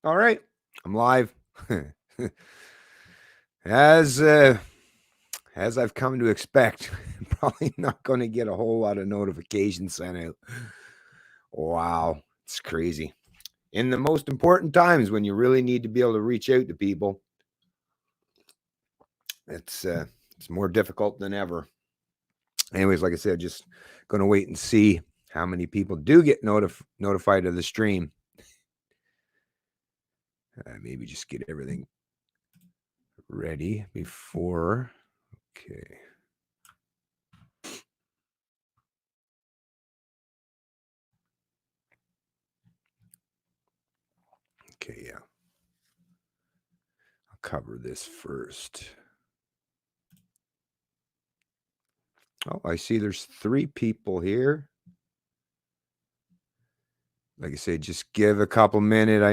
All right, I'm live. As I've come to expect, I'm probably not going to get a whole lot of notifications sent out. Wow, it's crazy. In the most important times when you really need to be able to reach out to people, it's more difficult than ever. Anyways, like I said, just going to wait and see how many people do get notified of the stream. Maybe just get everything ready before. Okay. Okay, yeah. I'll cover this first. Oh, I see there's 3 people here. Like I say, just give a couple minutes.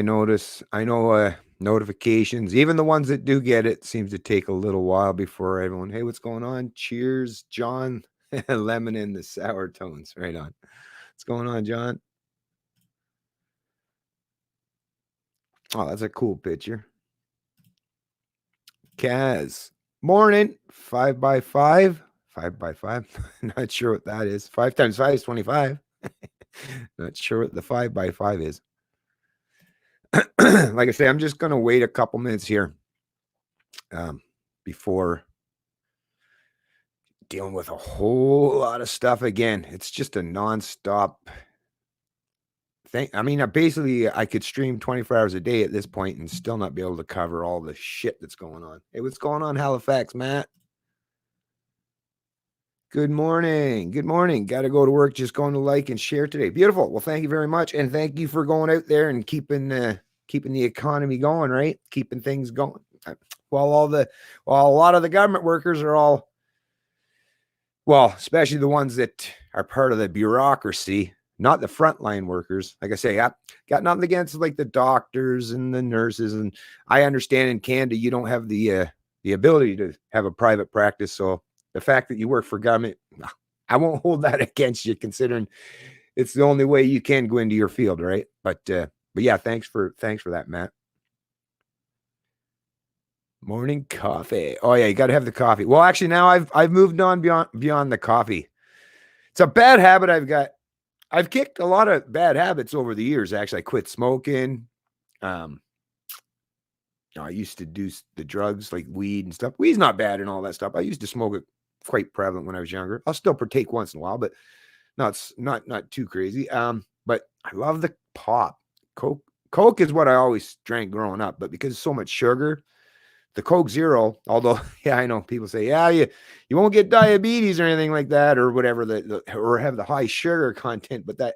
I know notifications, even the ones that do get it, seems to take a little while before everyone, hey, what's going on? Cheers, John. Lemon and the sour tones. Right on. What's going on, John? Oh, that's a cool picture. Kaz. Morning. 5x5. 5x5. Not sure what that is. 5 times 5 is 25. Not sure what the 5x5 is. Like I say, I'm just going to wait a couple minutes here before dealing with a whole lot of stuff again. It's just a nonstop thing. I mean, basically, I could stream 24 hours a day at this point and still not be able to cover all the shit that's going on. Hey, what's going on, Halifax, Matt? Good morning. Good morning. Got to go to work. Just going to like and share today. Beautiful. Well, thank you very much, and thank you for going out there and keeping the economy going, right? Keeping things going. While a lot of the government workers are all, well, especially the ones that are part of the bureaucracy, not the frontline workers. Like I say, I got nothing against like the doctors and the nurses, and I understand in Canada you don't have the ability to have a private practice, so the fact that you work for government, I won't hold that against you, considering it's the only way you can go into your field, right? But yeah, thanks for that, Matt. Morning coffee. Oh yeah, you got to have the coffee. Well, actually, now I've moved on beyond the coffee. It's a bad habit I've got. I've kicked a lot of bad habits over the years. Actually, I quit smoking. Um, I used to do the drugs like weed and stuff. Weed's not bad and all that stuff. I used to smoke it quite prevalent when I was younger. I'll still partake once in a while, but not too crazy. But I love the pop. Coke is what I always drank growing up, but because so much sugar, the Coke Zero, although yeah, I know people say, yeah, you won't get diabetes or anything like that, or whatever, or have the high sugar content, but that,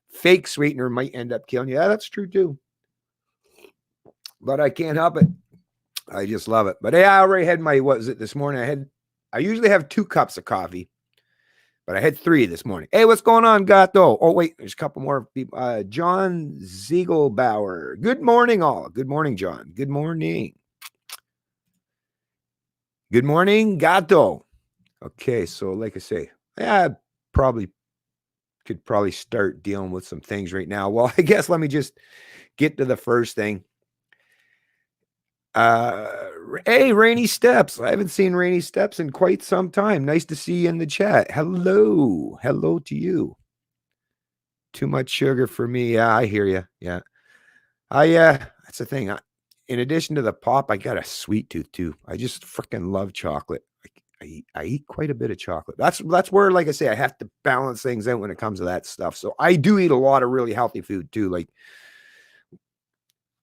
fake sweetener might end up killing you. Yeah, that's true too. But I can't help it. I just love it. But hey, I already had my, what was it this morning? I usually have 2 cups of coffee, but I had 3 this morning. Hey, what's going on, Gato? Oh, wait, there's a couple more people. John Ziegelbauer. Good morning, all. Good morning, John. Good morning. Good morning, Gato. Okay, so like I say, I probably could start dealing with some things right now. Well, I guess let me just get to the first thing. Hey, Rainy Steps. I haven't seen Rainy Steps in quite some time. Nice to see you in the chat. Hello. Hello to you. Too much sugar for me. Yeah, I hear you. Yeah. That's the thing. In addition to the pop, I got a sweet tooth too. I just freaking love chocolate. I eat quite a bit of chocolate. That's where, like I say, I have to balance things out when it comes to that stuff. So I do eat a lot of really healthy food too. Like,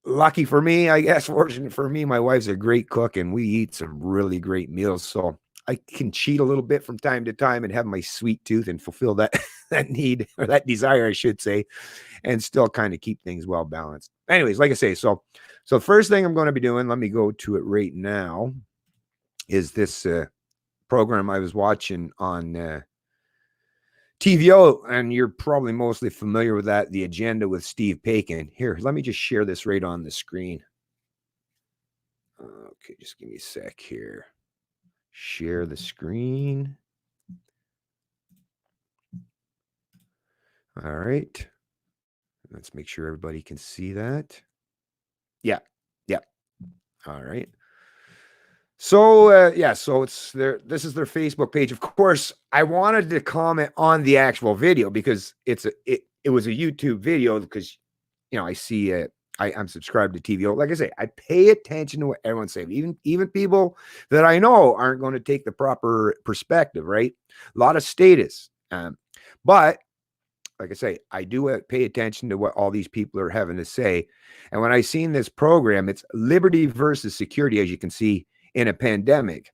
lucky for me, I guess, fortunate for me, my wife's a great cook and we eat some really great meals. So I can cheat a little bit from time to time and have my sweet tooth and fulfill that that need, or that desire, I should say, and still kind of keep things well balanced. Anyways, like I say, so first thing I'm going to be doing, let me go to it right now, is this program I was watching on TVO, and you're probably mostly familiar with that, The Agenda with Steve Paikin. Here, let me just share this right on the screen. Okay, just give me a sec here. Share the screen. All right. Let's make sure everybody can see that. Yeah. Yeah. All right. So so it's their this is their Facebook page. Of course, I wanted to comment on the actual video because it was a YouTube video because I see I'm subscribed to TVO. Like I say, I pay attention to what everyone's saying. Even people that I know aren't going to take the proper perspective, right? A lot of status. But like I say, I do pay attention to what all these people are having to say. And when I seen this program, it's liberty versus security, as you can see, in a pandemic.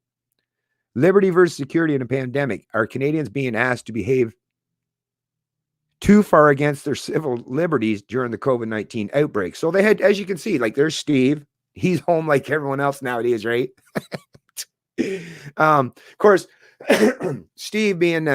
Liberty versus security in a pandemic. Are Canadians being asked to behave too far against their civil liberties during the COVID-19 outbreak? So they had, as you can see, like there's Steve. He's home like everyone else nowadays, right? Of course, Steve being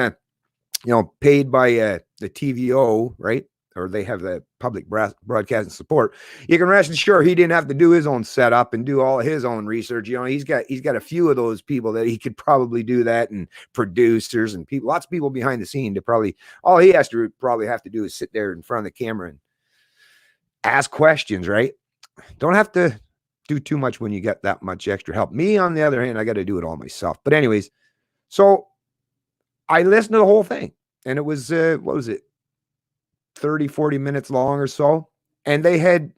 paid by the TVO, right? Or they have the public broadcasting support. You can rest assured he didn't have to do his own setup and do all his own research. He's got a few of those people that he could probably do that, and producers and people, lots of people behind the scene to probably, all he has to probably have to do is sit there in front of the camera and ask questions, right? Don't have to do too much when you get that much extra help. Me, on the other hand, I got to do it all myself. But anyways, so I listened to the whole thing, and it was, what was it? 30, 40 minutes long or so. And they had,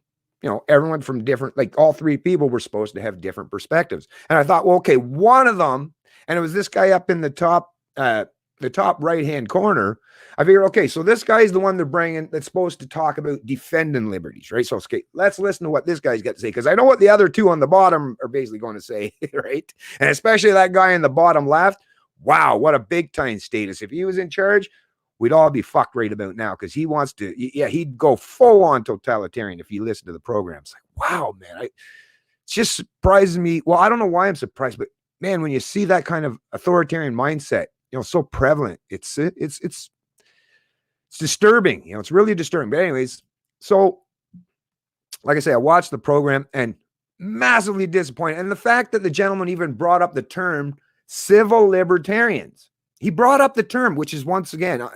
everyone from different, like all three people were supposed to have different perspectives. And I thought, well, okay, one of them, and it was this guy up in the top right-hand corner. I figured, okay, so this guy's the one they're bringing that's supposed to talk about defending liberties, right? So, okay, let's listen to what this guy's got to say, because I know what the other two on the bottom are basically going to say, right? And especially that guy in the bottom left. Wow, what a big time status. If he was in charge, we'd all be fucked right about now, because he wants to, he'd go full on totalitarian if he listened to the program. It's like, wow, man, it just surprises me. Well, I don't know why I'm surprised, but man, when you see that kind of authoritarian mindset, so prevalent, it's disturbing. It's really disturbing. But anyways, so like I say, I watched the program and massively disappointed. And the fact that the gentleman even brought up the term civil libertarians. He brought up the term, which is, once again,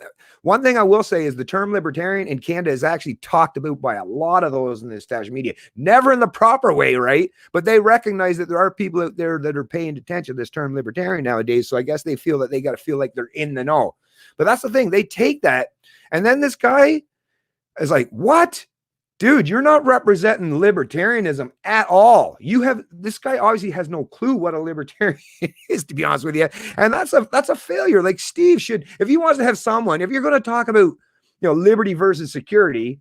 one thing I will say is the term libertarian in Canada is actually talked about by a lot of those in the established media. Never in the proper way, right? But they recognize that there are people out there that are paying attention to this term libertarian nowadays. So I guess they feel that they got to feel like they're in the know. But that's the thing. They take that. And then this guy is like, what? Dude, you're not representing libertarianism at all. This guy obviously has no clue what a libertarian is, to be honest with you. And that's a failure. Like Steve should, if he wants to have someone, if you're going to talk about, liberty versus security,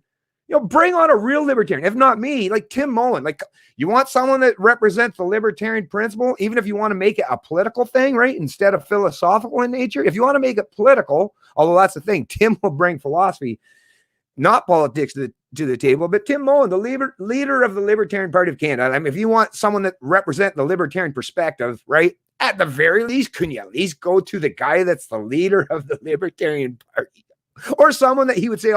bring on a real libertarian. If not me, like Tim Mullen, like you want someone that represents the libertarian principle, even if you want to make it a political thing, right? Instead of philosophical in nature. If you want to make it political, although that's the thing, Tim will bring philosophy, not politics to the table, but Tim Mullen, the leader of the Libertarian Party of Canada. I mean, if you want someone that represents the libertarian perspective, right, at the very least, couldn't you at least go to the guy that's the leader of the Libertarian Party, or someone that he would say,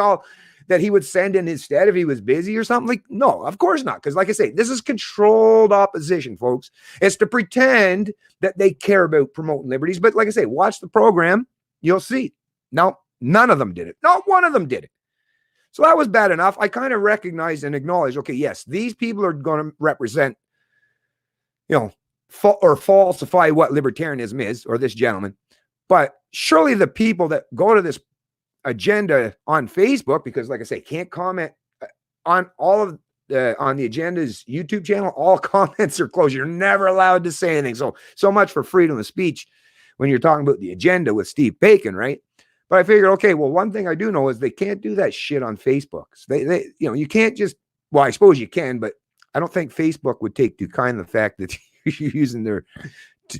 that he would send in instead if he was busy or something? Like, no, of course not. Because like I say, this is controlled opposition, folks. It's to pretend that they care about promoting liberties. But like I say, watch the program. You'll see. No, none of them did it. Not one of them did it. So that was bad enough. I kind of recognized and acknowledged, okay, yes, these people are going to represent, or falsify what libertarianism is, or this gentleman. But surely the people that go to this agenda on Facebook, because like I say, can't comment on all of on the agenda's YouTube channel, all comments are closed. You're never allowed to say anything. So much for freedom of speech when you're talking about the agenda with Steve Bacon, right? But I figured, okay, well, one thing I do know is they can't do that shit on Facebook. They you can't just, well, I suppose you can, but I don't think Facebook would take too kind of the fact that you're using their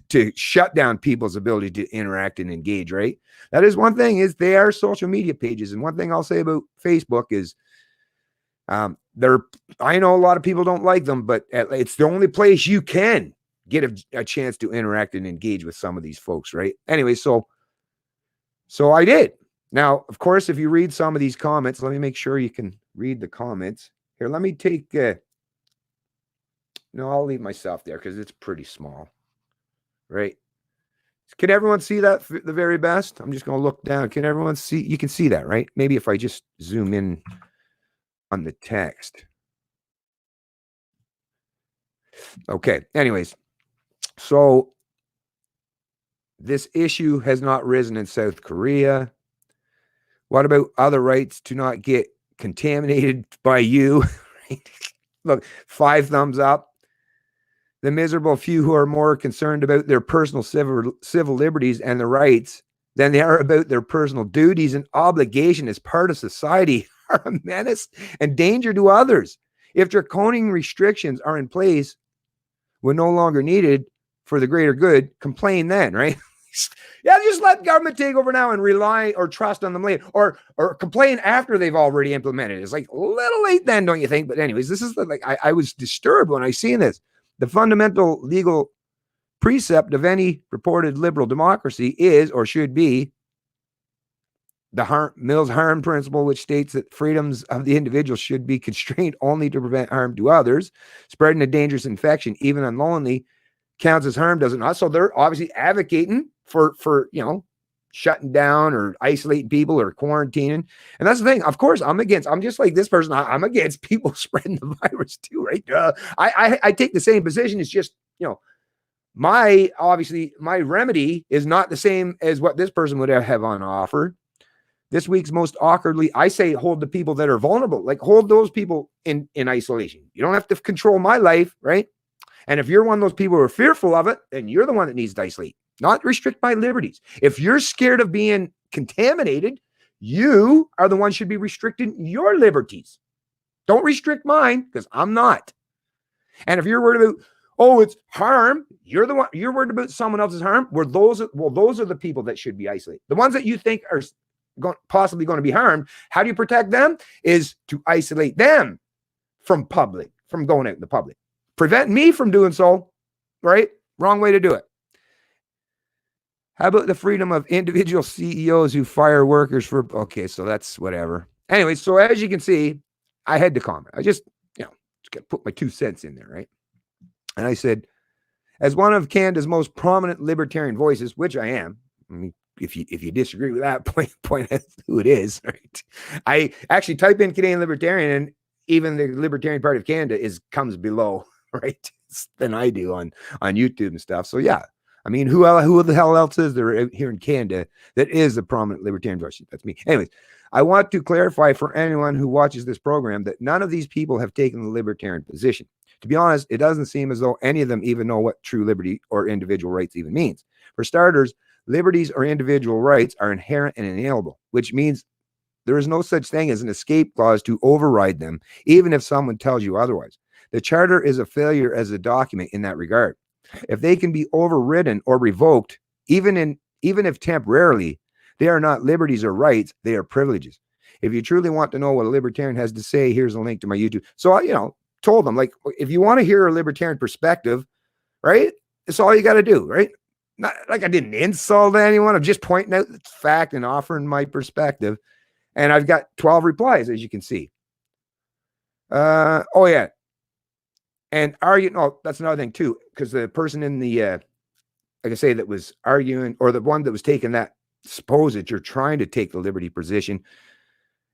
to shut down people's ability to interact and engage, right? That is one thing, is they are social media pages. And one thing I'll say about Facebook is I know a lot of people don't like them, but it's the only place you can get a chance to interact and engage with some of these folks, right? Anyway, so I did. Now, of course, if you read some of these comments, let me make sure you can read the comments. Here, let me take, no, I'll leave myself there because it's pretty small, right? Can everyone see that the very best? I'm just going to look down. Can everyone see? You can see that, right? Maybe if I just zoom in on the text. Okay. Anyways, so this issue has not risen in South Korea. What about other rights to not get contaminated by you? Look, 5 thumbs up. The miserable few who are more concerned about their personal civil liberties and their rights than they are about their personal duties and obligation as part of society are a menace and danger to others. If draconian restrictions are in place when no longer needed for the greater good, complain then, right? Yeah, just let government take over now and rely or trust on them later, or complain after they've already implemented it. It's like a little late then, don't you think? But anyways, this is I was disturbed when I seen this. The fundamental legal precept of any reported liberal democracy is or should be the Mill's harm principle, which states that freedoms of the individual should be constrained only to prevent harm to others. Spreading a dangerous infection, even unknowingly, counts as harm, does it not? So they're obviously advocating for shutting down or isolating people or quarantining. And that's the thing. Of course, I'm just like this person. I'm against people spreading the virus too, right? I take the same position. It's just, my remedy is not the same as what this person would have on offer. This week's most awkwardly, I say, hold the people that are vulnerable, like hold those people in isolation. You don't have to control my life, right? And if you're one of those people who are fearful of it, then you're the one that needs to isolate, not restrict my liberties. If you're scared of being contaminated, you are the one should be restricting your liberties. Don't restrict mine, because I'm not. And if you're worried about, it's harm, you're worried about someone else's harm. Those are the people that should be isolated. The ones that you think are possibly going to be harmed, how do you protect them? Is to isolate them from going out in the public. Prevent me from doing so, right? Wrong way to do it. How about the freedom of individual CEOs who fire workers for, okay, so that's whatever. Anyway, so as you can see, I had to comment. I just got to put my 2 cents in there, right? And I said, as one of Canada's most prominent libertarian voices, which I am, I mean, if you disagree with that, point out who it is, right? I actually type in Canadian Libertarian, and even the Libertarian Party of Canada comes below, right, than I do on YouTube and stuff. So yeah, I mean, who the hell else is there here in Canada that is a prominent libertarian voice? That's me. Anyways, I want to clarify for anyone who watches this program that none of these people have taken the libertarian position. To be honest, it doesn't seem as though any of them even know what true liberty or individual rights even means. For starters, liberties or individual rights are inherent and inalienable, which means there is no such thing as an escape clause to override them, even if someone tells you otherwise. The Charter is a failure as a document in that regard. If they can be overridden or revoked, even if temporarily, they are not liberties or rights, they are privileges. If you truly want to know what a libertarian has to say, here's a link to my YouTube. So I, told them, like, if you want to hear a libertarian perspective, right, it's all you got to do, right? Not like I didn't insult anyone. I'm just pointing out the fact and offering my perspective. And I've got 12 replies, as you can see. Oh, yeah. And that's another thing, too, because the person in the, like I say, that was arguing, or the one that was taking that supposed you're trying to take the liberty position,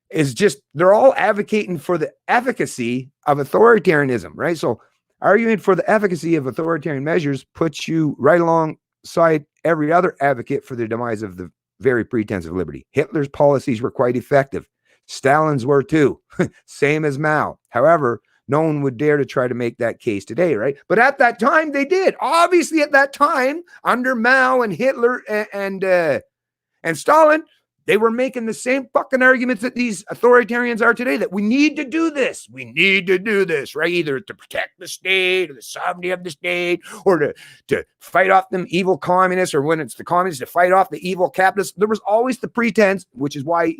is just, they're all advocating for the efficacy of authoritarianism, right? So arguing for the efficacy of authoritarian measures puts you right alongside every other advocate for the demise of the very pretense of liberty. Hitler's policies were quite effective. Stalin's were too. Same as Mao. However, no one would dare to try to make that case today, right? But at that time, they did. Obviously, at that time, under Mao and Hitler and Stalin, they were making the same fucking arguments that these authoritarians are today, that we need to do this. We need to do this, right? Either to protect the state or the sovereignty of the state, or to fight off them evil communists, or when it's the communists, to fight off the evil capitalists. There was always the pretense, which is why,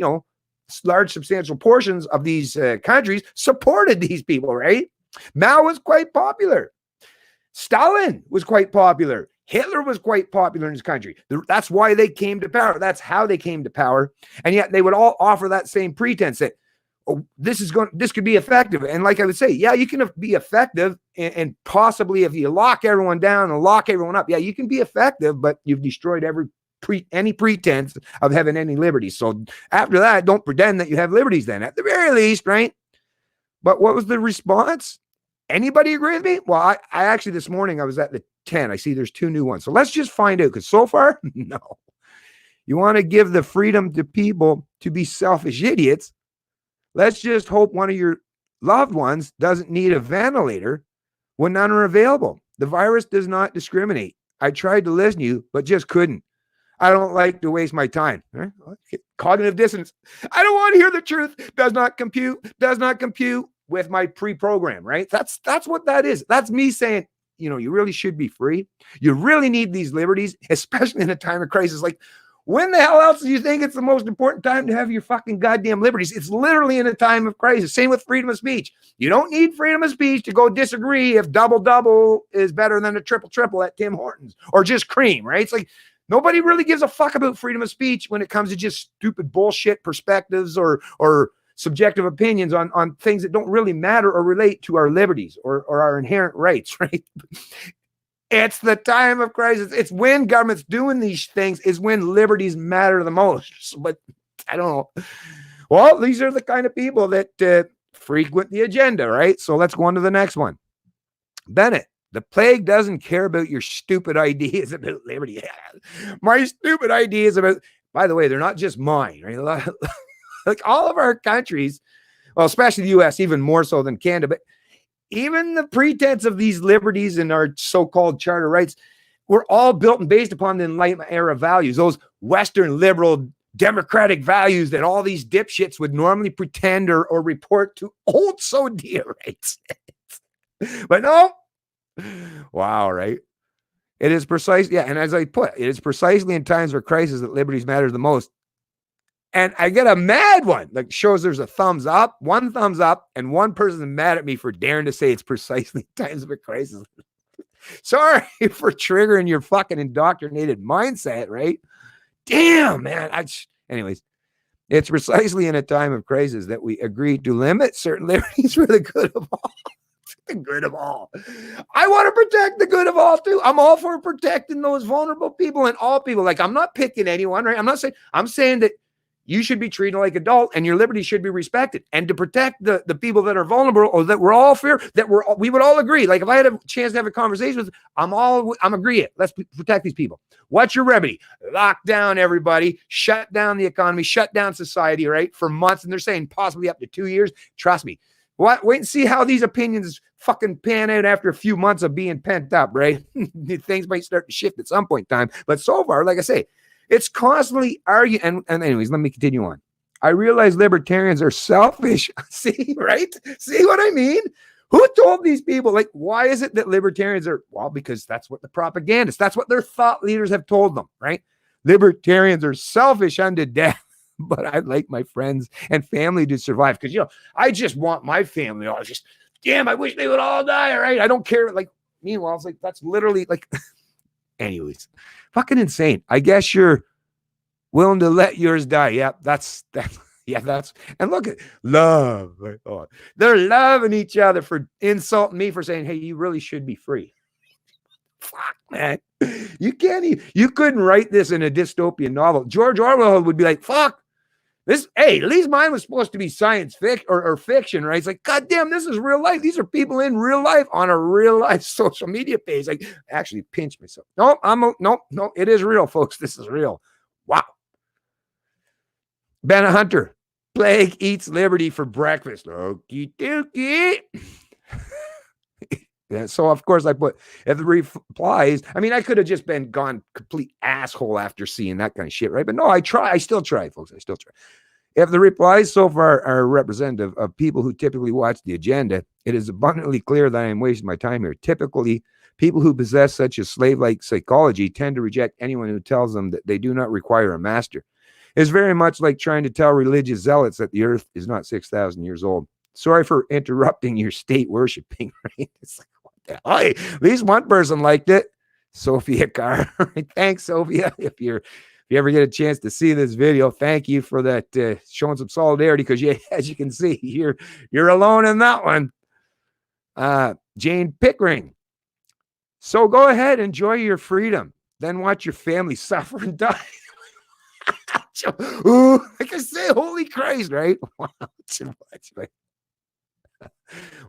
large substantial portions of these countries supported these people, right? Mao was quite popular. Stalin was quite popular. Hitler was quite popular in his country. That's why they came to power. That's how they came to power. And yet they would all offer that same pretense that, this could be effective. And like I would say, yeah, you can be effective, and possibly if you lock everyone down and lock everyone up, yeah, you can be effective, but you've destroyed any pretense of having any liberties. So after that, don't pretend that you have liberties then, at the very least, right? But what was the response? Anybody agree with me? Well, I actually this morning I was at the 10. I see there's 2 new ones. So let's just find out, because so far, no. You want to give the freedom to people to be selfish idiots. Let's just hope one of your loved ones doesn't need a ventilator when none are available. The virus does not discriminate. I tried to listen to you, but just couldn't. I don't like to waste my time. Cognitive dissonance. I don't want to hear the truth. Does not compute with my pre-program, right? That's what that is. That's me saying, you really should be free. You really need these liberties, especially in a time of crisis. Like, when the hell else do you think it's the most important time to have your fucking goddamn liberties? It's literally in a time of crisis. Same with freedom of speech. You don't need freedom of speech to go disagree if double is better than a triple at Tim Hortons or just cream, right? It's like, nobody really gives a fuck about freedom of speech when it comes to just stupid bullshit perspectives or subjective opinions on things that don't really matter or relate to our liberties or our inherent rights, right? It's the time of crisis. It's when government's doing these things is when liberties matter the most. But I don't know. Well, these are the kind of people that frequent the agenda, right? So let's go on to the next one. Bennett, the plague doesn't care about your stupid ideas about liberty. My stupid ideas about, by the way, they're not just mine, right? Like all of our countries, well, especially the US, even more so than Canada, but even the pretense of these liberties and our so-called charter rights were all built and based upon the Enlightenment era values, those Western liberal democratic values that all these dipshits would normally pretend or report to hold so dear, right? But no. Wow, right? It is precisely, and as I put, it is precisely in times of crisis that liberties matter the most. And I get a mad one that shows there's a thumbs up, one thumbs up, and one person mad at me for daring to say it's precisely in times of a crisis. Sorry for triggering your fucking indoctrinated mindset, right? Damn, man. Anyways, it's precisely in a time of crisis that we agreed to limit certain liberties for the good of all. The good of all. I want to protect the good of all too. I'm all for protecting those vulnerable people and all people. Like, I'm not picking anyone, right? I'm saying that you should be treated like adult and your liberty should be respected. And to protect the people that are vulnerable or that we're all fair, that we would all agree. Like, if I had a chance to have a conversation with, I'm agreeing. Let's protect these people. What's your remedy? Lock down everybody, shut down the economy, shut down society, right? For months. And they're saying possibly up to 2 years. Trust me. Wait and see how these opinions fucking pan out after a few months of being pent up, right? Things might start to shift at some point in time. But so far, like I say, it's constantly arguing. And anyways, let me continue on. I realize libertarians are selfish. See, right? See what I mean? Who told these people? Like, why is it that libertarians are? Well, because that's what the propagandists, that's what their thought leaders have told them, right? Libertarians are selfish unto death. But I'd like my friends and family to survive because, I just want my family. I wish they would all die, right? I don't care. Like, meanwhile, it's like, that's literally like, anyways, fucking insane. I guess you're willing to let yours die. Yeah, that's, and look at love. Oh, they're loving each other for insulting me for saying, hey, you really should be free. Fuck, man. You couldn't write this in a dystopian novel. George Orwell would be like, fuck. At least mine was supposed to be science fiction or fiction, right? It's like, God damn, this is real life. These are people in real life on a real life social media page. Like, actually pinch myself. No, it is real, folks. This is real. Wow. Ben Hunter, plague eats liberty for breakfast. Okie dokie. Yeah, so of course I put, if the replies, I could have just gone complete asshole after seeing that kind of shit, right? But no, I still try, folks. I still try. If the replies so far are representative of people who typically watch the agenda, it is abundantly clear that I am wasting my time here. Typically, people who possess such a slave-like psychology tend to reject anyone who tells them that they do not require a master. It's very much like trying to tell religious zealots that the earth is not 6,000 years old. Sorry for interrupting your state worshiping, right? It's like, hey, at least one person liked it. Sophia Carr. Thanks, Sophia. If you ever get a chance to see this video, thank you for that, showing some solidarity, because as you can see, you're alone in that one. Jane Pickering. So go ahead, enjoy your freedom, then watch your family suffer and die. Ooh, like I say, holy Christ, right? Wow.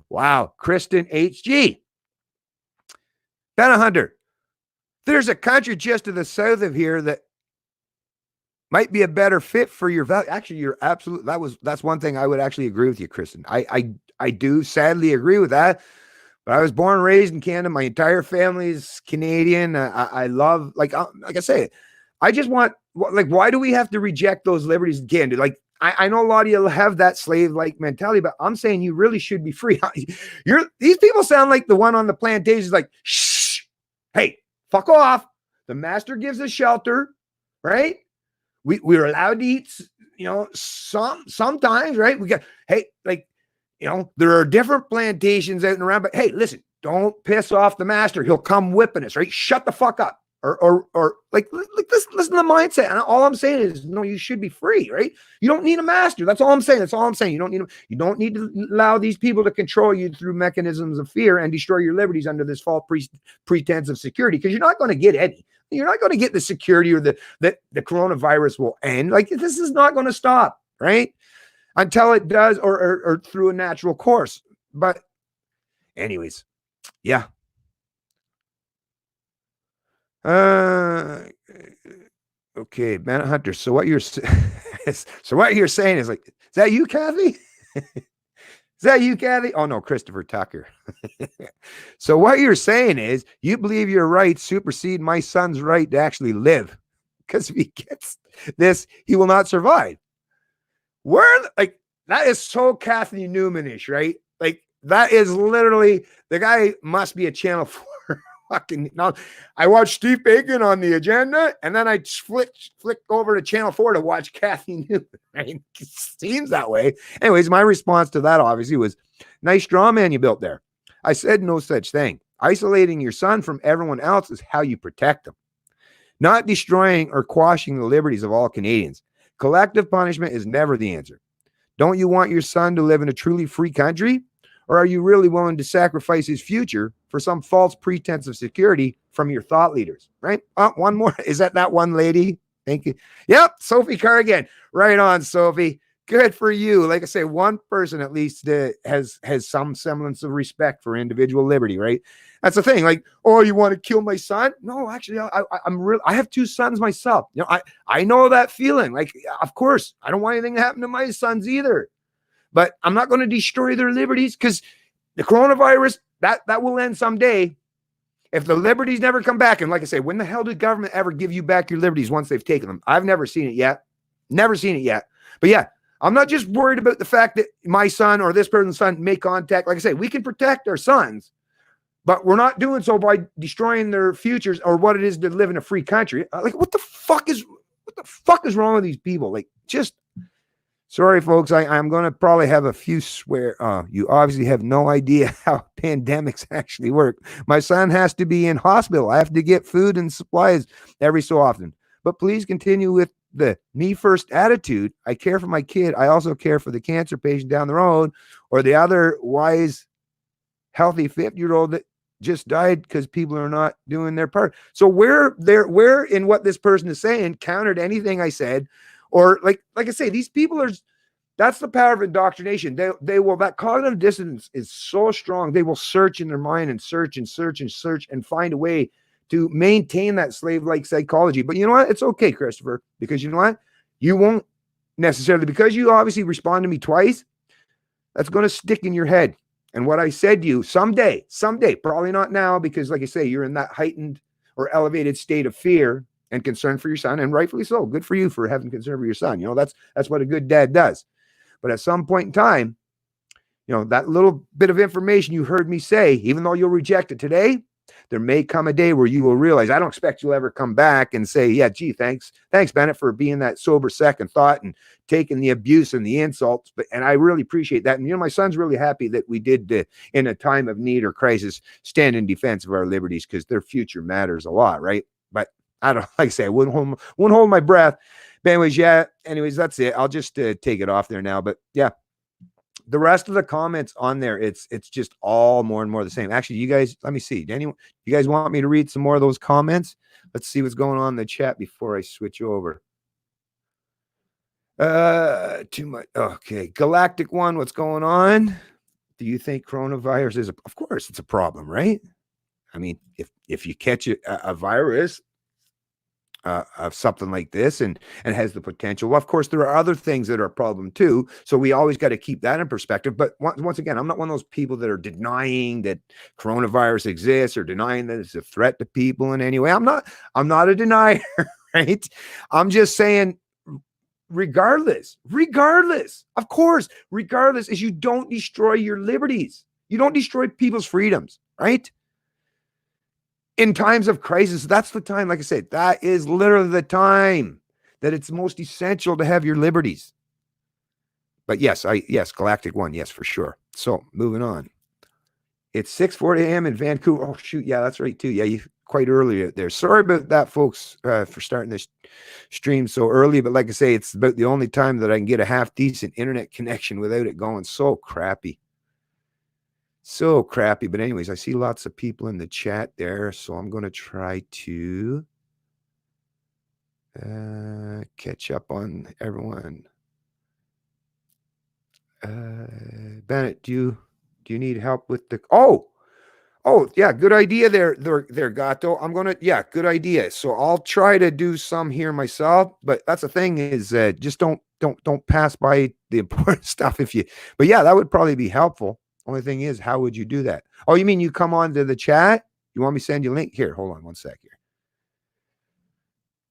Wow. Kristen HG. Ben Hunter. There's a country just to the south of here that might be a better fit for your value. Actually, you're absolutely that's one thing I would actually agree with you, Kristen. I do sadly agree with that. But I was born and raised in Canada. My entire family is Canadian. I love, like I say, I just want, like, why do we have to reject those liberties in Canada? Like, I know a lot of you have that slave-like mentality, but I'm saying you really should be free. These people sound like the one on the plantation is like, shh, hey, fuck off. The master gives us shelter, right? We're allowed to eat, sometimes, right? We got, hey, like, there are different plantations out and around, but hey, listen, don't piss off the master. He'll come whipping us, right? Shut the fuck up. Or like listen to the mindset. And all I'm saying is, no, you should be free, right? You don't need a master. That's all I'm saying. That's all I'm saying. You don't need to allow these people to control you through mechanisms of fear and destroy your liberties under this false pretense of security, because you're not going to get any. You're not going to get the security or the coronavirus will end. Like, this is not going to stop, right? Until it does, or through a natural course. But anyways, yeah. Okay, Man Hunter. So what you're saying is, like, is that you, Kathy? Is that you, Kathy? Oh no, Christopher Tucker. So what you're saying is, you believe your rights supersede my son's right to actually live, because if he gets this, he will not survive. Like, that is so Kathy Newman-ish, right? Like, that is literally, the guy must be a Channel 4 fucking. Now, I watched Steve Bacon on the agenda, and then I flick over to Channel 4 to watch Kathy Newman, right? It seems that way. Anyways, my response to that obviously was, nice straw man you built there. I said no such thing. Isolating your son from everyone else is how you protect him, not destroying or quashing the liberties of all Canadians. Collective punishment is never the answer. Don't you want your son to live in a truly free country? Or are you really willing to sacrifice his future for some false pretense of security from your thought leaders? Right? One more. Is that one lady? Thank you. Yep. Sophie Carrigan. Right on, Sophie. Good for you. Like I say, one person at least has some semblance of respect for individual liberty, right? That's the thing. Like, oh, you want to kill my son? No, actually, I have two sons myself. I know that feeling. Like, of course, I don't want anything to happen to my sons either. But I'm not going to destroy their liberties, because the coronavirus, that will end someday. If the liberties never come back, and like I say, when the hell did government ever give you back your liberties once they've taken them? I've never seen it yet. Never seen it yet. But yeah, I'm not just worried about the fact that my son or this person's son make contact. Like I say, we can protect our sons, but we're not doing so by destroying their futures or what it is to live in a free country. Like, what the fuck is wrong with these people? Like, just sorry, folks. I'm going to probably have a few swear. You obviously have no idea how pandemics actually work. My son has to be in hospital. I have to get food and supplies every so often. But please continue with the me first attitude. I care for my kid. I also care for the cancer patient down the road, or the other wise, healthy 50-year-old that just died because people are not doing their part. So where in what this person is saying countered anything I said, or like I say, these people that's the power of indoctrination. They will, that cognitive dissonance is so strong. They will search in their mind and search and find a way to maintain that slave-like psychology. But you know what? It's okay, Christopher, because you know what? You won't necessarily, because you obviously respond to me twice, that's going to stick in your head. And what I said to you someday, probably not now, because like I say, you're in that heightened or elevated state of fear and concern for your son, and rightfully so. Good for you for having concern for your son. That's what a good dad does. But at some point in time, that little bit of information you heard me say, even though you'll reject it today, there may come a day where you will realize, I don't expect you'll ever come back and say, yeah, gee, thanks, Bennett, for being that sober second thought and taking the abuse and the insults. And I really appreciate that. And, my son's really happy that we did, in a time of need or crisis, stand in defense of our liberties, because their future matters a lot, right? But I don't, like I say, I wouldn't hold my breath. But anyways, that's it. I'll just take it off there now. But yeah, the rest of the comments on there, it's just all more and more the same. Actually, you guys, let me see. You guys want me to read some more of those comments? Let's see what's going on in the chat before I switch over. Too much. Okay. Galactic One, what's going on? do you think coronavirus is of course it's a problem, right? I mean, if you catch a virus of something like this and has the potential, well, of course there are other things that are a problem too, so we always got to keep that in perspective. But once again, I'm not one of those people that are denying that coronavirus exists or denying that it's a threat to people in any way. I'm not a denier. Right? I'm just saying, regardless, of course, regardless, is you don't destroy your liberties. You don't destroy people's freedoms, right? In times of crisis, that's the time, like I said, that is literally the time that it's most essential to have your liberties. But yes, Galactic One, yes, for sure. So moving on. It's 6:40 a.m. in Vancouver. Oh, shoot. Yeah, that's right, too. Yeah, you quite early out there. Sorry about that, folks, for starting this stream so early. But like I say, it's about the only time that I can get a half-decent internet connection without it going so crappy. So crappy. But anyways, I see lots of people in the chat there, so I'm going to try to catch up on everyone. Bennett, do you need help with the... Oh, yeah, good idea there, Gato. I'm going to, yeah, good idea. So I'll try to do some here myself, but that's the thing is just don't pass by the important stuff but yeah, that would probably be helpful. Only thing is, how would you do that? Oh, you mean you come on to the chat? You want me to send you a link? Here, hold on one sec here.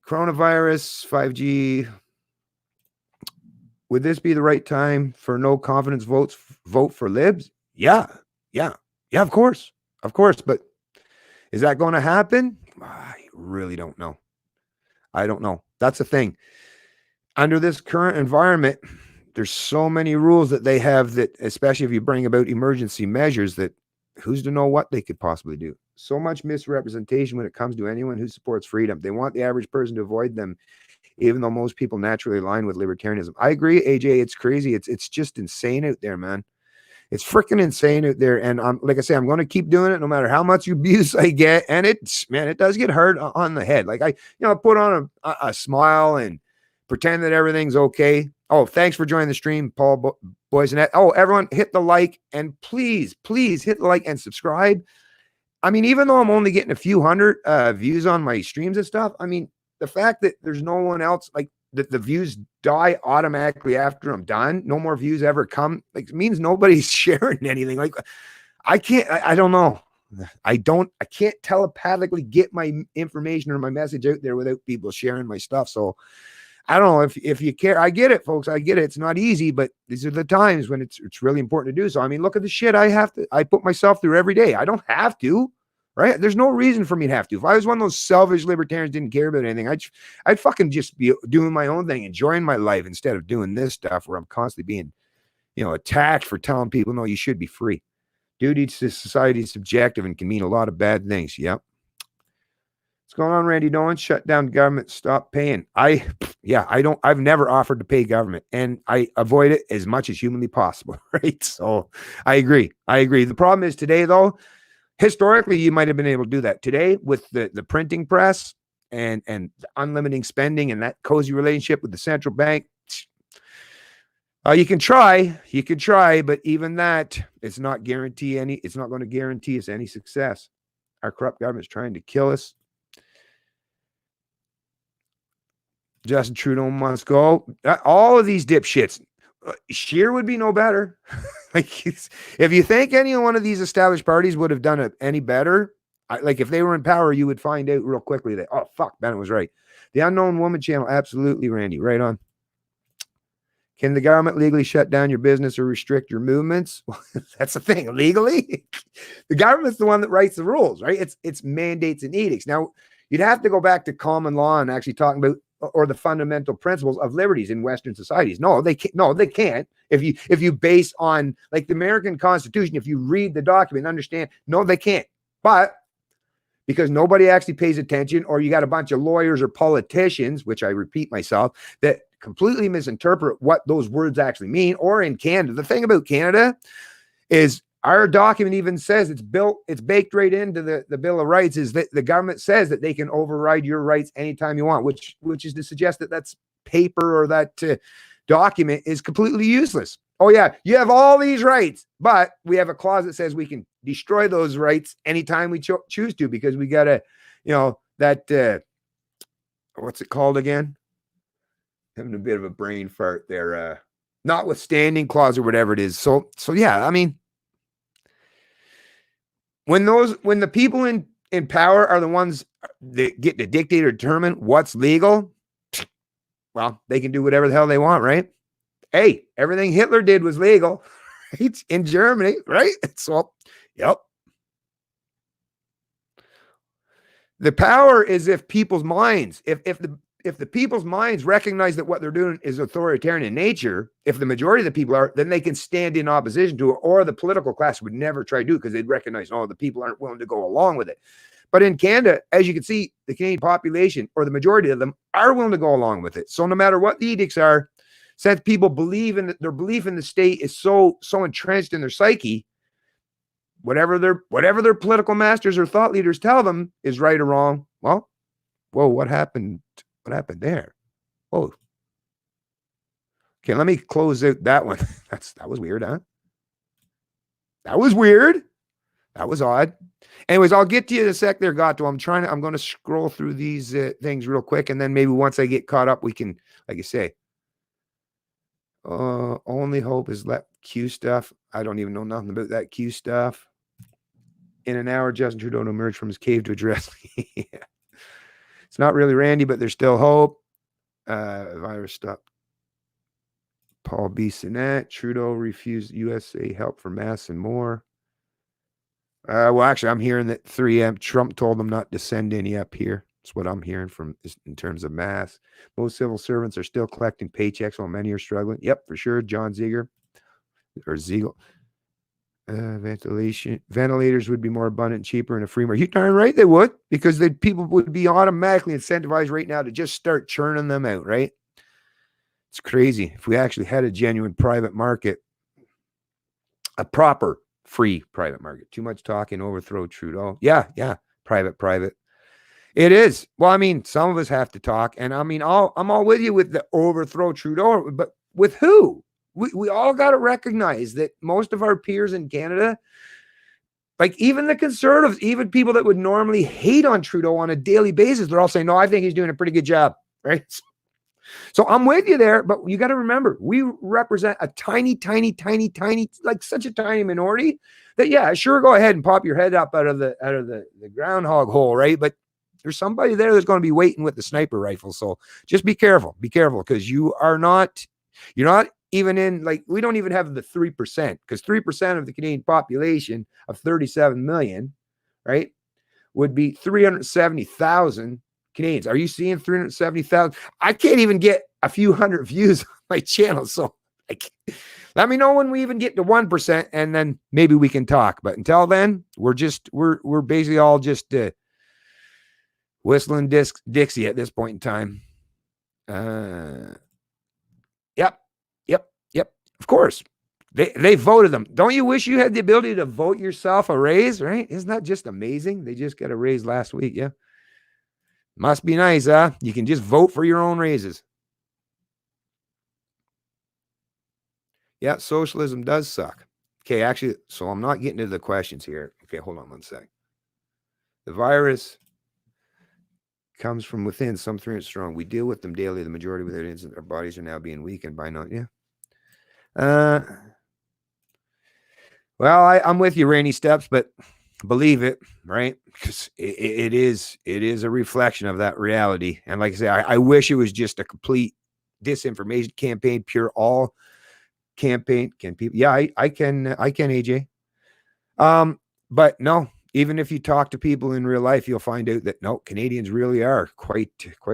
Coronavirus, 5G. Would this be the right time for no confidence votes? Vote for libs? Yeah, of course. But is that going to happen? I really don't know. I don't know. That's the thing. Under this current environment, there's so many rules that they have that, especially if you bring about emergency measures, that who's to know what they could possibly do. So much misrepresentation when it comes to anyone who supports freedom. They want the average person to avoid them, even though most people naturally align with libertarianism. I agree, AJ. It's crazy. It's just insane out there, man. It's freaking insane out there. And like I say, I'm going to keep doing it no matter how much abuse I get. And it does get hard on the head. Like I put on a smile and pretend that everything's okay. Oh, thanks for joining the stream, Paul Boysenette. Oh, everyone hit the like and please hit the like and subscribe. I mean, even though I'm only getting a few hundred views on my streams and stuff, I mean, the fact that there's no one else, like that the views die automatically after I'm done, no more views ever come, like it means nobody's sharing anything. Like I don't know. I can't telepathically get my information or my message out there without people sharing my stuff. So I don't know if you care. I get it, folks. I get it. It's not easy, but these are the times when it's really important to do so. I mean, look at the shit I put myself through every day. I don't have to, right? There's no reason for me to have to. If I was one of those selfish libertarians, didn't care about anything, I'd fucking just be doing my own thing, enjoying my life instead of doing this stuff where I'm constantly being, attacked for telling people, no, you should be free. Duty to society is subjective and can mean a lot of bad things. Yep. What's going on, Randy Dolan? Shut down government, stop paying. I've never offered to pay government, and I avoid it as much as humanly possible, right? So I agree. The problem is today, though, historically, you might have been able to do that. Today, with the printing press and the unlimited spending and that cozy relationship with the central bank, you can try, but even that, it's not going to guarantee us any success. Our corrupt government is trying to kill us. Justin Trudeau must go. All of these dipshits. Scheer would be no better. Like, if you think any one of these established parties would have done it any better, like if they were in power, you would find out real quickly that, oh, fuck, Bennett was right. The Unknown Woman channel, absolutely, Randy. Right on. Can the government legally shut down your business or restrict your movements? Well, that's the thing. Legally? The government's the one that writes the rules, right? It's mandates and edicts. Now, you'd have to go back to common law and actually talking about or the fundamental principles of liberties in Western societies. No, they can't. If you base on like the American Constitution, if you read the document, understand, no, they can't. But because nobody actually pays attention, or you got a bunch of lawyers or politicians, which I repeat myself, that completely misinterpret what those words actually mean. Or in Canada, the thing about Canada is our document even says it's baked right into the Bill of Rights, is that the government says that they can override your rights anytime you want, which is to suggest that that's paper or that document is completely useless. Oh yeah, you have all these rights, but we have a clause that says we can destroy those rights anytime we choose to, because we got to, that what's it called again? Having a bit of a brain fart there. Notwithstanding clause or whatever it is. So yeah, I mean, when the people in power are the ones that get to dictate or determine what's legal, well, they can do whatever the hell they want, right? Hey, everything Hitler did was legal, right? In Germany, right? So, yep. The power is if people's minds, if the people's minds recognize that what they're doing is authoritarian in nature, if the majority of the people are, then they can stand in opposition to it, or the political class would never try to do it because they'd recognize, oh, the people aren't willing to go along with it. But in Canada, as you can see, the Canadian population, or the majority of them, are willing to go along with it. So no matter what the edicts are, since people believe in their belief in the state is so entrenched in their psyche, whatever their political masters or thought leaders tell them is right or wrong. Well, whoa, what happened? What happened there? Oh, okay. Let me close out that one. That was weird, huh? That was weird. That was odd. Anyways, I'll get to you in a sec there, Gato. I'm going to scroll through these things real quick, and then maybe once I get caught up, we can, like I say, only hope is let Q stuff. I don't even know nothing about that Q stuff. In an hour, Justin Trudeau to emerge from his cave to address. Yeah. It's not really Randy, but there's still hope. Virus stop. Paul B. Sinet. Trudeau refused USA help for masks and more. Well, actually, I'm hearing that 3M, Trump told them not to send any up here. That's what I'm hearing from in terms of masks. Most civil servants are still collecting paychecks while many are struggling. Yep, for sure. John Ziegler or Ziegel. Ventilators would be more abundant and cheaper in a free market. You're darn right they would, because people would be automatically incentivized right now to just start churning them out, right? It's crazy. If we actually had a genuine private market, a proper free private market. Too much talking, overthrow Trudeau. Yeah, private. It is. Well, I mean, some of us have to talk, and I mean, I'm all with you with the overthrow Trudeau, but with who? We all got to recognize that most of our peers in Canada, like even the conservatives, even people that would normally hate on Trudeau on a daily basis, they're all saying, no, I think he's doing a pretty good job, right? So I'm with you there, but you got to remember, we represent a tiny, like such a tiny minority that, yeah, sure, go ahead and pop your head up out of the groundhog hole, right? But there's somebody there that's going to be waiting with the sniper rifle. So just be careful, because you're not even in, like, we don't even have the 3%, because 3% of the Canadian population of 37 million, right, would be 370,000 Canadians. Are you seeing 370,000? I can't even get a few hundred views on my channel. So let me know when we even get to 1%, and then maybe we can talk. But until then, we're basically all just whistling Dixie at this point in time. Yep. Of course. They voted them. Don't you wish you had the ability to vote yourself a raise, right? Isn't that just amazing? They just got a raise last week, yeah. Must be nice, huh? You can just vote for your own raises. Yeah, socialism does suck. Okay, actually, so I'm not getting to the questions here. Okay, hold on one sec. The virus comes from within, some 300 strong. We deal with them daily. The majority of it, our bodies are now being weakened by not. Yeah. Well, I'm with you, Rainy Steps, but believe it, right? Because it is a reflection of that reality. And like I say, I wish it was just a complete disinformation campaign, pure all campaign. Can people? Yeah, I can, AJ. But no, even if you talk to people in real life, you'll find out that no, Canadians really are quite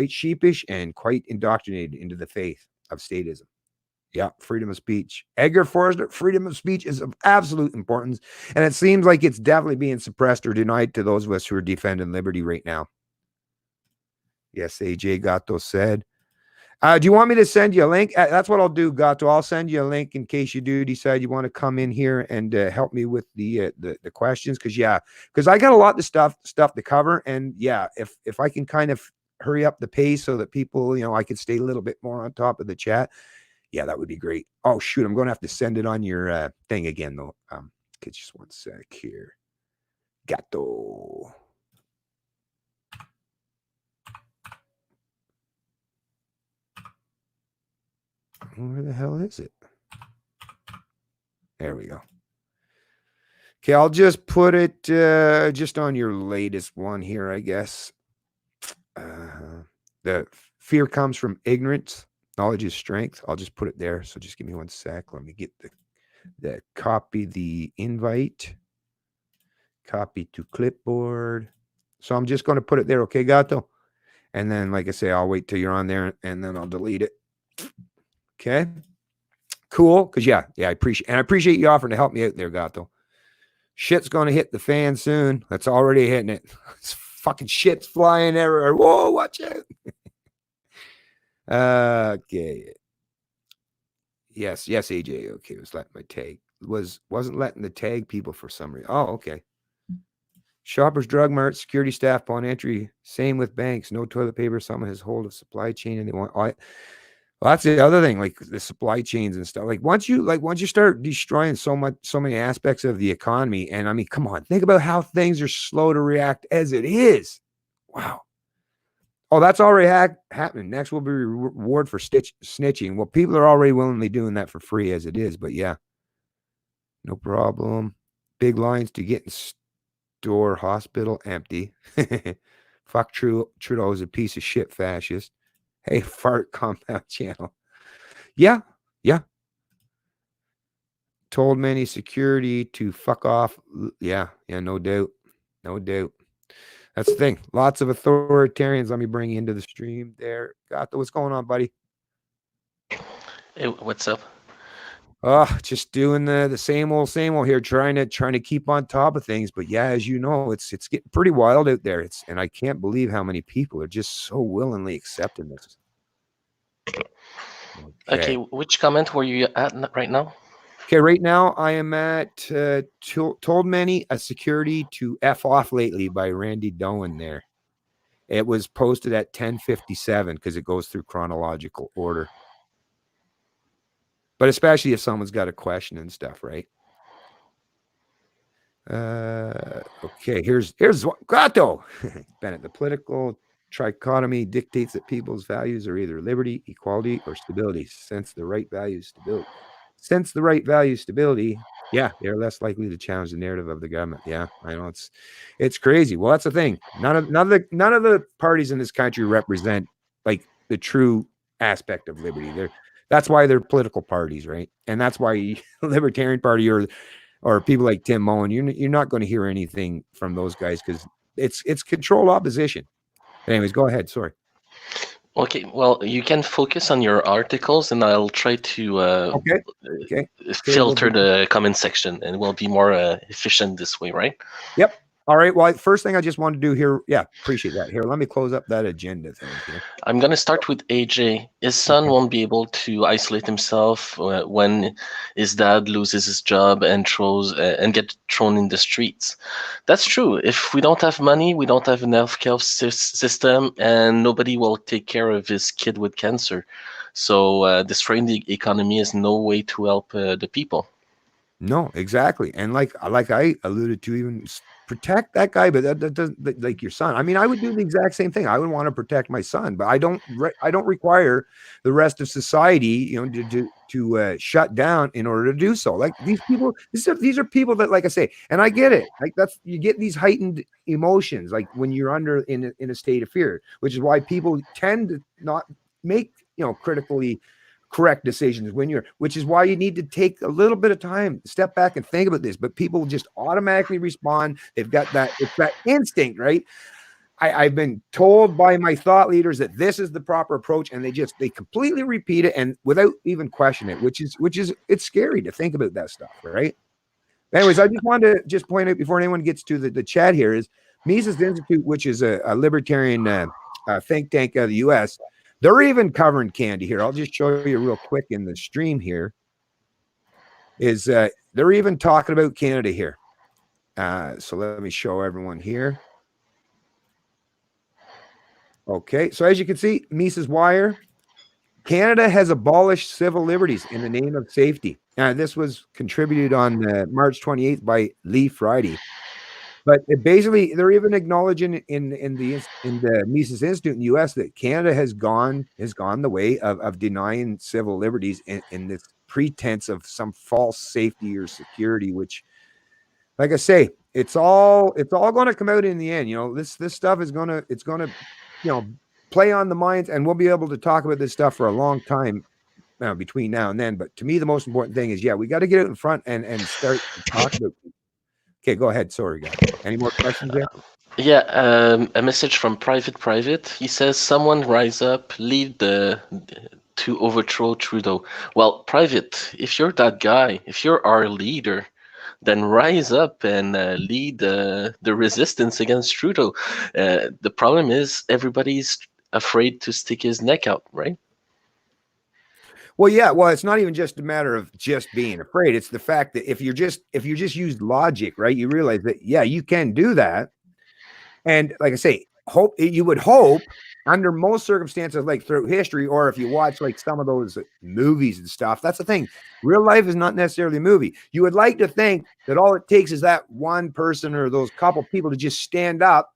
sheepish and quite indoctrinated into the faith of statism. Yeah, freedom of speech. Edgar Forrester, freedom of speech is of absolute importance. And it seems like it's definitely being suppressed or denied to those of us who are defending liberty right now. Yes, AJ Gato said. Do you want me to send you a link? That's what I'll do, Gato. I'll send you a link in case you do decide you want to come in here and help me with the questions. Because I got a lot of stuff to cover. And yeah, if I can kind of hurry up the pace so that people, I can stay a little bit more on top of the chat. Yeah, that would be great. Oh shoot, I'm going to have to send it on your thing again though. Okay, just one sec here. Gato. Where the hell is it? There we go. Okay, I'll just put it just on your latest one here, I guess. The fear comes from ignorance. Knowledge is strength. I'll just put it there. So just give me one sec. Let me get the copy the invite. Copy to clipboard. So I'm just going to put it there. Okay, Gato? And then, like I say, I'll wait till you're on there and then I'll delete it. Okay. Cool. Because I appreciate you offering to help me out there, Gato. Shit's going to hit the fan soon. That's already hitting it. It's fucking shit's flying everywhere. Whoa, watch out. Okay. Yes, AJ. Okay, was letting my tag. Wasn't letting the tag people for some reason. Oh, okay. Shoppers Drug Mart, security staff upon entry. Same with banks. No toilet paper. Someone has hold of supply chain and they want. Well, that's the other thing, like the supply chains and stuff. Like once you start destroying so many aspects of the economy, and I mean, come on, think about how things are slow to react as it is. Wow. Oh, that's already happening. Next will be reward for snitching. Well, people are already willingly doing that for free as it is, but yeah, no problem. Big lines to get in store, hospital empty. Fuck Trudeau is a piece of shit fascist. Hey, fart compound channel. Yeah. Told many security to fuck off. Yeah, no doubt. That's the thing. Lots of authoritarians. Let me bring you into the stream there. Gato, what's going on, buddy? Hey, what's up? Just doing the same old here, trying to keep on top of things. But yeah, as you know, it's getting pretty wild out there. And I can't believe how many people are just so willingly accepting this. Okay, which comment were you at right now? Okay, right now I am at told many a security to F off lately by Randy Doan there. It was posted at 10:57 because it goes through chronological order. But especially if someone's got a question and stuff, right? Okay, here's Gato. Bennett, the political trichotomy dictates that people's values are either liberty, equality, or stability. Since the right value is stability, yeah, they're less likely to challenge the narrative of the government. Yeah, I know it's crazy. Well, that's the thing. None of the parties in this country represent like the true aspect of liberty. That's why they're political parties, right? And that's why Libertarian Party or people like Tim Moen, you're not going to hear anything from those guys because it's controlled opposition. But anyways, go ahead. Sorry. Okay, well, you can focus on your articles, and I'll try to okay. filter the comment section, and we'll be more efficient this way, right? Yep. All right. Well, first thing I just want to do here, appreciate that. Here, let me close up that agenda thing here. I'm going to start with AJ. His son won't be able to isolate himself when his dad loses his job and get thrown in the streets. That's true. If we don't have money, we don't have an healthcare system, and nobody will take care of his kid with cancer. So destroying the economy is no way to help the people. No, exactly. And like I alluded to, even protect that guy, but that doesn't like your son. I mean, I would do the exact same thing. I would want to protect my son, but I don't require the rest of society, to shut down in order to do so. Like these people, these are people that, like I say, and I get it. Like you get these heightened emotions, like when you're in a state of fear, which is why people tend to not make critically correct decisions which is why you need to take a little bit of time, step back and think about this. But people just automatically respond. They've got it's that instinct, right? I've been told by my thought leaders that this is the proper approach, and they completely repeat it and without even question it, which is it's scary to think about that stuff, right? Anyways, I just wanted to just point out before anyone gets to the chat here is Mises Institute, which is a libertarian think tank out of the U.S. They're even covering candy here. I'll just show you real quick in the stream here. Is they're even talking about Canada here. So let me show everyone here. Okay, so as you can see, Mises Wire Canada has abolished civil liberties in the name of safety. This was contributed on March 28th by Lee Friday. But it basically, they're even acknowledging in the Mises Institute in the U.S. that Canada has gone the way of denying civil liberties in this pretense of some false safety or security. Which, like I say, it's all going to come out in the end. This stuff is gonna play on the minds, and we'll be able to talk about this stuff for a long time between now and then. But to me, the most important thing is, we got to get out in front and start to talk about. Okay, go ahead. Sorry, guy. Any more questions there? Yeah, a message from Private. He says, "Someone rise up, lead to overthrow Trudeau." Well, Private, if you're that guy, if you're our leader, then rise up and lead the resistance against Trudeau. The problem is everybody's afraid to stick his neck out, right? Well, yeah. Well, it's not even just a matter of just being afraid. It's the fact that if you just use logic, right, you realize that, you can do that. And like I say, you would hope under most circumstances, like throughout history, or if you watch like some of those movies and stuff, that's the thing. Real life is not necessarily a movie. You would like to think that all it takes is that one person or those couple people to just stand up,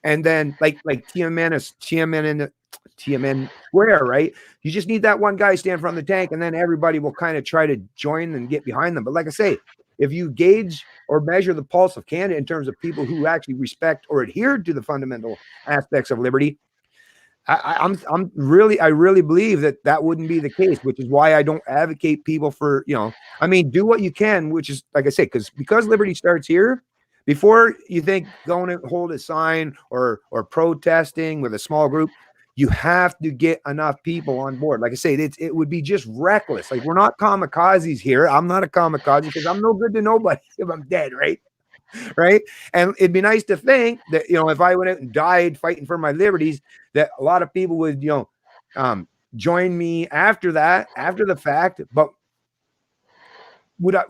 and then like Tiananmen Square, right? You just need that one guy stand in front of the tank, and then everybody will kind of try to join and get behind them. But like I say, if you gauge or measure the pulse of Canada in terms of people who actually respect or adhere to the fundamental aspects of liberty, I really believe that wouldn't be the case, which is why I don't advocate people for, do what you can, which is, like I say, because liberty starts here. Before you think going to hold a sign or protesting with a small group, you have to get enough people on board. Like I say, it would be just reckless. Like, we're not kamikazes here. I'm not a kamikaze because I'm no good to nobody if I'm dead, right? Right. And it'd be nice to think that, if I went out and died fighting for my liberties, that a lot of people would, join me after the fact. But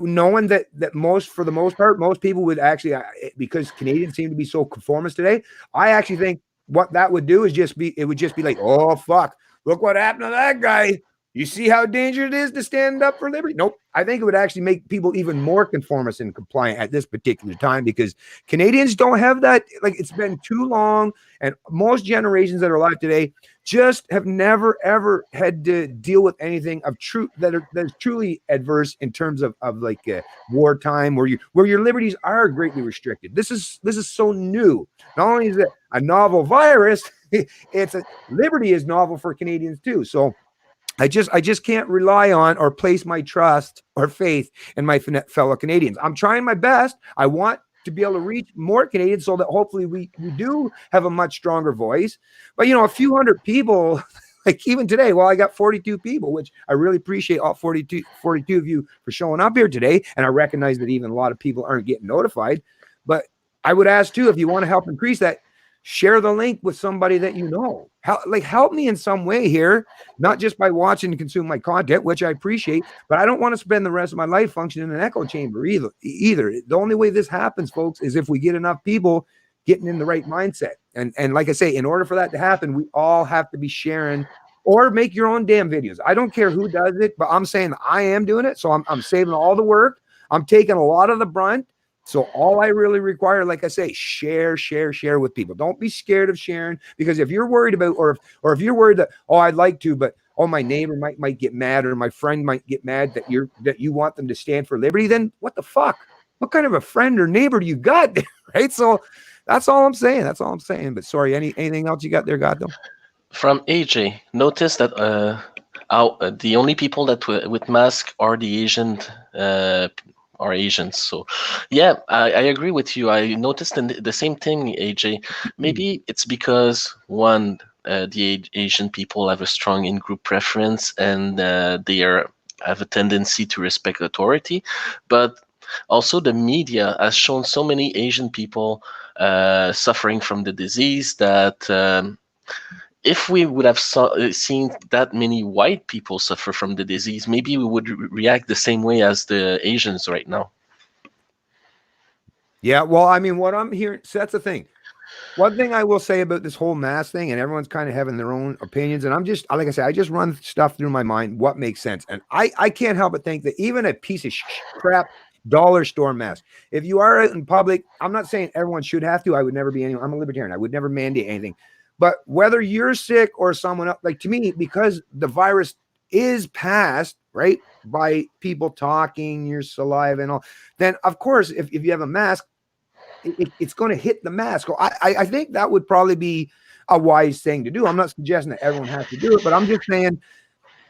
knowing that for the most part, most people would actually, because Canadians seem to be so conformist today, I actually think what that would do is it would just be like, oh, fuck, look what happened to that guy. You see how dangerous it is to stand up for liberty? Nope. I think it would actually make people even more conformist and compliant at this particular time, because Canadians don't have that. Like, it's been too long, and most generations that are alive today just have never, ever had to deal with anything of that is truly adverse in terms of like wartime, where your liberties are greatly restricted. This is so new. Not only is it a novel virus, liberty is novel for Canadians too. So I just can't rely on or place my trust or faith in my fellow Canadians. I'm trying my best. I want to be able to reach more Canadians so that hopefully we do have a much stronger voice. But, a few hundred people, like even today, I got 42 people, which I really appreciate all 42 of you for showing up here today. And I recognize that even a lot of people aren't getting notified. But I would ask too, if you want to help increase that, share the link with somebody that you know. Help me in some way here, not just by watching and consume my content, which I appreciate, but I don't want to spend the rest of my life functioning in an echo chamber either. The only way this happens, folks, is if we get enough people getting in the right mindset. And like I say, in order for that to happen, we all have to be sharing, or make your own damn videos. I don't care who does it, but I'm saying I am doing it. So I'm saving all the work. I'm taking a lot of the brunt. So all I really require, like I say, share with people. Don't be scared of sharing, because if you're worried about, or if you're worried that, oh, I'd like to, but my neighbor might get mad, or my friend might get mad that you want them to stand for liberty, then what the fuck? What kind of a friend or neighbor do you got there, right? So that's all I'm saying. But sorry, anything else you got there, God, though? From AJ, notice that the only people that with mask are the Asian. Are Asians. So yeah, I agree with you. I noticed the same thing, AJ. Maybe it's because the Asian people have a strong in-group preference, and they have a tendency to respect authority, but also the media has shown so many Asian people suffering from the disease that if we would have seen that many white people suffer from the disease, maybe we would react the same way as the Asians right now. Yeah, well, I mean, what I'm hearing, so that's the thing. One thing I will say about this whole mask thing, and everyone's kind of having their own opinions, and I'm just, like I said, I just run stuff through my mind, what makes sense. And I can't help but think that even a piece of crap dollar store mask, if you are out in public, I'm not saying everyone should have to. I would never be anyone. I'm a libertarian. I would never mandate anything. But whether you're sick or someone else, like to me, because the virus is passed, right, by people talking, your saliva and all, then of course, if you have a mask, it's going to hit the mask. So I think that would probably be a wise thing to do. I'm not suggesting that everyone has to do it, but I'm just saying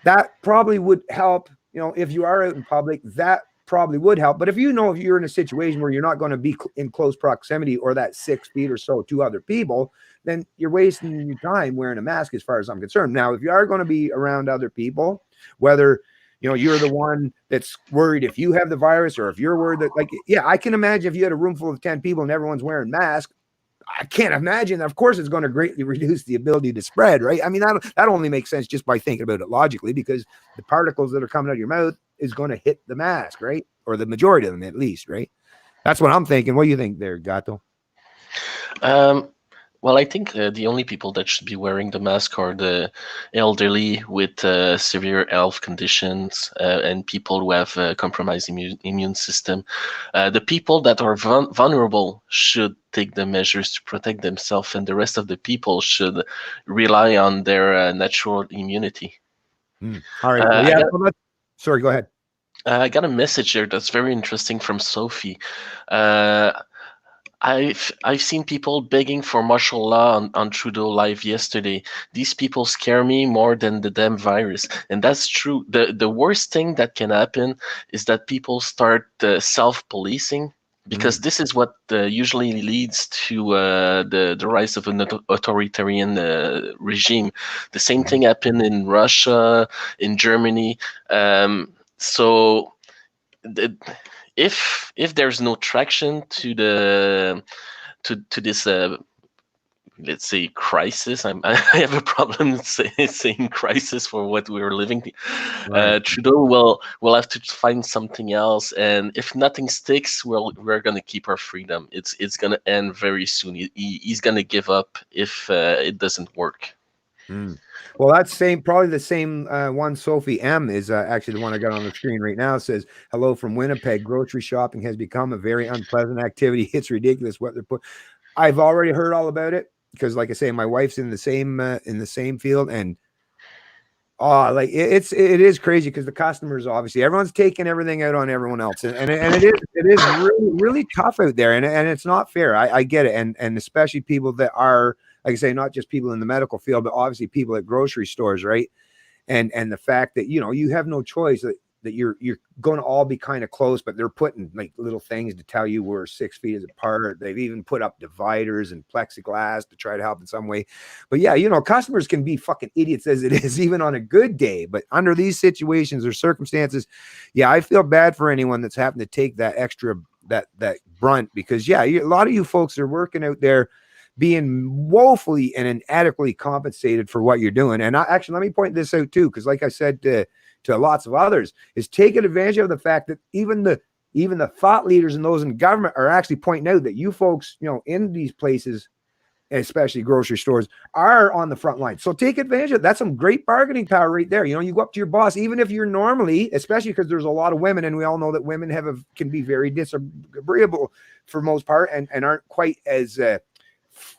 that probably would help. If you are out in public, that probably would help. But if you're in a situation where you're not going to be in close proximity or that 6 feet or so to other people, then you're wasting your time wearing a mask as far as I'm concerned. Now, if you are going to be around other people, whether you're the one that's worried if you have the virus or if you're worried that, I can imagine if you had a room full of 10 people and everyone's wearing masks, I can't imagine that. Of course, it's going to greatly reduce the ability to spread, right? I mean, that only makes sense just by thinking about it logically, because the particles that are coming out of your mouth is going to hit the mask, right? Or the majority of them at least, right? That's what I'm thinking. What do you think there, Gato? Well, I think the only people that should be wearing the mask are the elderly with severe health conditions and people who have a compromised immune system. The people that are vulnerable should take the measures to protect themselves, and the rest of the people should rely on their natural immunity. All right. Well, yeah. Sorry, go ahead. I got a message here that's very interesting from Sophie. I've seen people begging for martial law on Trudeau live yesterday. These people scare me more than the damn virus, and that's true. The worst thing that can happen is that people start self-policing, because this is what usually leads to the rise of an authoritarian regime. The same thing happened in Russia, in Germany. So. If there's no traction to this let's say crisis, I have a problem saying crisis for what we're living. Right. Trudeau will have to find something else, and if nothing sticks, we're gonna keep our freedom. It's gonna end very soon. He's gonna give up if it doesn't work. Well, that's probably the same one. Sophie M is actually the one I got on the screen right now. It says, "Hello from Winnipeg. Grocery shopping has become a very unpleasant activity. It's ridiculous what they're putting." I've already heard all about it because, like I say, my wife's in the same field, and it is crazy because the customers, obviously everyone's taking everything out on everyone else, and it is really, really tough out there, and it's not fair. I get it, and especially people that are, like I say, not just people in the medical field, but obviously people at grocery stores, right? And the fact that you have no choice, that you're going to all be kind of close, but they're putting like little things to tell you we're 6 feet apart. They've even put up dividers and plexiglass to try to help in some way. But yeah, customers can be fucking idiots as it is, even on a good day. But under these situations or circumstances, yeah, I feel bad for anyone that's having to take that extra that brunt, because yeah, a lot of you folks are working out there being woefully and inadequately compensated for what you're doing. And actually, let me point this out too, because like I said to lots of others, is taking advantage of the fact that even the thought leaders and those in government are actually pointing out that you folks, in these places, especially grocery stores, are on the front line. So take advantage of it. That's some great bargaining power right there. You go up to your boss, even if you're normally, especially because there's a lot of women, and we all know that women can be very disagreeable for most part, and aren't quite as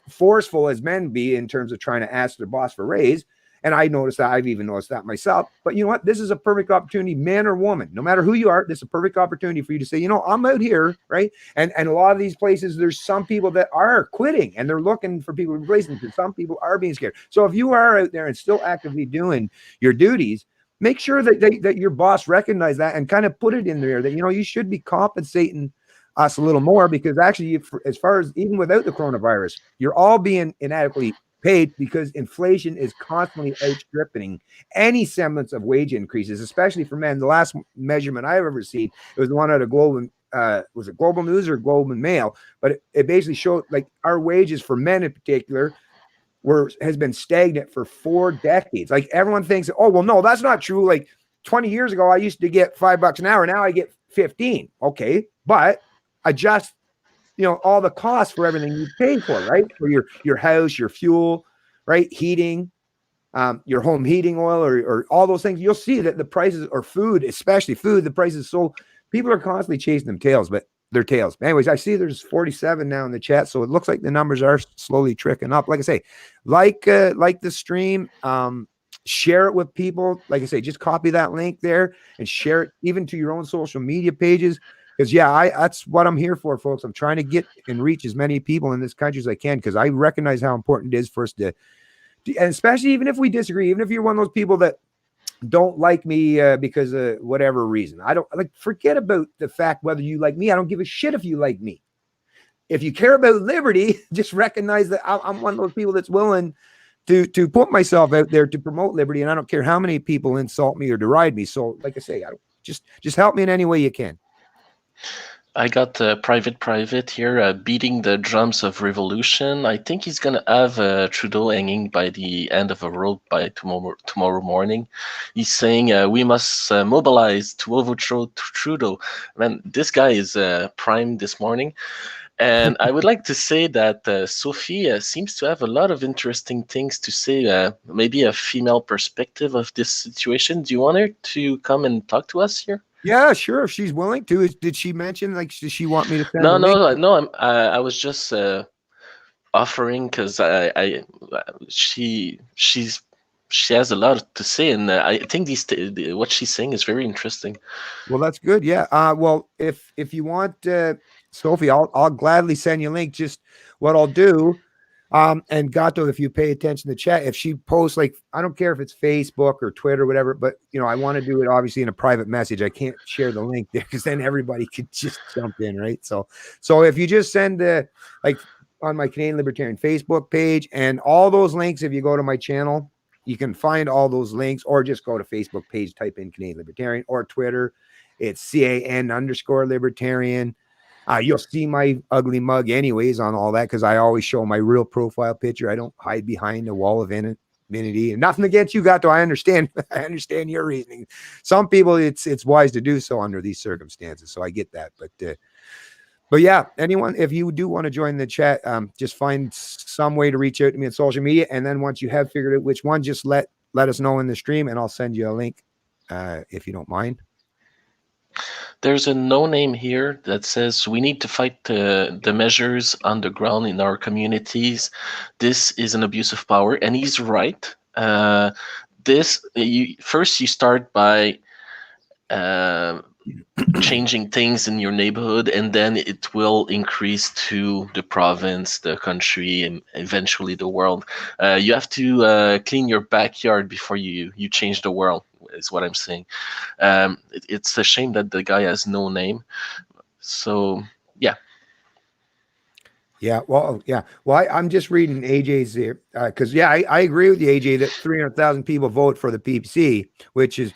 forceful as men be in terms of trying to ask their boss for raise. And I noticed that. I've even noticed that myself. But you know what? This is a perfect opportunity, man or woman, no matter who you are. This is a perfect opportunity for you to say, I'm out here, right? And a lot of these places, there's some people that are quitting and they're looking for people to replace them, because some people are being scared. So if you are out there and still actively doing your duties, make sure that your boss recognize that and kind of put it in there that, you should be compensating us a little more, because actually, as far as even without the coronavirus, you're all being inadequately paid, because inflation is constantly outstripping any semblance of wage increases, especially for men. The last measurement I've ever seen, it was the one out of Global, was it Global News or Globe and Mail? But it basically showed like our wages for men in particular has been stagnant for 4 decades. Like everyone thinks, oh, well, no, that's not true. Like 20 years ago, I used to get $5 an hour. Now I get 15. Okay. But adjust all the costs for everything you pay for, right? For your house, your fuel, right? Heating, your home heating oil, or all those things. You'll see that the prices, or food, especially food, the prices. So people are constantly chasing them tails, but their tails. Anyways, I see there's 47 now in the chat, so it looks like the numbers are slowly tricking up. Like I say, like the stream. Share it with people. Like I say, just copy that link there and share it even to your own social media pages. Because that's what I'm here for, folks. I'm trying to get and reach as many people in this country as I can, because I recognize how important it is for us to, and especially even if we disagree, even if you're one of those people that don't like me because of whatever reason. I don't forget about the fact whether you like me. I don't give a shit if you like me. If you care about liberty, just recognize that I'm one of those people that's willing to put myself out there to promote liberty, and I don't care how many people insult me or deride me. So, like I say, just help me in any way you can. I got private here beating the drums of revolution. I think he's gonna have Trudeau hanging by the end of a rope by tomorrow morning. He's saying we must mobilize to overthrow Trudeau. Man, this guy is prime this morning. And I would like to say that Sophie seems to have a lot of interesting things to say, maybe a female perspective of this situation. Do you want her to come and talk to us here? Yeah, sure. If she's willing to. Did she mention, like, does she want me to send No, a link? no. I was just offering because she has a lot to say, and I think what she's saying is very interesting. Well, that's good. Yeah. Well, if you want, Sophie, I'll gladly send you a link. Just what I'll do. And Gato, if you pay attention to the chat, if she posts, like, I don't care if it's Facebook or Twitter or whatever, but I want to do it obviously in a private message. I can't share the link there because then everybody could just jump in, right? So if you just send like on my Canadian Libertarian Facebook page, and all those links, if you go to my channel, you can find all those links, or just go to Facebook page, type in Canadian Libertarian, or Twitter, it's CAN_Libertarian. You'll see my ugly mug anyways on all that, because I always show my real profile picture. I don't hide behind a wall of vanity. And nothing against you, Gato. I understand. I understand your reasoning. Some people, it's wise to do so under these circumstances. So I get that. But yeah, anyone, if you do want to join the chat, just find some way to reach out to me on social media. And then once you have figured out which one, just let us know in the stream, and I'll send you a link if you don't mind. There's a no name here that says we need to fight the measures on the ground in our communities. This is an abuse of power, and he's right. First you start by changing things in your neighborhood, and then it will increase to the province, the country, and eventually the world. You have to clean your backyard before you change the world, is what I'm saying. It's a shame that the guy has no name. So yeah. Yeah, well, I'm just reading AJ's here because I agree with you, AJ, that 300,000 people vote for the PPC, which is,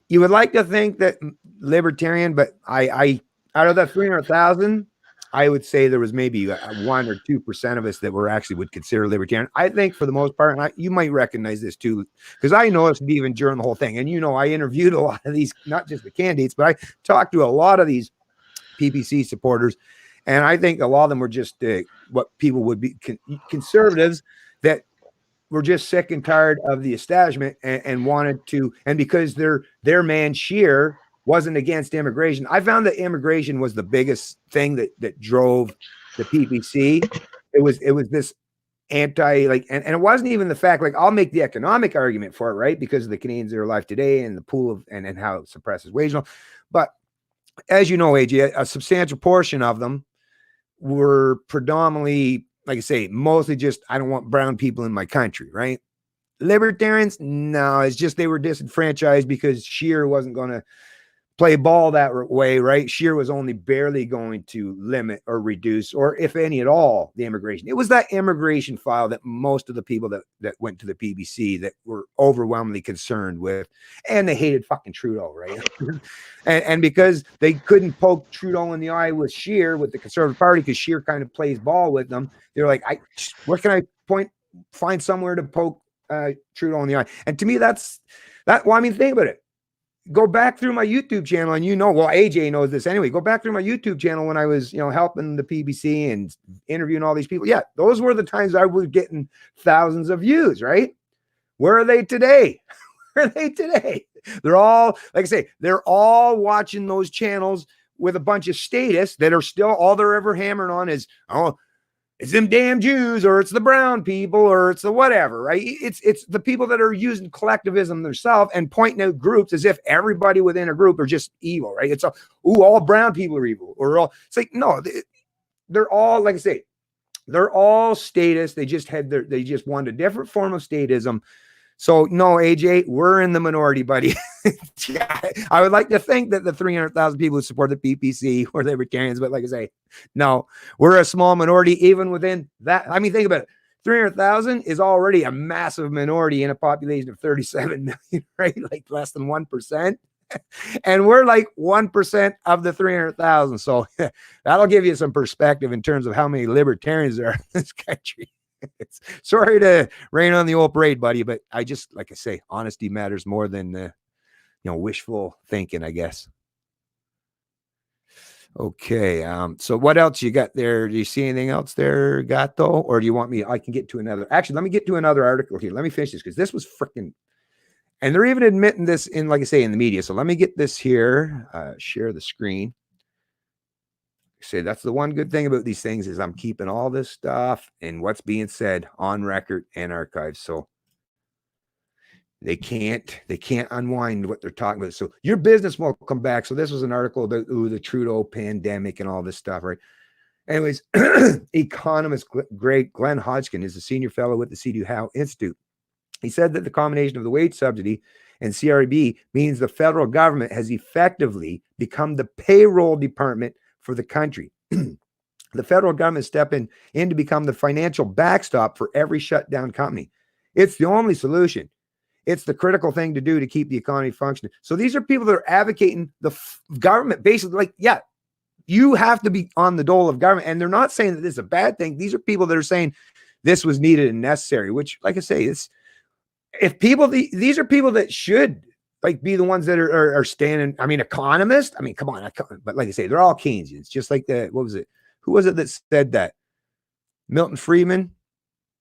you would like to think that libertarian, but I out of that 300,000, I would say there was maybe 1 or 2% of us that would consider libertarian. I think for the most part, and you might recognize this too, because I noticed even during the whole thing, and I interviewed a lot of these, not just the candidates, but I talked to a lot of these PPC supporters, and I think a lot of them were just what people would be conservatives that were just sick and tired of the establishment and wanted to, and because their man Scheer wasn't against immigration. I found that immigration was the biggest thing that drove the PPC. It was this anti, like, and it wasn't even the fact, like, I'll make the economic argument for it, right? Because of the Canadians that are alive today and the pool of, and how it suppresses wage. But as you know, AJ, a substantial portion of them were predominantly, like I say, mostly just, I don't want brown people in my country, right? Libertarians, no, it's just they were disenfranchised because Scheer wasn't going to play ball that way, right? Scheer was only barely going to limit or reduce, or if any at all, the immigration. It was that immigration file that most of the people that went to the PBC that were overwhelmingly concerned with, and they hated fucking Trudeau, right? and because they couldn't poke Trudeau in the eye with Scheer, with the Conservative Party, because Scheer kind of plays ball with them. They're like, where can I find somewhere to poke Trudeau in the eye? And to me, that's that. Well, I mean, think about it. go back through my YouTube channel and well, AJ knows this anyway. Go back through my YouTube channel when I was, helping the PBC and interviewing all these people. Yeah, those were the times I was getting thousands of views, right? Where are they today? Where are they today? They're all, like I say, they're all watching those channels with a bunch of statists that are still, all they're ever hammering on is, oh, it's them damn Jews, or it's the brown people, or it's the whatever, right? It's the people that are using collectivism themselves and pointing out groups as if everybody within a group are just evil, right? It's all brown people are evil, or all. It's like, no, they're all, like I say, they're all statists. They just want a different form of statism. So no, AJ, we're in the minority, buddy. I would like to think that the 300,000 people who support the PPC were libertarians, but like I say, no, we're a small minority even within that. I mean, think about it. 300,000 is already a massive minority in a population of 37 million, right? Like less than 1%. And we're like 1% of the 300,000. So that'll give you some perspective in terms of how many libertarians there are in this country. Sorry to rain on the old parade, buddy, but I just, like I say, honesty matters more than wishful thinking, I guess. Okay, so what else you got there? Do you see anything else there, Gato? Or do you want me? I can get to another. Actually, let me get to another article here. Let me finish this because this was freaking. And they're even admitting this in, like I say, in the media. So let me get this here. Share the screen. Say that's the one good thing about these things is I'm keeping all this stuff and what's being said on record and archived. So they can't unwind what they're talking about. So your business will come back. So this was an article about the Trudeau pandemic and all this stuff, right? Anyways, economist Glenn Hodgkin is a senior fellow with the C.D. Howe Institute. He said that the combination of the wage subsidy and CRB means the federal government has effectively become the payroll department for the country. The federal government is stepping in to become the financial backstop for every shutdown company. It's the only solution. It's the critical thing to do to keep the economy functioning. So these are people that are advocating the government, basically like, yeah, you have to be on the dole of government. And they're not saying that this is a bad thing. These are people that are saying this was needed and necessary, which, like I say, these are people that should like be the ones that are standing. I mean, economists. I mean, come on. But like I say, they're all Keynesians. Just like what was it? Who was it that said that? Milton Friedman.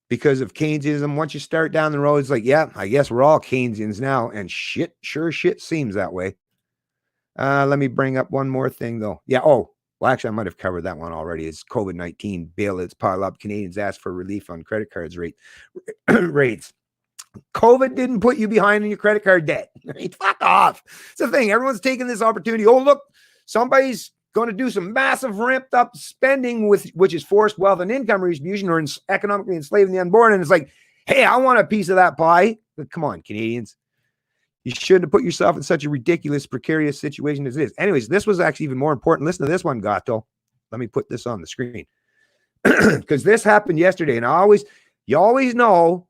Because of Keynesianism, once you start down the road, it's like, yeah, I guess we're all Keynesians now. And shit seems that way. Let me bring up one more thing, though. Yeah. Oh, well, actually, I might have covered that one already. It's COVID-19 bailouts pile up. Canadians ask for relief on credit cards rates. COVID didn't put you behind on your credit card debt. Fuck off. It's the thing. Everyone's taking this opportunity. Oh, look, somebody's going to do some massive ramped up spending which is forced wealth and income redistribution or economically enslaving the unborn. And it's like, hey, I want a piece of that pie. But come on, Canadians. You shouldn't have put yourself in such a ridiculous, precarious situation as this. Anyways, this was actually even more important. Listen to this one, Gato. Let me put this on the screen. Because this happened yesterday. And you always know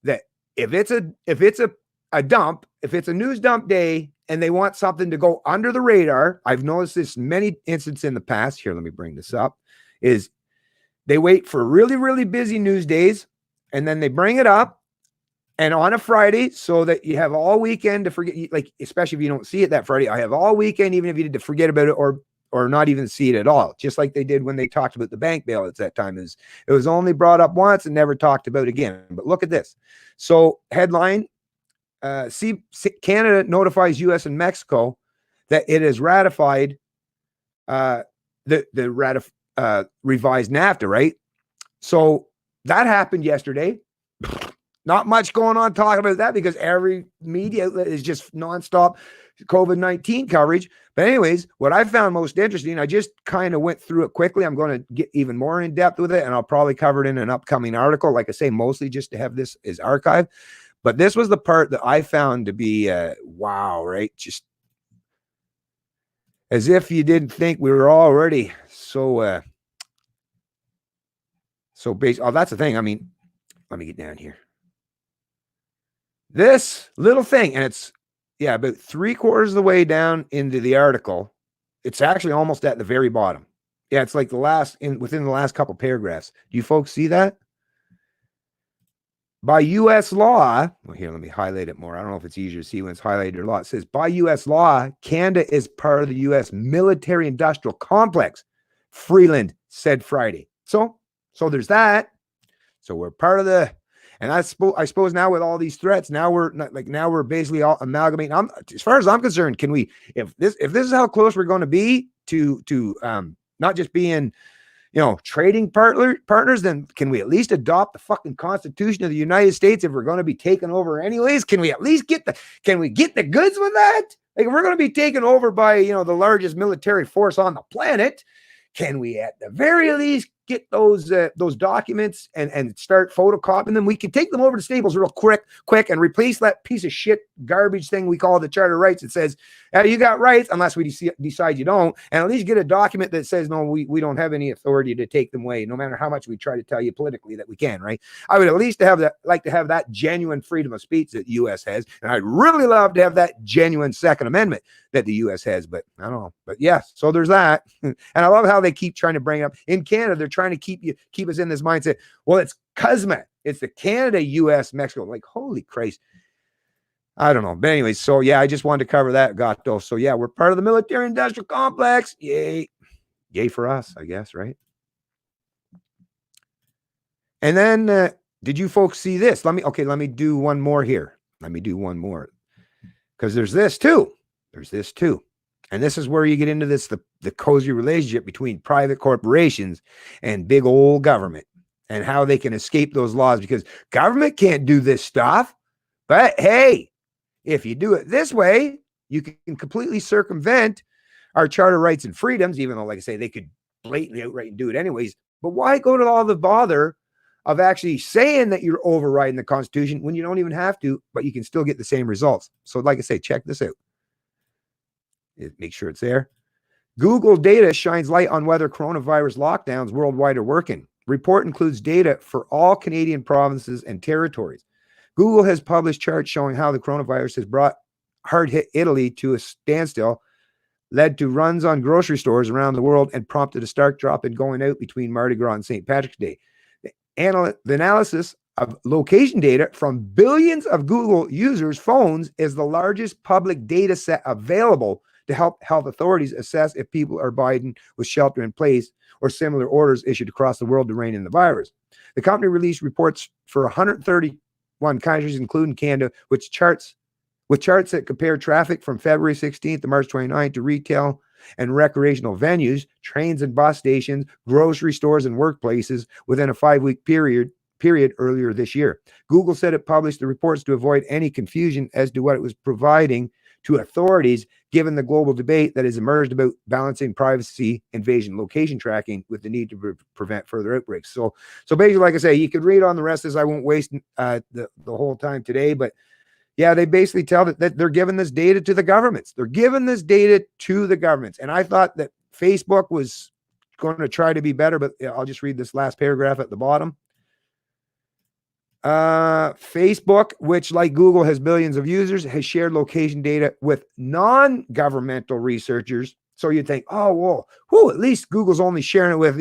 that if it's a dump, if it's a news dump day, and they want something to go under the radar, I've noticed this many instances in the past. Here, let me bring this up, is they wait for really, really busy news days, and then they bring it up, and on a Friday, so that you have all weekend to forget, like, especially if you don't see it that Friday, I have all weekend, even if you need to forget about it or not even see it at all, just like they did when they talked about the bank bailouts that time. It was only brought up once and never talked about again. But look at this. So headline, Canada notifies U.S. and Mexico that it has ratified the revised NAFTA, right? So that happened yesterday. Not much going on talking about that because every media outlet is just nonstop COVID-19 coverage. But anyways, what I found most interesting, I just kind of went through it quickly. I'm going to get even more in depth with it, and I'll probably cover it in an upcoming article. Like I say, mostly just to have this as archive. But this was the part that I found to be, wow, right? Just as if you didn't think we were already so basic. Oh, that's the thing. I mean, let me get down here. This little thing, and it's, yeah, about 3/4 of the way down into the article. It's actually almost at the very bottom. Yeah, it's like within the last couple paragraphs. Do you folks see that? by U.S. law, well, here, let me highlight it more. I don't know if it's easier to see when it's highlighted or not. It says, by U.S. law, Canada is part of the U.S. military-industrial complex, Freeland said Friday. So there's that. So we're part of the, and I suppose now with all these threats, now we're not, like, now we're basically all amalgamating. As far as I'm concerned, can we, if this is how close we're going to be to not just being, trading partners, then can we at least adopt the fucking Constitution of the United States if we're going to be taken over anyways? Can we at least get the goods with that? Like, if we're going to be taken over by, the largest military force on the planet, can we at the very least get those documents and start photocopying them? We can take them over to Staples real quick and replace that piece of shit garbage thing we call the Charter of Rights. It says, you got rights unless we decide you don't, and at least get a document that says, no, we don't have any authority to take them away, no matter how much we try to tell you politically that we can, right? I would at least like to have that genuine freedom of speech that the U.S. has, and I'd really love to have that genuine Second Amendment that the U.S. has, but I don't know. But yes, so there's that. And I love how they keep trying to bring up in Canada, they're trying to keep us in this mindset. Well, it's CUSMA. It's the Canada, U.S., Mexico. Like, holy Christ. I don't know. But anyways, so yeah, I just wanted to cover that, Gato. So yeah, we're part of the military industrial complex. Yay. Yay for us, I guess, right? And then did you folks see this? Let me do one more here. Let me do one more. Because there's this too. And this is where you get into the cozy relationship between private corporations and big old government and how they can escape those laws, because government can't do this stuff. But hey, if you do it this way, you can completely circumvent our charter of rights and freedoms, even though, like I say, they could blatantly outright and do it anyways. But why go to all the bother of actually saying that you're overriding the Constitution when you don't even have to, but you can still get the same results? So like I say, check this out. Make sure it's there. Google data shines light on whether coronavirus lockdowns worldwide are working. Report includes data for all Canadian provinces and territories. Google has published charts showing how the coronavirus has brought hard-hit Italy to a standstill, led to runs on grocery stores around the world, and prompted a stark drop in going out between Mardi Gras and St. Patrick's Day. The analysis of location data from billions of Google users' phones is the largest public data set available to help health authorities assess if people are abiding with shelter in place or similar orders issued across the world to rein in the virus. The company released reports for 131 countries, including Canada, with charts that compare traffic from February 16th to March 29th to retail and recreational venues, trains and bus stations, grocery stores, and workplaces within a 5-week period earlier this year. Google said it published the reports to avoid any confusion as to what it was providing to authorities, given the global debate that has emerged about balancing privacy invasion location tracking with the need to prevent further outbreaks. So basically, like I say, you could read on the rest of this. I won't waste the whole time today, but yeah, they basically tell that they're giving this data to the governments. And I thought that Facebook was going to try to be better, but I'll just read this last paragraph at the bottom. Facebook, which like Google has billions of users, has shared location data with non-governmental researchers. So you'd think, oh, well, at least Google's only sharing it with,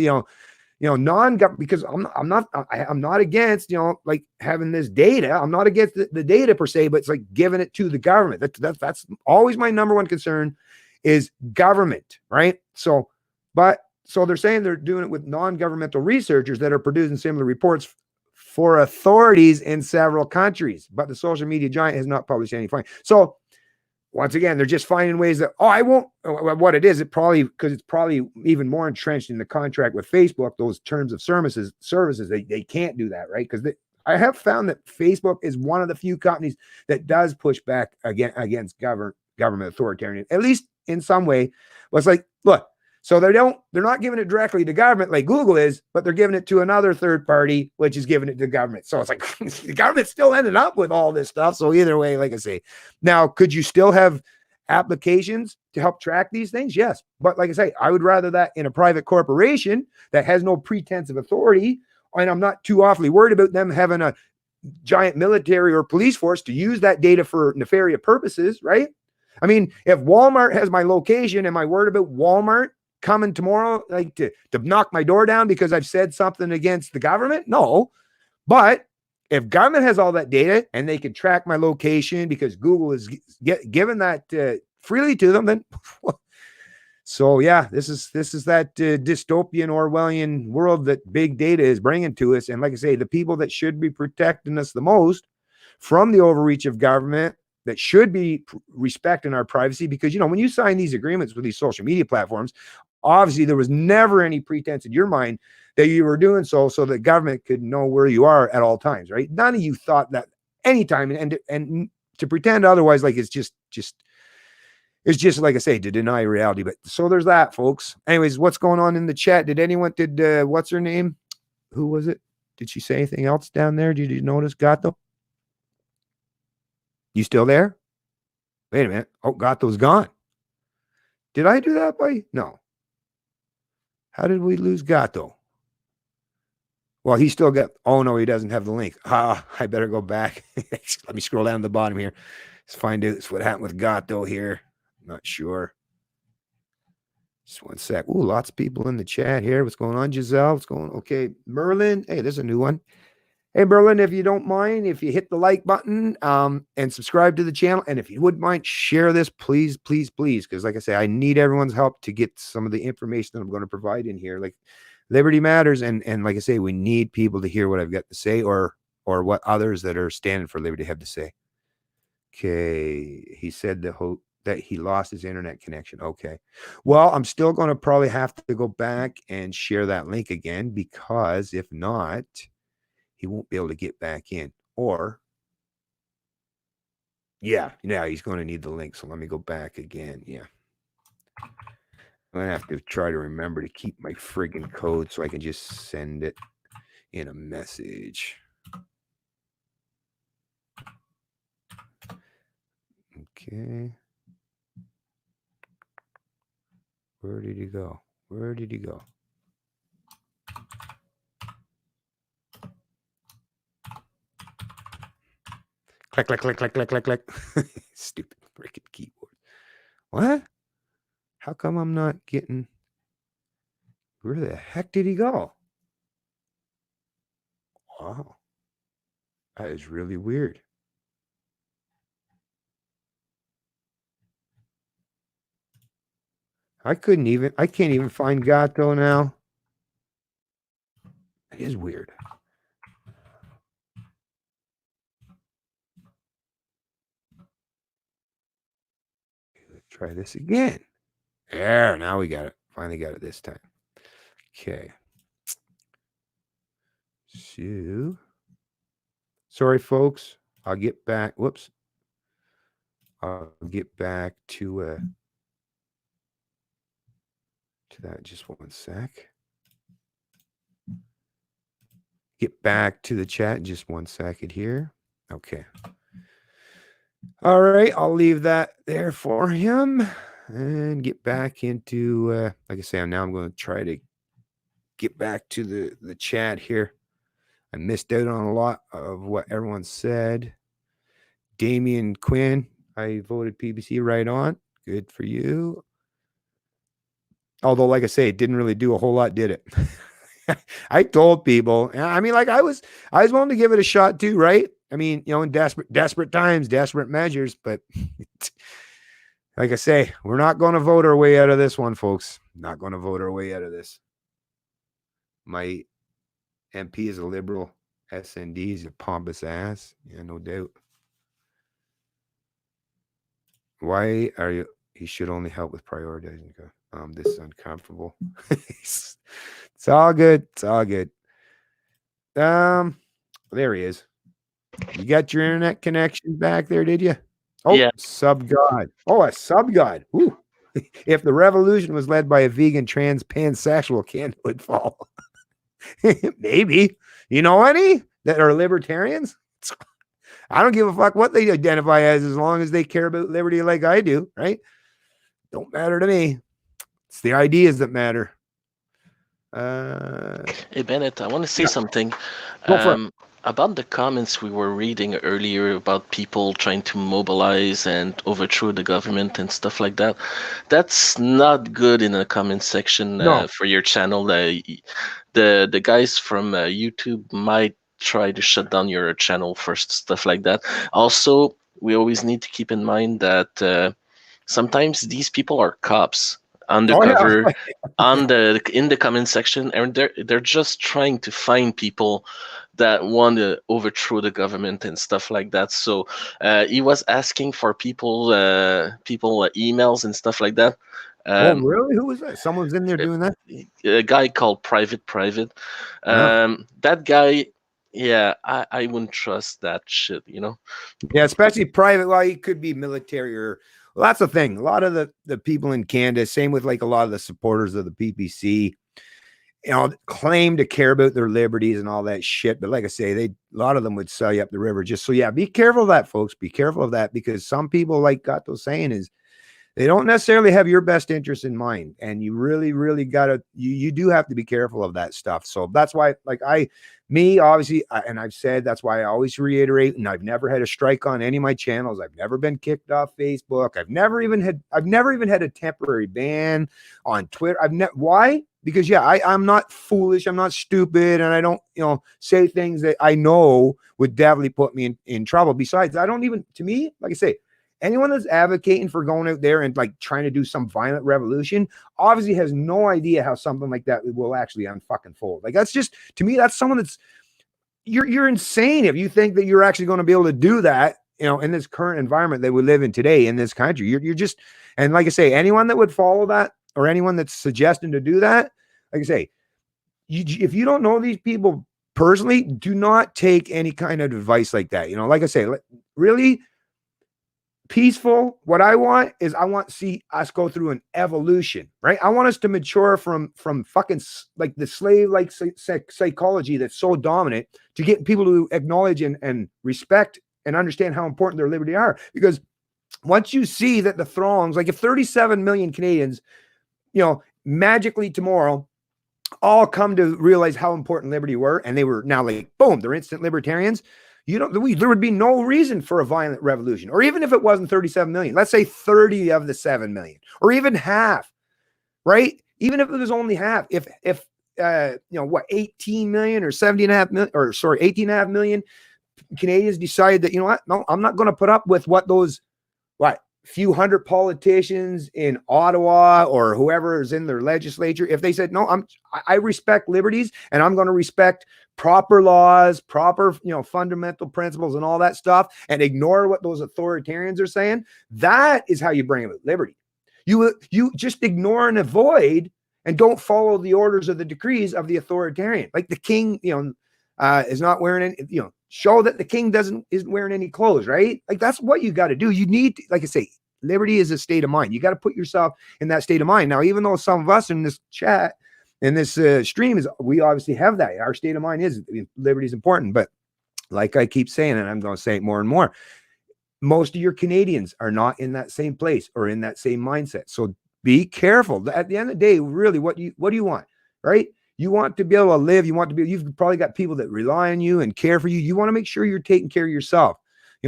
non-government, because I'm not against, like having this data. I'm not against the data per se, but it's like giving it to the government. That's always my number one concern is government, right? So they're saying they're doing it with non-governmental researchers that are producing similar reports for authorities in several countries, but the social media giant has not published any findings. So once again, they're just finding ways that, I won't, what it is, because it's probably even more entrenched in the contract with Facebook, those terms of services, they can't do that, right? Because I have found that Facebook is one of the few companies that does push back against government authoritarian, at least in some way. But it's like, look, so they're not giving it directly to government like Google is, but they're giving it to another third party, which is giving it to government. So it's like the government still ended up with all this stuff. So either way, like I say, now, could you still have applications to help track these things? Yes. But like I say, I would rather that in a private corporation that has no pretense of authority. And I'm not too awfully worried about them having a giant military or police force to use that data for nefarious purposes, right? I mean, if Walmart has my location, am I worried about Walmart coming tomorrow, like to knock my door down because I've said something against the government? No. But if government has all that data and they can track my location because Google is giving that freely to them, then so yeah, this is that dystopian Orwellian world that big data is bringing to us. And like I say, the people that should be protecting us the most from the overreach of government, that should be respecting our privacy, because when you sign these agreements with these social media platforms, obviously there was never any pretense in your mind that you were doing so that government could know where you are at all times, right? None of you thought that anytime, and to pretend otherwise, like it's just like I say, to deny reality. But so there's that, folks. Anyways, what's going on in the chat? Did what's her name? Who was it? Did she say anything else down there? Did you notice Gato? You still there? Wait a minute. Oh, Gato's gone. Did I do that by? No. How did we lose Gato? Well, he still got, oh no, he doesn't have the link. I better go back. Let me scroll down to the bottom here. Let's find out what happened with Gato here. Not sure. Just one sec. Ooh, lots of people in the chat here. What's going on, Giselle? What's going on? Okay, Merlin. Hey, there's a new one. Hey, Merlin, if you don't mind, if you hit the like button and subscribe to the channel, and if you wouldn't mind, share this, please, please, please, because like I say, I need everyone's help to get some of the information that I'm going to provide in here. Like, liberty matters, and like I say, we need people to hear what I've got to say, or what others that are standing for liberty have to say. Okay, he said that he lost his internet connection. Okay, well, I'm still going to probably have to go back and share that link again, because if not, he won't be able to get back in. Or yeah, he's going to need the link. So let me go back again. Yeah, I'm gonna have to try to remember to keep my friggin' code so I can just send it in a message. Okay. Where did he go? Where did he go? Click, click, click, click, click, click, click. Stupid freaking keyboard. What? How come I'm not getting... Where the heck did he go? Wow. That is really weird. I can't even find Gato now. It is weird. Let's try this again. There, now we got it. Finally got it this time. Okay. So, sorry, folks. I'll get back. Whoops. I'll get back to that just one sec. Get back to the chat in just 1 second here. Okay. All right, I'll leave that there for him and get back into like I say, I'm going to try to get back to the chat here. I missed out on a lot of what everyone said. Damian Quinn, I voted PBC right on. Good for you. Although, like I say, it didn't really do a whole lot, did it? I told people. I mean, like I was willing to give it a shot too, right? I mean, in desperate times, desperate measures. But like I say, we're not going to vote our way out of this one, folks. Not going to vote our way out of this. My MP is a liberal. SND is a pompous ass. Yeah, no doubt. Why are you? He should only help with prioritizing. This is uncomfortable. It's all good. It's all good. There he is. You got your internet connection back there, did you? Oh, yeah. Sub God. Oh, a sub God. Woo. If the revolution was led by a vegan trans pansexual, Canada would fall. Maybe. You know any that are libertarians? I don't give a fuck what they identify as long as they care about liberty like I do, right? Don't matter to me. It's the ideas that matter. Hey, Bennett, I want to say something. Go for it. About the comments we were reading earlier about people trying to mobilize and overthrow the government and stuff like that. That's not good in the comment section for your channel. The guys from YouTube might try to shut down your channel first, stuff like that. Also, we always need to keep in mind that sometimes these people are cops Oh yeah. undercover in the comment section, and they're just trying to find people that want to overthrow the government and stuff like that. So he was asking for people emails and stuff like that. Oh Um, really? Who was that? Someone's in there doing that? a guy called Private. Yeah. That guy, yeah, I wouldn't trust that shit, you know. Yeah, especially private. Well, he could be military or well, that's the thing. A lot of the people in Canada, same with like a lot of the supporters of the PPC, claim to care about their liberties and all that shit. But like I say, a lot of them would sell you up the river. Just so yeah, be careful of that, folks. Be careful of that because some people, like Gato's saying, is they don't necessarily have your best interest in mind, and you really, really gotta you do have to be careful of that stuff. So that's why, like obviously, and I've said that's why I always reiterate, and I've never had a strike on any of my channels. I've never been kicked off Facebook. I've never even had a temporary ban on Twitter. Why? Because yeah, I'm not foolish, I'm not stupid, and I don't say things that I know would definitely put me in trouble. Besides, I don't even, to me, like I say, anyone that's advocating for going out there and like trying to do some violent revolution obviously has no idea how something like that will actually unfucking fold. Like that's just, to me, that's someone that's you're insane if you think that you're actually going to be able to do that, in this current environment that we live in today in this country. You're just, and like I say, anyone that would follow that or anyone that's suggesting to do that, like I say, if you don't know these people personally, do not take any kind of advice like that. Like I say, really peaceful. What I want is I want to see us go through an evolution, right? I want us to mature from fucking like the slave like psychology that's so dominant to get people to acknowledge and respect and understand how important their liberty are. Because once you see that the throngs, like if 37 million Canadians, magically tomorrow all come to realize how important liberty were, and they were now like, boom, they're instant libertarians. There would be no reason for a violent revolution. Or even if it wasn't 37 million, let's say 30 of the 7 million, or even half, right? Even if it was only half, if 18 million or 17.5 million, or sorry, 18.5 million Canadians decide that, no, I'm not going to put up with what those, few hundred politicians in Ottawa or whoever is in their legislature, if they said, no, I respect liberties and I'm going to respect proper laws, proper, fundamental principles and all that stuff, and ignore what those authoritarians are saying, that is how you bring about liberty. You just ignore and avoid and don't follow the orders of the decrees of the authoritarian. Like the king, is not wearing any, show that the king isn't wearing any clothes, right? Like that's what you got to do. You need to, like I say, liberty is a state of mind. You got to put yourself in that state of mind. Now, even though some of us in this chat, in this stream, we obviously have that. Our state of mind is liberty is important. But like I keep saying, and I'm going to say it more and more, most of your Canadians are not in that same place or in that same mindset. So be careful. At the end of the day, really, what do you want, right? You want to be able to live. You've probably got people that rely on you and care for you. You want to make sure you're taking care of yourself.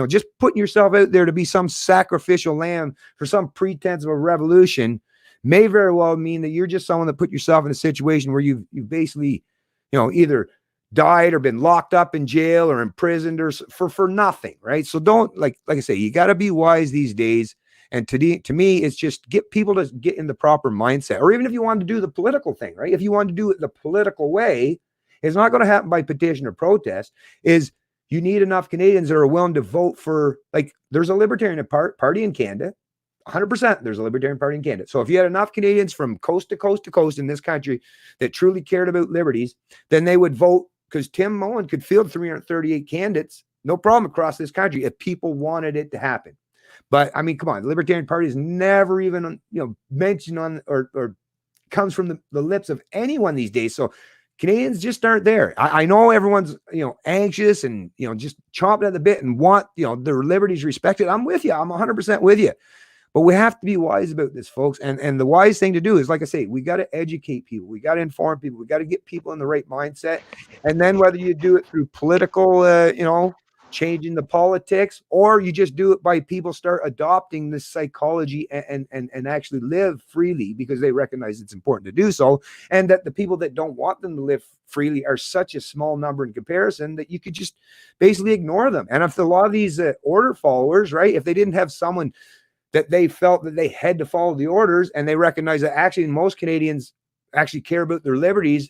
Just putting yourself out there to be some sacrificial lamb for some pretense of a revolution may very well mean that you're just someone that put yourself in a situation where you've basically, either died or been locked up in jail or imprisoned or for nothing, right? So don't, like I say, you got to be wise these days. And to me, it's just get people to get in the proper mindset. Or even if you want to do the political thing, right? If you want to do it the political way, it's not going to happen by petition or protest. You need enough Canadians that are willing to vote for, like, there's a Libertarian party in Canada. 100% there's a Libertarian party in Canada. So if you had enough Canadians from coast to coast to coast in this country that truly cared about liberties, then they would vote, because Tim Mullen could field 338 candidates, no problem, across this country if people wanted it to happen. But I mean, come on, the Libertarian Party is never even, mentioned on or comes from the lips of anyone these days. So Canadians just aren't there. I know everyone's, anxious and, just chomping at the bit and want, their liberties respected. I'm with you. I'm 100% with you. But we have to be wise about this, folks. And the wise thing to do is, like I say, we got to educate people. We got to inform people. We got to get people in the right mindset. And then whether you do it through political, changing the politics, or you just do it by people start adopting this psychology and actually live freely because they recognize it's important to do so, and that the people that don't want them to live freely are such a small number in comparison that you could just basically ignore them. And if a lot of these order followers, right, if they didn't have someone that they felt that they had to follow the orders, and they recognize that actually most Canadians actually care about their liberties,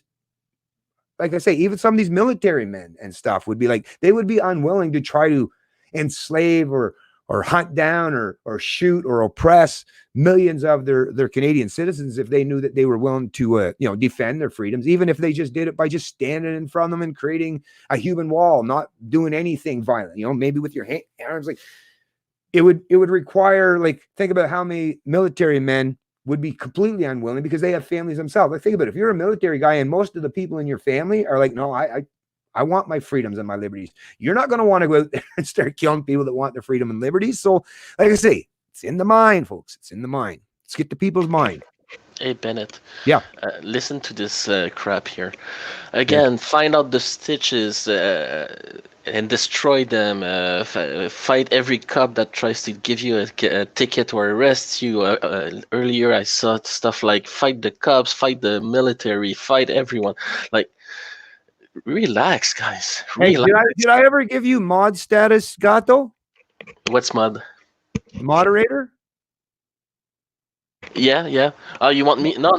like I say, even some of these military men and stuff would be like, they would be unwilling to try to enslave or hunt down or shoot or oppress millions of their Canadian citizens if they knew that they were willing to defend their freedoms, even if they just did it by just standing in front of them and creating a human wall, not doing anything violent, maybe with your arms. Like, it would require, like, think about how many military men would be completely unwilling because they have families themselves. Like, think about it. If you're a military guy and most of the people in your family are like, no, I want my freedoms and my liberties, you're not going to want to go out there and start killing people that want their freedom and liberties. So, like I say, it's in the mind, folks. It's in the mind. Let's get to people's mind. Hey, Bennett. Yeah. Listen to this crap here. Again, find out the stitches and destroy them. Fight every cop that tries to give you a ticket or arrest you. Earlier, I saw stuff like fight the cops, fight the military, fight everyone. Like, relax, guys. Relax. Hey, did I ever give you mod status, Gato? What's mod? Moderator? Yeah. You want me? No.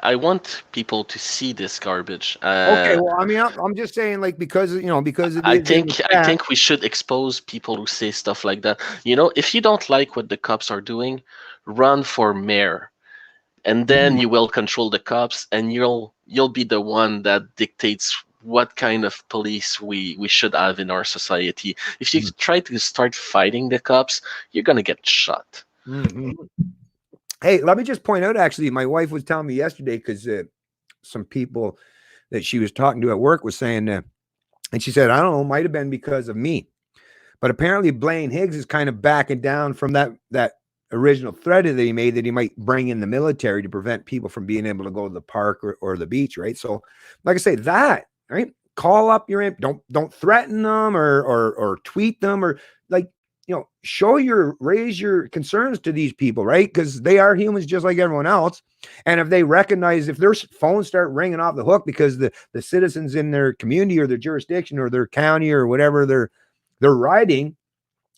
I want people to see this garbage. Okay. Well, I mean, I'm just saying, like, because it I is. I think we should expose people who say stuff like that. If you don't like what the cops are doing, run for mayor, and then you will control the cops, and you'll be the one that dictates what kind of police we should have in our society. If you try to start fighting the cops, you're gonna get shot. Mm-hmm. Hey, let me just point out, actually, my wife was telling me yesterday, because some people that she was talking to at work was saying, and she said, I don't know, it might have been because of me. But apparently Blaine Higgs is kind of backing down from that original threat that he made, that he might bring in the military to prevent people from being able to go to the park or the beach, right? So, like I say, that, right? Call up your don't threaten them or tweet them, or, like, raise your concerns to these people, right? Because they are humans just like everyone else. And if they recognize, if their phones start ringing off the hook because the citizens in their community or their jurisdiction or their county or whatever they're riding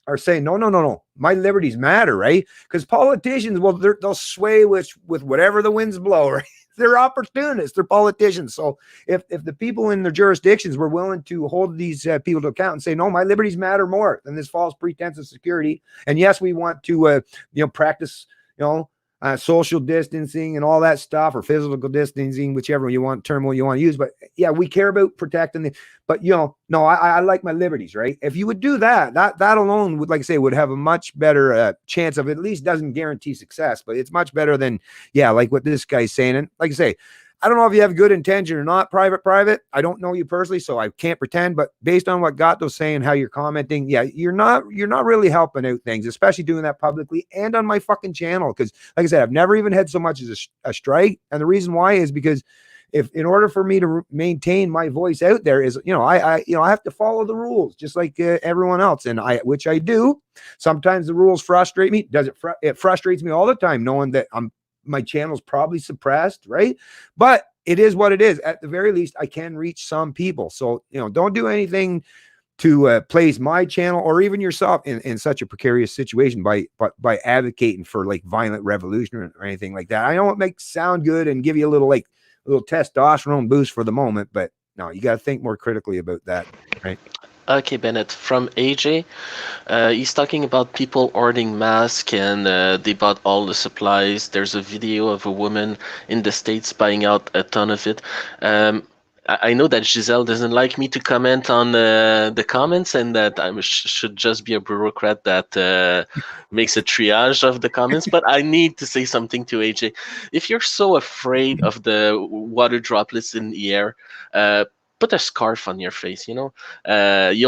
are saying, no, my liberties matter, right? Because politicians, well, they'll sway with whatever the winds blow, right? They're opportunists, they're politicians. So if the people in their jurisdictions were willing to hold these people to account and say, no, my liberties matter more than this false pretense of security, and yes, we want to practice social distancing and all that stuff, or physical distancing, whichever term you want to use, but yeah, we care about protecting but no, I like my liberties, right? If you would do that alone would, like I say, would have a much better chance of, at least doesn't guarantee success, but it's much better than, like what this guy's saying. And like I say, I don't know if you have good intention or not, private. I don't know you personally, so I can't pretend. But based on what Gato's saying, how you're commenting, yeah, you're not really helping out things, especially doing that publicly and on my fucking channel. Because, like I said, I've never even had so much as a strike, and the reason why is because in order for me to maintain my voice out there is, I have to follow the rules just like everyone else, and which I do. Sometimes the rules frustrate me. It frustrates me all the time, knowing that my channel's probably suppressed, right? But it is what it is. At the very least, I can reach some people. So, don't do anything to place my channel or even yourself in such a precarious situation by advocating for, like, violent revolution or anything like that. I know it makes sound good and give you a little testosterone boost for the moment, but no, you got to think more critically about that, right? Okay, Bennett, from AJ, he's talking about people ordering masks, and they bought all the supplies. There's a video of a woman in the States buying out a ton of it. I know that Giselle doesn't like me to comment on the comments, and that I should just be a bureaucrat that makes a triage of the comments, but I need to say something to AJ. If you're so afraid of the water droplets in the air, put a scarf on your face, you'll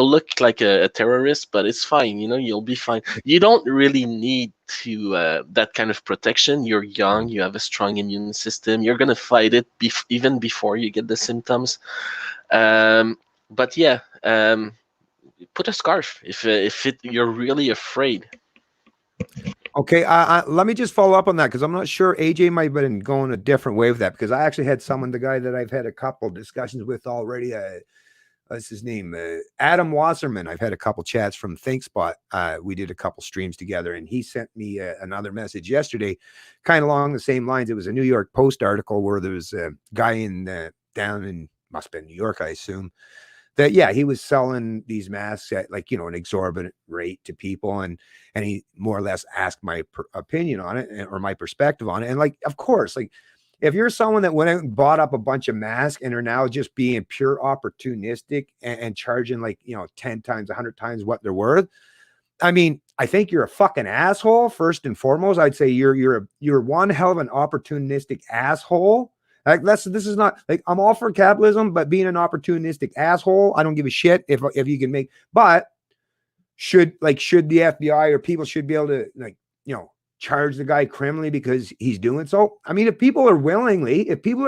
look like a terrorist, but it's fine, you'll be fine. You don't really need that kind of protection. You're young, you have a strong immune system, you're gonna fight it even before you get the symptoms. But yeah, put a scarf if you're really afraid. Okay, let me just follow up on that because I'm not sure. AJ might have been going a different way with that because I actually had someone, the guy that I've had a couple discussions with already. What's his name? Adam Wasserman. I've had a couple chats from ThinkSpot. We did a couple streams together, and he sent me another message yesterday, kind of along the same lines. It was a New York Post article where there was a guy down in, must have been New York, I assume, that he was selling these masks at like an exorbitant rate to people, and he more or less asked my opinion on it or my perspective on it. And like, of course, like if you're someone that went out and bought up a bunch of masks and are now just being pure opportunistic and charging like 10 times 100 times what they're worth, I mean, I think you're a fucking asshole. First and foremost, I'd say you're one hell of an opportunistic asshole. Like this is not like, I'm all for capitalism, but being an opportunistic asshole, I don't give a shit if you can make. But should the FBI or people should be able to charge the guy criminally because he's doing so? I mean, if people are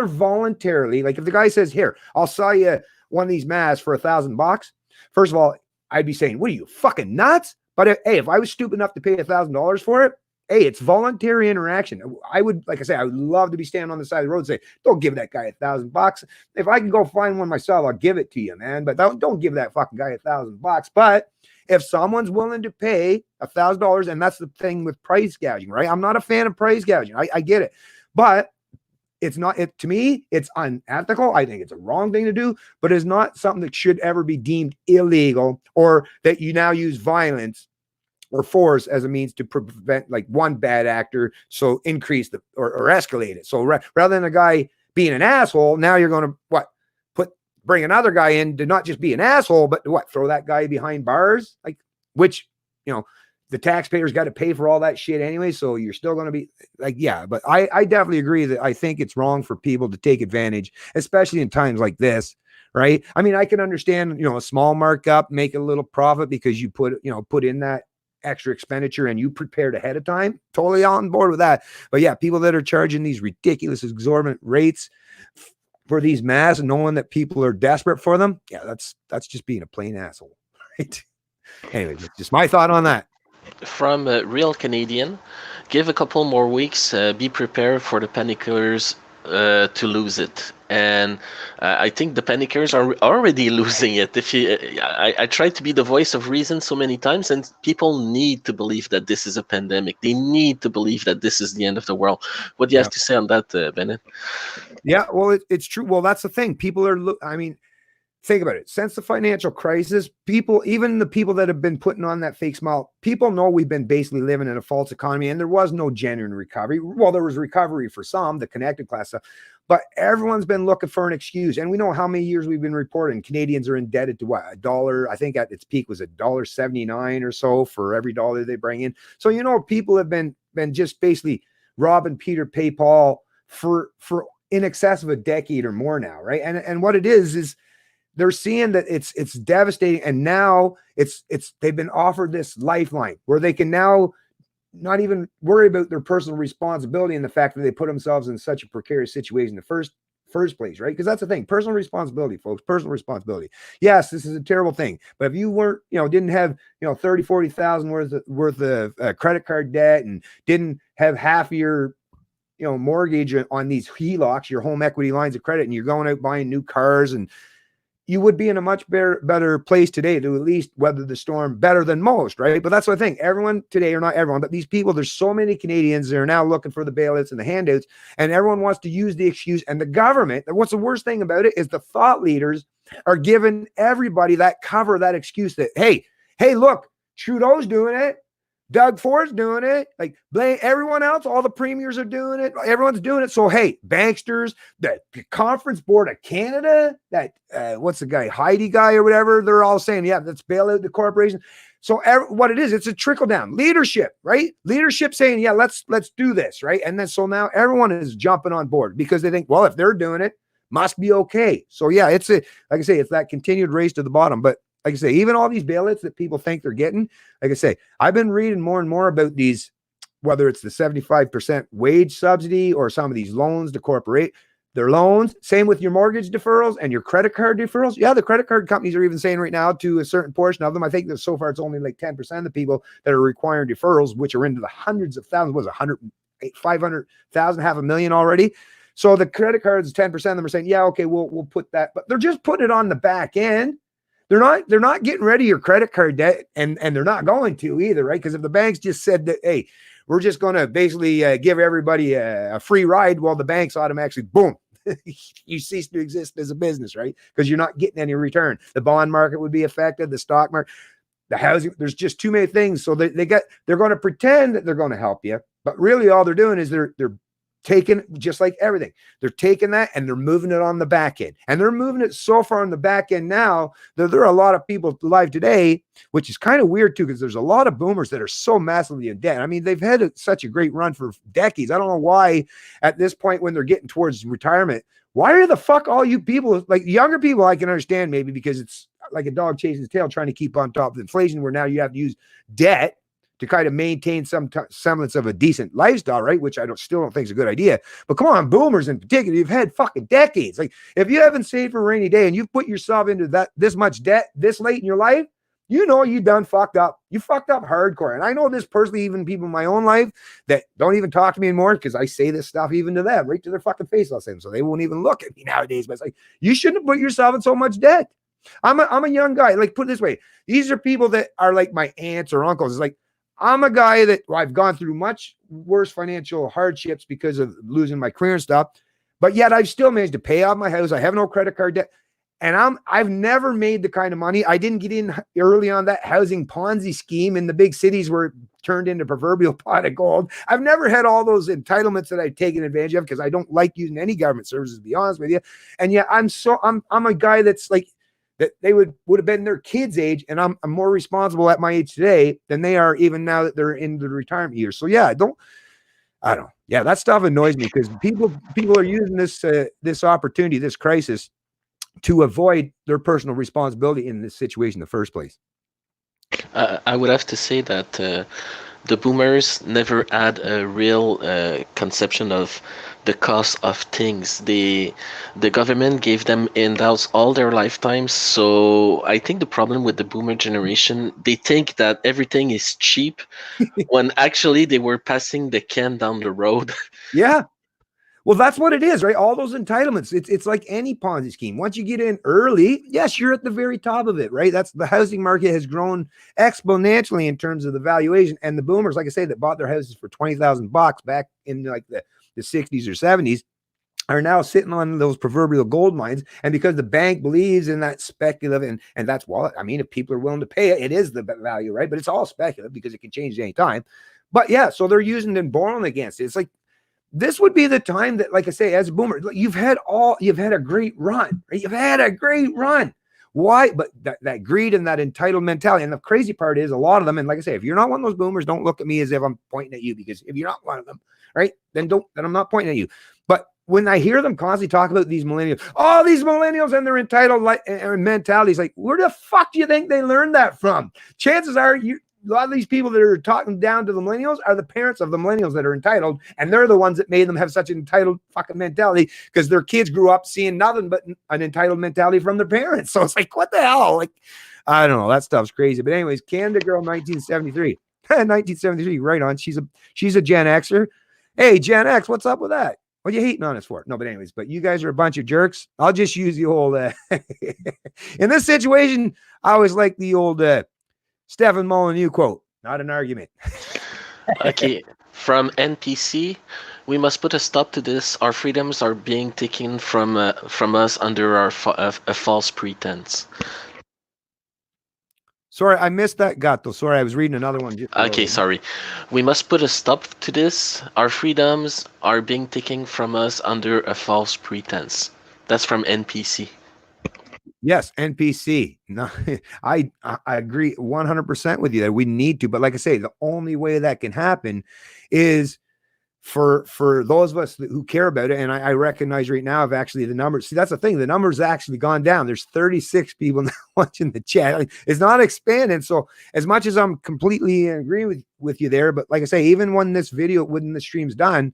voluntarily, like if the guy says, "Here, I'll sell you one of these masks for $1,000," first of all, I'd be saying, "What are you, fucking nuts?" But if I was stupid enough to pay $1,000 for it, hey, it's voluntary interaction. I would, like I say, I would love to be standing on the side of the road and say, "Don't give that guy $1,000. If I can go find one myself, I'll give it to you, man. But don't give that fucking guy $1,000." But if someone's willing to pay $1,000, and that's the thing with price gouging, right? I'm not a fan of price gouging. I get it, but it's not, to me, it's unethical. I think it's a wrong thing to do, but it's not something that should ever be deemed illegal, or that you now use violence or force as a means to prevent like one bad actor, so increase or escalate it. So rather than a guy being an asshole, now you're going to bring another guy in to not just be an asshole, but throw that guy behind bars, like, which the taxpayers got to pay for all that shit anyway. So you're still going to be like, but I definitely agree that I think it's wrong for people to take advantage, especially in times like this. Right. I mean, I can understand, a small markup, make a little profit because you put in that extra expenditure and you prepared ahead of time. Totally on board with that. But people that are charging these ridiculous, exorbitant rates for these masks and knowing that people are desperate for them, that's just being a plain asshole. Right. Anyway, just my thought on that. From a real Canadian, give a couple more weeks, be prepared for the panickers to lose it. And I think the panickers are already losing it. I tried to be the voice of reason so many times, and people need to believe that this is a pandemic. They need to believe that this is the end of the world. What do you have to say on that, Bennett? Yeah, well, it's true. Well, that's the thing. People are, think about it. Since the financial crisis, even the people that have been putting on that fake smile, people know we've been basically living in a false economy, and there was no genuine recovery. Well, there was recovery for some, the connected class stuff, but everyone's been looking for an excuse. And we know how many years we've been reporting Canadians are indebted to $1. I think at its peak was $1.79 or so for every dollar they bring in. So, people have been just basically robbing Peter pay Paul for in excess of a decade or more now, right? And what it is they're seeing that it's devastating, and now they've been offered this lifeline where they can now not even worry about their personal responsibility and the fact that they put themselves in such a precarious situation in the first place, right? Because that's the thing, personal responsibility, folks, personal responsibility. Yes, this is a terrible thing, but if you weren't, didn't have, 30, 40,000 worth of credit card debt, and didn't have half your mortgage on these HELOCs, your home equity lines of credit, and you're going out buying new cars, and you would be in a much better place today to at least weather the storm better than most, right? But that's the thing. Everyone today, or not everyone, but these people, there's so many Canadians that are now looking for the bailouts and the handouts, and everyone wants to use the excuse. And the government, what's the worst thing about it is the thought leaders are giving everybody that cover, that excuse that, hey, look, Trudeau's doing it. Doug Ford's doing it. Like, blame everyone else. All the premiers are doing it. Everyone's doing it. So, hey, banksters, the Conference Board of Canada, that what's the guy, Heidi guy or whatever, they're all saying, let's bail out the corporation. So what it is, it's a trickle down leadership, right? Leadership saying, let's do this, right? And then so now everyone is jumping on board because they think, well, if they're doing it, must be okay. So it's like I say, it's that continued race to the bottom. But like I say, even all these bailouts that people think they're getting, like I say, I've been reading more and more about these, whether it's the 75% wage subsidy or some of these loans to corporate. their loans. Same with your mortgage deferrals and your credit card deferrals. Yeah, the credit card companies are even saying right now to a certain portion of them, I think that so far it's only like 10% of the people that are requiring deferrals, which are into the hundreds of thousands, was 100, 500,000, 500,000 already. So the credit cards, 10% of them are saying, yeah, okay, we'll put that, but they're just putting it on the back end. They're not getting rid of your credit card debt, and they're not going to either, right? Because if the banks just said that, hey, we're just going to basically give everybody a free ride, well, the banks automatically, boom, you cease to exist as a business, right? Because you're not getting any return. The bond market would be affected, the stock market, the housing. There's just too many things. So they're going to pretend that they're going to help you, but really all they're doing is they're taking, just like everything, they're taking that and they're moving it on the back end, and they're moving it so far on the back end now that there are a lot of people alive today, which is kind of weird too, because there's a lot of boomers that are so massively in debt. I mean, they've had such a great run for decades. I don't know why at this point, when they're getting towards retirement, why are the fuck all you people, like younger people, I can understand maybe because it's like a dog chasing his tail trying to keep on top of inflation, where now you have to use debt to kind of maintain some semblance of a decent lifestyle, right? Which I still don't think is a good idea. But come on, boomers in particular, you've had fucking decades. Like, if you haven't saved for a rainy day and you've put yourself into this much debt this late in your life, you know you done fucked up. You fucked up hardcore. And I know this personally, even people in my own life that don't even talk to me anymore because I say this stuff even to them, right to their fucking face. I'll say them, so they won't even look at me nowadays. But it's like, you shouldn't have put yourself in so much debt. I'm a young guy. Like, put it this way, these are people that are like my aunts or uncles. It's like, I'm a guy that I've gone through much worse financial hardships because of losing my career and stuff, but yet I've still managed to pay off my house. I have no credit card debt, and I've never made the kind of money. I didn't get in early on that housing Ponzi scheme in the big cities where it turned into proverbial pot of gold. I've never had all those entitlements that I've taken advantage of because I don't like using any government services, to be honest with you. And yet I'm a guy that's like, that they would have been their kids' age, and I'm more responsible at my age today than they are even now that they're in the retirement years. So yeah, I don't. Yeah, that stuff annoys me because people are using this opportunity, this crisis, to avoid their personal responsibility in this situation in the first place. I would have to say that the boomers never had a real conception of the cost of things. The government gave them handouts all their lifetimes. So I think the problem with the boomer generation, they think that everything is cheap when actually they were passing the can down the road. Yeah. Well, that's what it is, right? All those entitlements. It's like any Ponzi scheme. Once you get in early, yes, you're at the very top of it, right? That's the housing market has grown exponentially in terms of the valuation. And the boomers, like I say, that bought their houses for $20,000 back in like the 60s or 70s, are now sitting on those proverbial gold mines. And because the bank believes in that speculative, and that's, well, I mean, if people are willing to pay it, it is the value, right? But it's all speculative because it can change at any time. But yeah, so they're using and borrowing against it. It's like, this would be the time that, like I say, as a boomer, you've had a great run, right? You've had a great run. Why? But that greed and that entitled mentality. And the crazy part is a lot of them, and like I say, if you're not one of those boomers, don't look at me as if I'm pointing at you, because if you're not one of them, right, then I'm not pointing at you. But when I hear them constantly talk about these millennials and their entitled mentalities, like, where the fuck do you think they learned that from? Chances are a lot of these people that are talking down to the millennials are the parents of the millennials that are entitled, and they're the ones that made them have such an entitled fucking mentality because their kids grew up seeing nothing but an entitled mentality from their parents. So it's like, what the hell? Like, I don't know. That stuff's crazy. But anyways, Canada Girl 1973. 1973, right on. She's a Gen Xer. Hey, Gen X, what's up with that? What are you hating on us for? No, but anyways, but you guys are a bunch of jerks. I'll just use the old in this situation, I always like the old Stephen Molyneux quote, not an argument. Okay, from NPC, we must put a stop to this. Our freedoms are being taken from us under a false pretense. Sorry, I missed that, Gato. Sorry, I was reading another one. Okay, sorry. We must put a stop to this. Our freedoms are being taken from us under a false pretense. That's from NPC. Yes, NPC. No, I agree 100% with you that we need to. But like I say, the only way that can happen is for those of us who care about it. And I recognize right now, actually the numbers. See, that's the thing. The numbers actually gone down. There's 36 people now watching the chat. It's not expanding. So as much as I'm completely agreeing with you there, but like I say, even when this stream's done,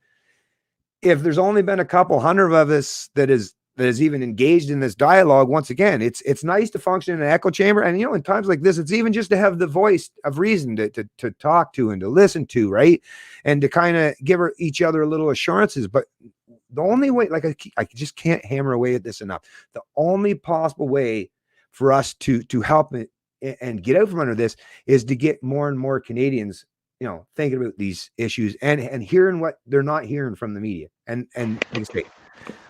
if there's only been a couple hundred of us that is even engaged in this dialogue, once again, it's nice to function in an echo chamber. And in times like this, it's even just to have the voice of reason to talk to and to listen to, right? And to kind of give each other a little assurances. But the only way, like I just can't hammer away at this enough. The only possible way for us to help it and get out from under this is to get more and more Canadians, thinking about these issues and hearing what they're not hearing from the media. And like I say,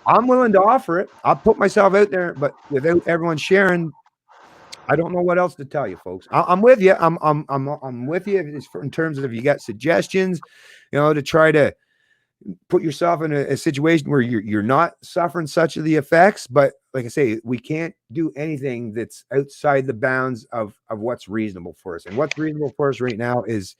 I'm willing to offer it. I'll put myself out there, but without everyone sharing, I don't know what else to tell you, folks. I'm with you. I'm with you in terms of if you got suggestions, to try to put yourself in a situation where you're not suffering such of the effects. But like I say, we can't do anything that's outside the bounds of what's reasonable for us. And what's reasonable for us right now is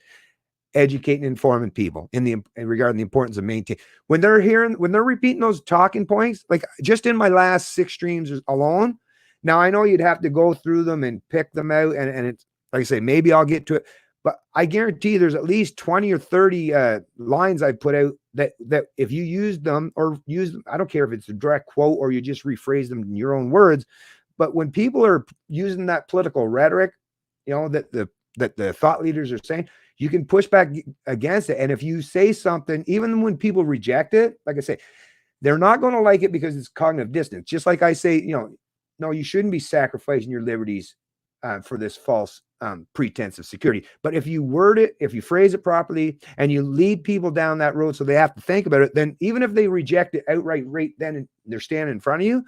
educating and informing people in regarding the importance of maintaining when they're repeating those talking points, like just in my last 6 streams alone. Now I know you'd have to go through them and pick them out, and it's like I say, maybe I'll get to it, but I guarantee there's at least 20 or 30 lines I put out that if you use them, I don't care if it's a direct quote or you just rephrase them in your own words, but when people are using that political rhetoric, that the thought leaders are saying, you can push back against it. And if you say something, even when people reject it, like I say, they're not going to like it because it's cognitive dissonance. Just like I say, no, you shouldn't be sacrificing your liberties for this false pretense of security. But if you word it, if you phrase it properly, and you lead people down that road so they have to think about it, then even if they reject it outright right then and they're standing in front of you,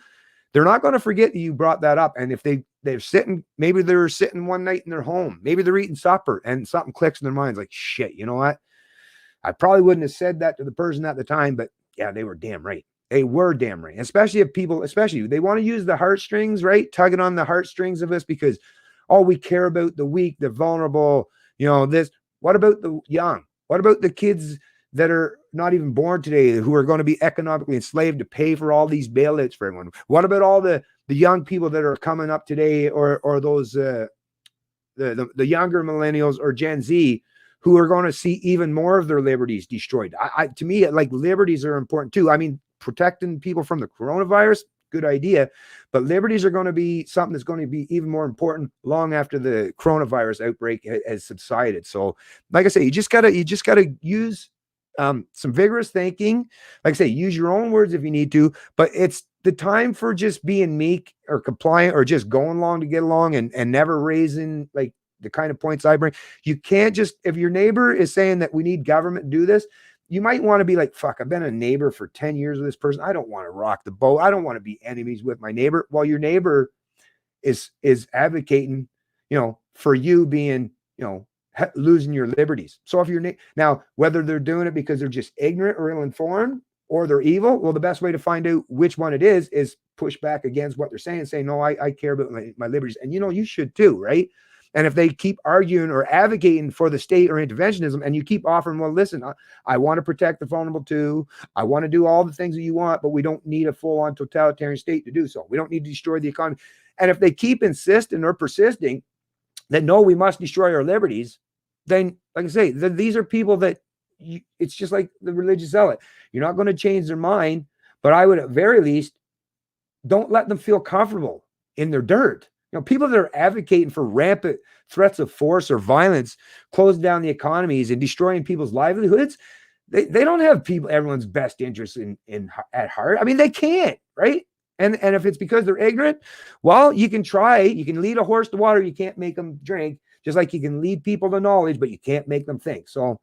they're not going to forget that you brought that up. And if they're sitting, maybe they're sitting one night in their home, maybe they're eating supper and something clicks in their minds like, shit, you know what? I probably wouldn't have said that to the person at the time, but yeah, they were damn right. They were damn right. Especially if people, they want to use the heartstrings, right? Tugging on the heartstrings of us because, we care about the weak, the vulnerable, this. What about the young? What about the kids that are not even born today who are going to be economically enslaved to pay for all these bailouts for everyone? What about all the young people that are coming up today or those the younger millennials or Gen Z who are going to see even more of their liberties destroyed? To me, like, liberties are important too. I mean, protecting people from the coronavirus, good idea, but liberties are going to be something that's going to be even more important long after the coronavirus outbreak has subsided. So like I say, you just gotta use some vigorous thinking. Like I say, use your own words if you need to, but it's the time for just being meek or compliant or just going along to get along and never raising like the kind of points I bring. You can't just, if your neighbor is saying that we need government to do this, you might want to be like, fuck, I've been a neighbor for 10 years with this person. I don't want to rock the boat. I don't want to be enemies with my neighbor. While your neighbor is advocating, for you being, losing your liberties. So if you're now, whether they're doing it because they're just ignorant or ill-informed or they're evil, well, the best way to find out which one it is push back against what they're saying, say, no, I care about my liberties. And, you should too, right? And if they keep arguing or advocating for the state or interventionism and you keep offering, well, listen, I want to protect the vulnerable too. I want to do all the things that you want, but we don't need a full-on totalitarian state to do so. We don't need to destroy the economy. And if they keep insisting or persisting that, no, we must destroy our liberties, then, like I say, these are people that it's just like the religious zealot. You're not going to change their mind, but I would at very least don't let them feel comfortable in their dirt. People that are advocating for rampant threats of force or violence, closing down the economies and destroying people's livelihoods, they don't have everyone's best interests at heart. I mean, they can't, right? And if it's because they're ignorant, well, you can try. You can lead a horse to water. You can't make them drink. Just like you can lead people to knowledge, but you can't make them think. So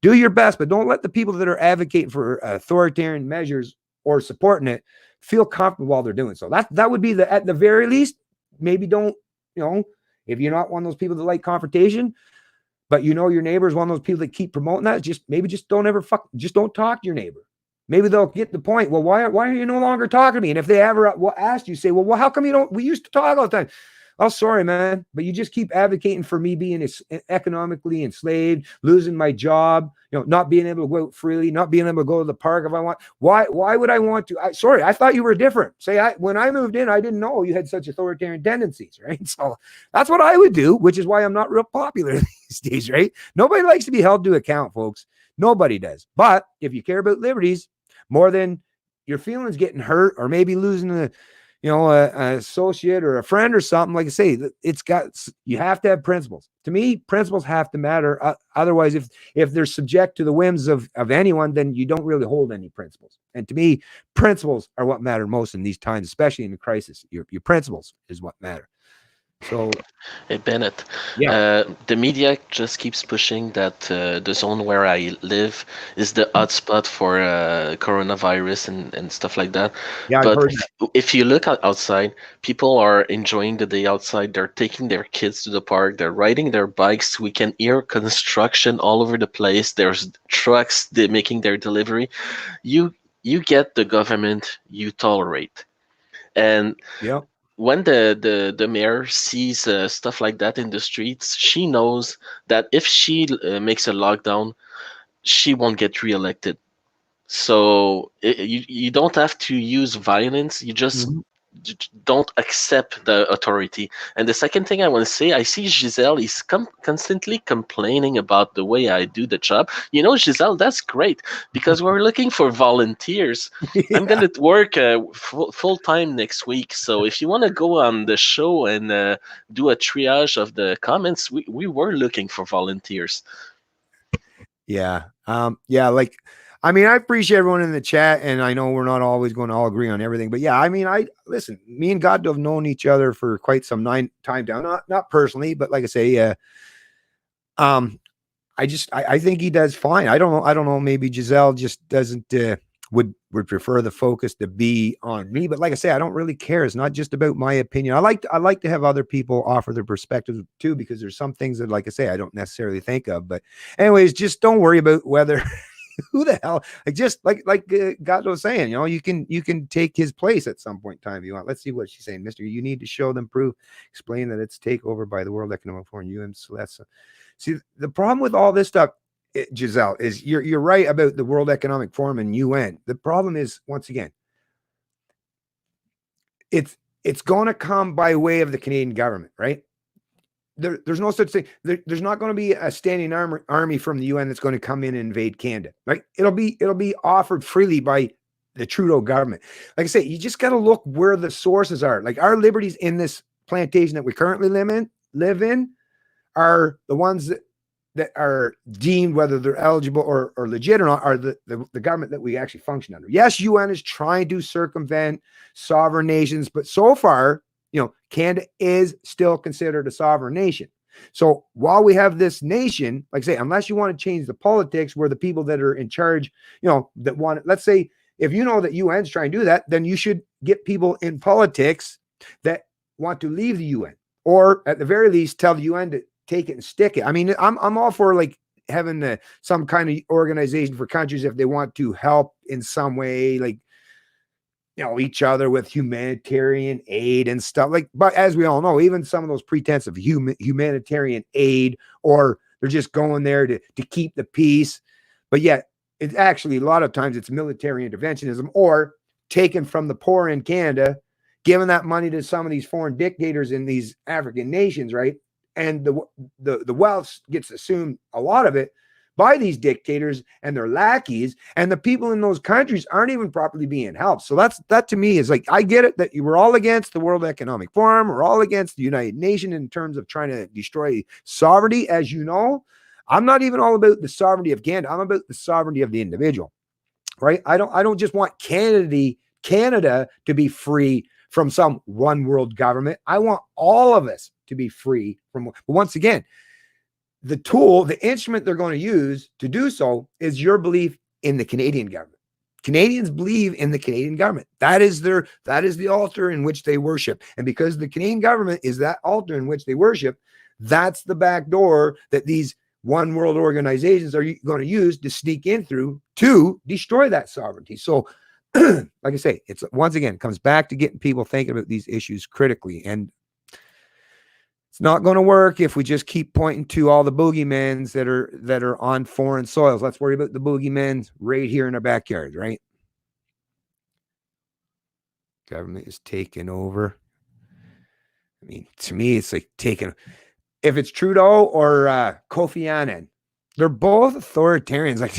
do your best, but don't let the people that are advocating for authoritarian measures or supporting it feel comfortable while they're doing so. That would be at the very least. Maybe don't, if you're not one of those people that like confrontation, but your neighbor is one of those people that keep promoting that, just don't talk to your neighbor. Maybe they'll get the point. Well, why are you no longer talking to me? And if they ever ask you, say, well, how come you don't? We used to talk all the time. Oh, sorry, man, but you just keep advocating for me being economically enslaved, losing my job, not being able to go out freely, not being able to go to the park if I want. Why would I want to? Sorry, I thought you were different. When I moved in, I didn't know you had such authoritarian tendencies, right? So that's what I would do, which is why I'm not real popular these days, right? Nobody likes to be held to account, folks. Nobody does. But if you care about liberties, more than your feelings getting hurt or maybe losing a associate or a friend or something. Like I say, you have to have principles. To me, principles have to matter. Otherwise, if they're subject to the whims of anyone, then you don't really hold any principles. And to me, principles are what matter most in these times, especially in a crisis. Your principles is what matter. So, Hey Bennett, yeah, the media just keeps pushing that the zone where I live is the hotspot for coronavirus and stuff like that. yeah, I've But heard that. if you look outside, people are enjoying the day outside. They're taking their kids to the park. They're riding their bikes. We can hear construction all over the place. There's trucks making their delivery. You you get the government you tolerate. And Yeah, when the mayor sees stuff like that in the streets, she knows that if she makes a lockdown, she won't get reelected. So you don't have to use violence. You just mhm. don't accept the authority. And the second thing I want to say, I see Giselle is constantly complaining about the way I do the job. You know, Giselle, that's great because we're looking for volunteers. I'm Yeah, going to work full time next week. So if you want to go on the show and do a triage of the comments, we were looking for volunteers. yeah, yeah. Like, I mean, I appreciate everyone in the chat, and I know we're not always going to all agree on everything, but yeah, I mean, I listen. Me and God have known each other for quite some time down. Not personally, but like I say, um, I think he does fine. I don't know. I don't know. Maybe Giselle just doesn't would prefer the focus to be on me. But like I say, I don't really care. It's not just about my opinion. I like to have other people offer their perspective too, because there's some things that, like I say, I don't necessarily think of. But anyways, just don't worry about whether who the hell, like, just like God was saying, you can take his place at some point in time if you want. Let's see what she's saying. Mister, you need to show them proof, explain that it's takeover by the World Economic Forum, UN Celeste. See, the problem with all this stuff, Giselle, is you're right about the World Economic Forum and UN. The problem is, once again, it's going to come by way of the Canadian government, right? There's no such thing. There's not going to be a standing army from the UN that's going to come in and invade Canada. Right? It'll be offered freely by the Trudeau government. Like I say, you just got to look where the sources are. Like, our liberties in this plantation that we currently live in are the ones that are deemed, whether they're eligible or legit or not, are the government that we actually function under. Yes, UN is trying to circumvent sovereign nations, but so far, Canada is still considered a sovereign nation. So while we have this nation, like I say, unless you want to change the politics where the people that are in charge, that want, let's say, if you know that UN's trying to do that, then you should get people in politics that want to leave the UN, or at the very least tell the UN to take it and stick it. I mean, I'm all for like having some kind of organization for countries if they want to help in some way, like, each other with humanitarian aid and stuff. Like, but as we all know, even some of those pretense of humanitarian aid, or they're just going there to keep the peace, but yet it's actually, a lot of times, it's military interventionism, or taken from the poor in Canada, giving that money to some of these foreign dictators in these African nations, right? And the wealth gets assumed, a lot of it, by these dictators and their lackeys, and the people in those countries aren't even properly being helped. So that to me is like, I get it that you were all against the World Economic Forum, we're all against the United Nations in terms of trying to destroy sovereignty. As you know, I'm not even all about the sovereignty of Canada. I'm about the sovereignty of the individual, right? I don't just want Canada to be free from some one world government. I want all of us to be free from. But once again, the instrument they're going to use to do so is your belief in the Canadian government. Canadians believe in the Canadian government. That is the altar in which they worship. And because the Canadian government is that altar in which they worship, that's the back door that these one world organizations are going to use to sneak in through to destroy that sovereignty. So, like I say, it's, once again, comes back to getting people thinking about these issues critically. And it's not going to work if we just keep pointing to all the boogeymans that are on foreign soils. Let's worry about the boogeymans right here in our backyard, right? Government is taking over. I mean, to me, it's like if it's Trudeau or Kofi Annan, they're both authoritarians. Like,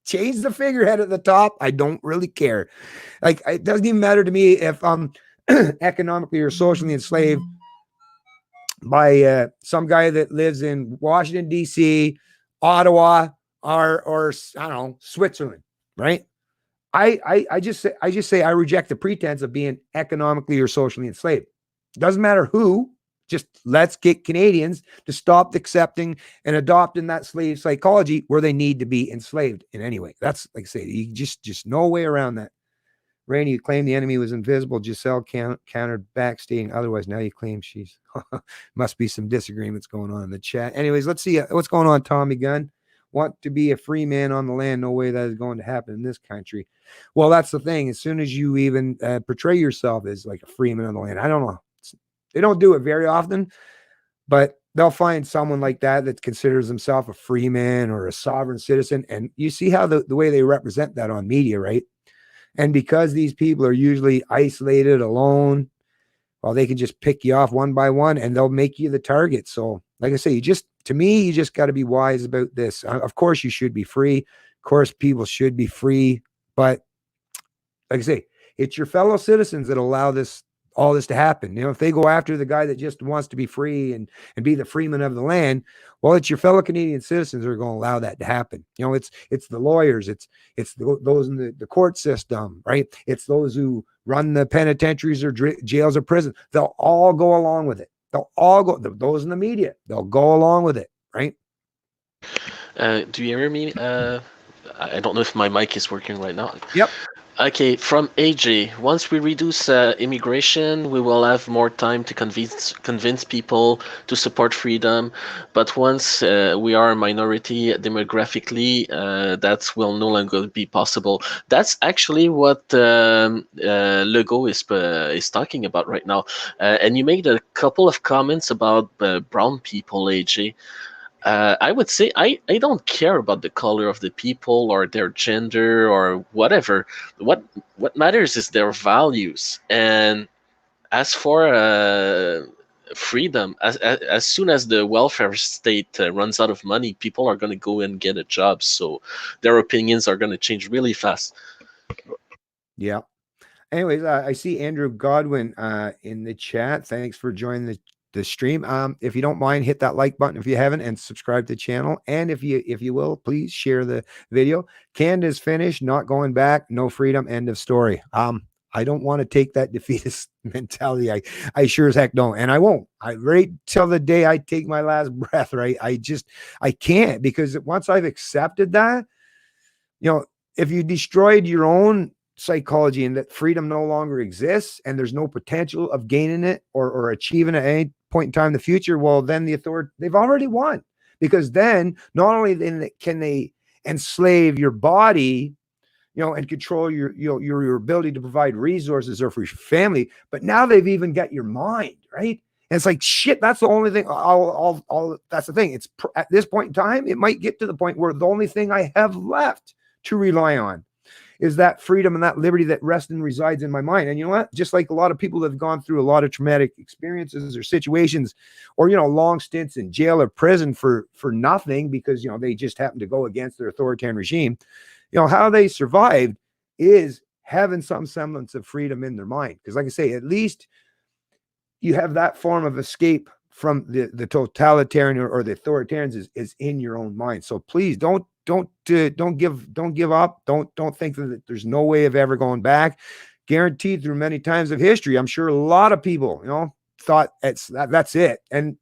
change the figurehead at the top. I don't really care. Like, it doesn't even matter to me if I'm economically or socially enslaved by some guy that lives in Washington, D.C., Ottawa, or I don't know, Switzerland, right? I just say I reject the pretense of being economically or socially enslaved. Doesn't matter who. Just let's get Canadians to stop accepting and adopting that slave psychology where they need to be enslaved in any way. That's, like I say, you just no way around that. Randy, you claimed the enemy was invisible. Giselle countered back, stating otherwise. Now you claim she's must be some disagreements going on in the chat. Anyways, let's see what's going on. Tommy Gunn, want to be a free man on the land? No way that is going to happen in this country. Well, that's the thing. As soon as you even portray yourself as like a free man on the land, I don't know. They don't do it very often, but they'll find someone like that considers himself a free man or a sovereign citizen. And you see how the way they represent that on media, right? And because these people are usually isolated, alone, well, they can just pick you off one by one and they'll make you the target. So, like I say, you just got to be wise about this. Of course, you should be free. Of course, people should be free. But like I say, it's your fellow citizens that allow all this to happen. If they go after the guy that just wants to be free and be the freeman of the land, well, it's your fellow Canadian citizens who are going to allow that to happen. It's the lawyers, it's those in the court system, right? It's those who run the penitentiaries or jails or prison. They'll all go along with it. They'll all go. Those in the media, they'll go along with it, right? Do you hear me? I don't know if my mic is working right now. Yep. Okay, from AJ, once we reduce immigration, we will have more time to convince people to support freedom. But once we are a minority demographically, that will no longer be possible. That's actually what Legault is talking about right now. And you made a couple of comments about brown people, AJ. I would say I don't care about the color of the people or their gender or whatever. What matters is their values. And as for freedom, as soon as the welfare state runs out of money, people are going to go and get a job. So their opinions are going to change really fast. Yeah. Anyways, I see Andrew Godwin in the chat. Thanks for joining the stream. If you don't mind, hit that like button if you haven't, and subscribe to the channel. And if you will, please share the video. Canada's finished, not going back, no freedom, end of story. I don't want to take that defeatist mentality. I sure as heck don't, and I won't. I right till the day I take my last breath. Right? I can't, because once I've accepted that, if you destroyed your own psychology and that freedom no longer exists and there's no potential of gaining it or achieving it at any point in time in the future, well, then the authority, they've already won, because then not only then can they enslave your body, and control your ability to provide resources or for your family, but now they've even got your mind, right? And it's like, shit, that's the only thing. That's the thing. It's at this point in time, it might get to the point where the only thing I have left to rely on is that freedom and that liberty that rests and resides in my mind. And you know what? Just like a lot of people that have gone through a lot of traumatic experiences or situations, or, long stints in jail or prison for nothing, because, they just happen to go against their authoritarian regime, how they survived is having some semblance of freedom in their mind. Because like I say, at least you have that form of escape from the totalitarian or the authoritarians is in your own mind. So please don't give up. Don't think that there's no way of ever going back. Guaranteed, through many times of history, I'm sure a lot of people, thought that's it. And,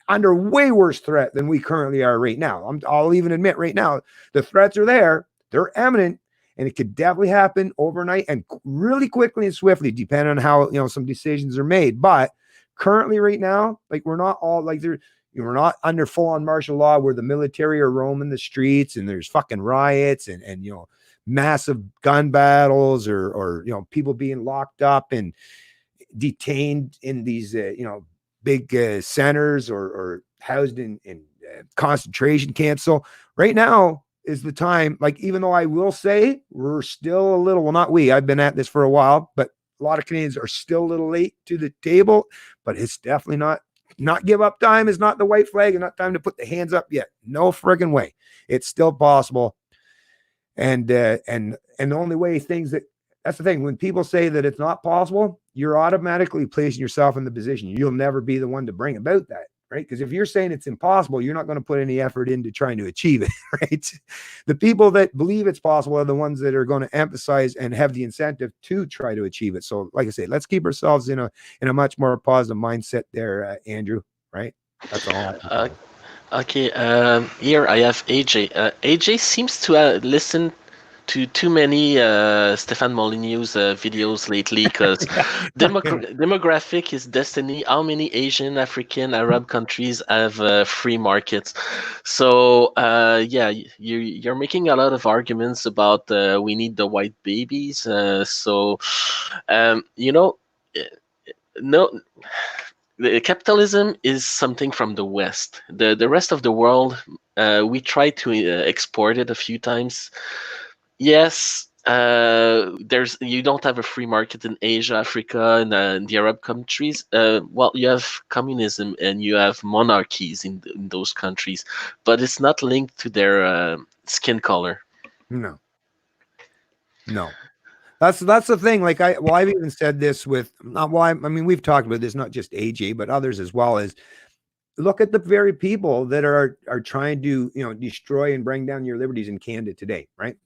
under way worse threat than we currently are right now. I'll even admit right now, the threats are there. They're imminent, and it could definitely happen overnight and really quickly and swiftly, depending on how, some decisions are made. But currently right now, like, we're not all like we're not under full-on martial law where the military are roaming the streets and there's fucking riots and massive gun battles or people being locked up and detained in these big centers or housed in concentration camps. So right now is the time, like, even though I will say we're still a little, well, not we, I've been at this for a while, but a lot of Canadians are still a little late to the table, but it's definitely not give up time. Is not the white flag and not time to put the hands up yet. No friggin' way. It's still possible. And the only way that's the thing. When people say that it's not possible, you're automatically placing yourself in the position. You'll never be the one to bring about that, right? Because if you're saying it's impossible, you're not going to put any effort into trying to achieve it, right? The people that believe it's possible are the ones that are going to emphasize and have the incentive to try to achieve it. So, like I say, let's keep ourselves in a much more positive mindset there, Andrew, right? That's all. Okay, here I have AJ. AJ seems to listen to too many Stefan Molyneux's videos lately because Yeah, demographic is destiny. How many Asian, African, Arab countries have free markets? So yeah, you're making a lot of arguments about we need the white babies. You know, no, capitalism is something from the West. The rest of the world, we tried to export it a few times. Yes, there's you don't have a free market in Asia, Africa, and the Arab countries. Well, you have communism and you have monarchies in those countries, but it's not linked to their skin color. no, no. That's the thing. Like I've even said this with not why. I mean, we've talked about this, not just AJ, but others as well. Is look at the very people that are trying to destroy and bring down your liberties in Canada today, right?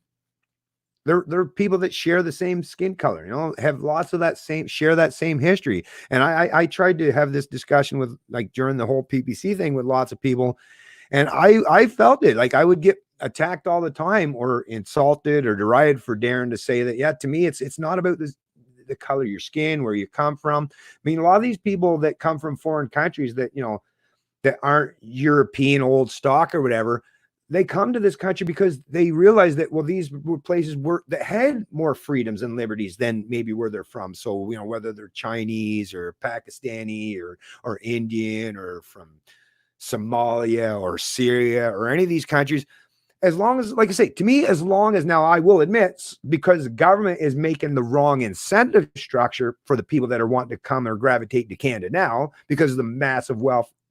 They're people that share the same skin color, have lots of that share that same history. And I tried to have this discussion with, like, during the whole PPC thing with lots of people, and I felt it. Like, I would get attacked all the time or insulted or derided for daring to say that, yeah, to me, it's not about the color of your skin, where you come from. I mean, a lot of these people that come from foreign countries that, that aren't European old stock or whatever, they come to this country because they realize that, well, these were places that had more freedoms and liberties than maybe where they're from. So, whether they're Chinese or Pakistani or Indian or from Somalia or Syria or any of these countries, as long as, like I say, to me, as long as, now I will admit, because the government is making the wrong incentive structure for the people that are wanting to come or gravitate to Canada now because of the massive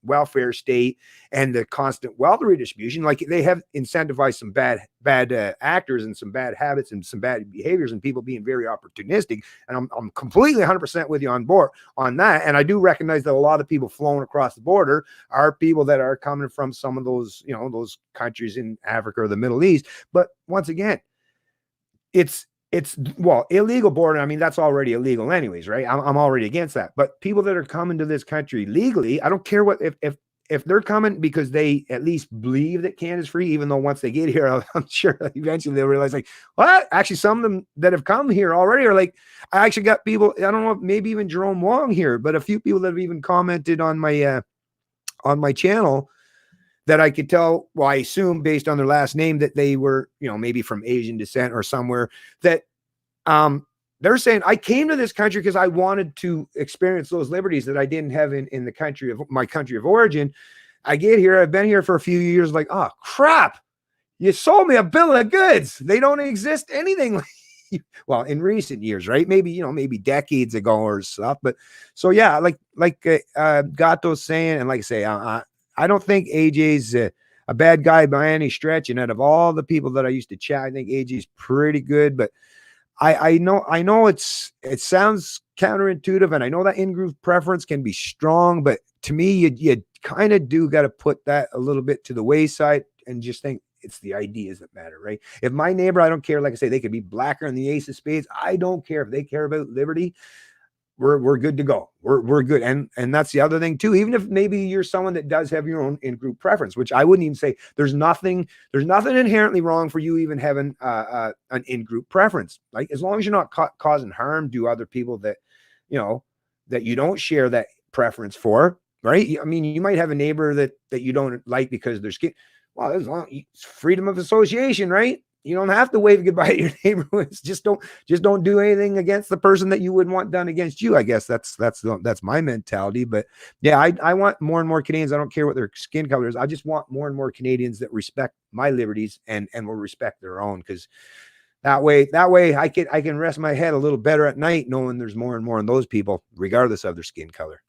welfare state and the constant wealth redistribution. Like, they have incentivized some bad actors and some bad habits and some bad behaviors and people being very opportunistic. And I'm completely 100% with you on board on that. And I do recognize that a lot of people flowing across the border are people that are coming from some of those, those countries in Africa or the Middle East. But once again, it's illegal border. I mean, that's already illegal anyways, right? I'm already against that. But people that are coming to this country legally, I don't care what, if they're coming because they at least believe that Canada's free, even though once they get here, I'm sure eventually they'll realize, like, what? Actually, some of them that have come here already are like, I actually got people, I don't know, maybe even Jerome Wong here, but a few people that have even commented on my channel that I could tell, well, I assume based on their last name that they were, maybe from Asian descent or somewhere, that they're saying, I came to this country because I wanted to experience those liberties that I didn't have in the country of my country of origin. I get here, I've been here for a few years, like, oh crap, you sold me a bill of goods. They don't exist anything like, well, in recent years, right? Maybe, maybe decades ago or stuff. But so, yeah, like Gato's saying, and like I say, I don't think AJ's a bad guy by any stretch. And out of all the people that I used to chat, I think AJ's pretty good. But I know it sounds counterintuitive, and I know that in-group preference can be strong, but to me, you kind of do got to put that a little bit to the wayside and just think it's the ideas that matter, right? If my neighbor, I don't care, like I say, they could be blacker in the ace of spades. I don't care if they care about liberty. We're good to go. We're good. And that's the other thing too. Even if maybe you're someone that does have your own in-group preference, which I wouldn't even say there's nothing inherently wrong for you even having an in-group preference. Like, as long as you're not causing harm to other people that, that you don't share that preference for, right? I mean, you might have a neighbor that you don't like because they're skin. Well, it's freedom of association, right? You don't have to wave goodbye to your neighbor. Just don't do anything against the person that you wouldn't want done against you. I guess that's my mentality. But yeah, I want more and more Canadians. I don't care what their skin color is. I just want more and more Canadians that respect my liberties and will respect their own, because that way I can rest my head a little better at night knowing there's more and more of those people, regardless of their skin color.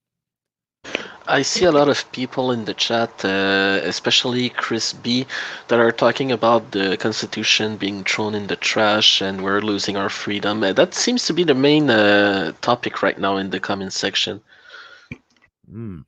I see a lot of people in the chat, especially Chris B, that are talking about the Constitution being thrown in the trash and we're losing our freedom. That seems to be the main topic right now in the comment section. Mm.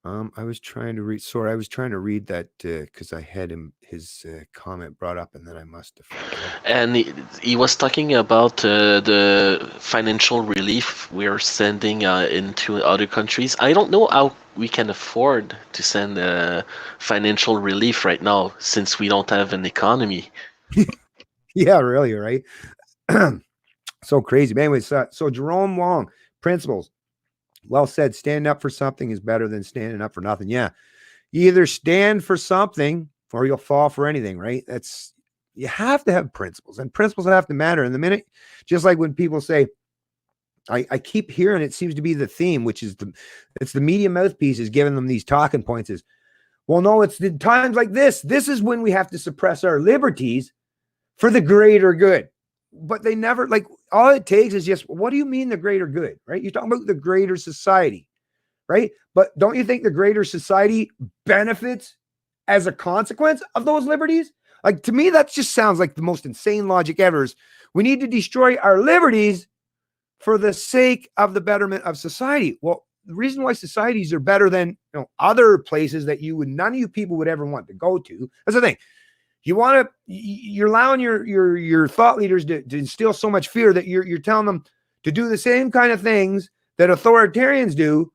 I was trying to read. Sorry, I was trying to read that because I had his comment brought up, and then I must have forgot. And he was talking about the financial relief we're sending into other countries. I don't know how we can afford to send financial relief right now since we don't have an economy. Yeah, really, right? So crazy. But anyways, so Jerome Wong, principles. Well said. Standing up for something is better than standing up for nothing. Yeah. You either stand for something or you'll fall for anything, right? You have to have principles, and principles have to matter. And the minute, just like when people say, I keep hearing it seems to be the theme, which is it's the media mouthpiece is giving them these talking points is, well, no, it's the times like this. This is when we have to suppress our liberties for the greater good. But they never, like, all it takes is just, what do you mean the greater good, right? You're talking about the greater society, right? But don't you think the greater society benefits as a consequence of those liberties? Like, to me, that just sounds like the most insane logic ever. Is we need to destroy our liberties for the sake of the betterment of society. Well, the reason why societies are better than other places that none of you people would ever want to go to. That's the thing. You're allowing your thought leaders to instill so much fear that you're telling them to do the same kind of things that authoritarians do.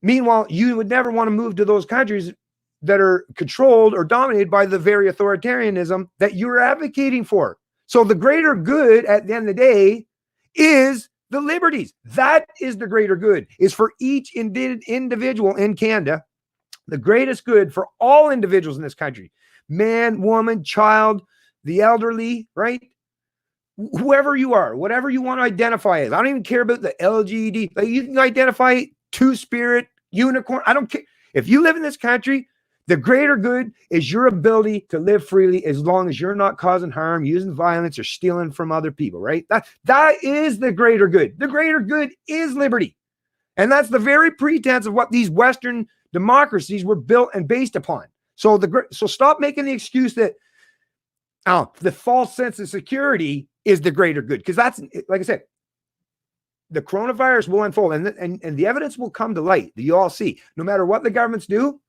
Meanwhile, you would never want to move to those countries that are controlled or dominated by the very authoritarianism that you're advocating for. So the greater good at the end of the day is the liberties. That is the greater good, is for each individual in Canada, the greatest good for all individuals in this country, man, woman, child, the elderly, right? Whoever you are, whatever you want to identify as. I don't even care about the LGBT. Like, you can identify two-spirit, unicorn. I don't care. If you live in this country, the greater good is your ability to live freely as long as you're not causing harm, using violence, or stealing from other people, right? That is the greater good. The greater good is liberty. And that's the very pretense of what these Western democracies were built and based upon. So stop making the excuse that the false sense of security is the greater good. Because that's, like I said, the coronavirus will unfold and the evidence will come to light that you all see. No matter what the governments do,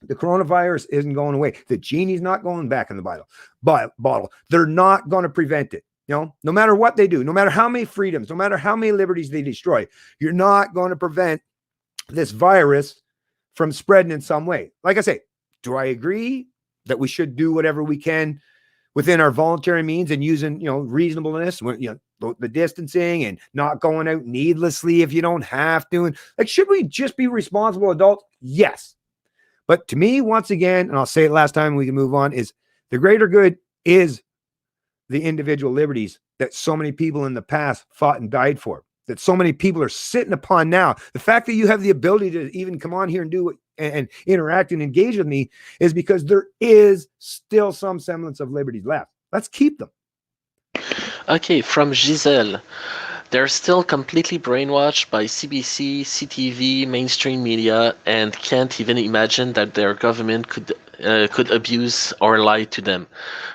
the coronavirus isn't going away. The genie's not going back in the bottle. They're not going to prevent it. No matter what they do, no matter how many freedoms, no matter how many liberties they destroy, you're not going to prevent this virus from spreading in some way. Like I say, do I agree that we should do whatever we can within our voluntary means and using, reasonableness, the distancing and not going out needlessly if you don't have to? And like, should we just be responsible adults? Yes. But to me, once again, and I'll say it last time, we can move on, is the greater good is the individual liberties that so many people in the past fought and died for, that so many people are sitting upon now. The fact that you have the ability to even come on here and do it and interact and engage with me is because there is still some semblance of liberties left. Let's keep them. Okay, from Giselle. They're still completely brainwashed by CBC, CTV, mainstream media, and can't even imagine that their government could abuse or lie to them.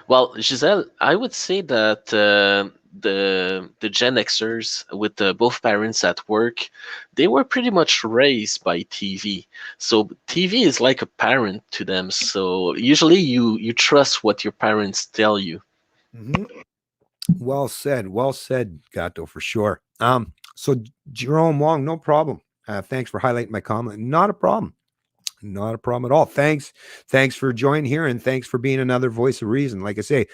Well, Giselle, I would say that the Gen Xers with both parents at work, they were pretty much raised by TV. So TV is like a parent to them. So usually you trust what your parents tell you. Mm-hmm. Well said, Gato, for sure. So Jerome Wong, no problem. Thanks for highlighting my comment. Not a problem at all. Thanks for joining here, and thanks for being another voice of reason. Like I say,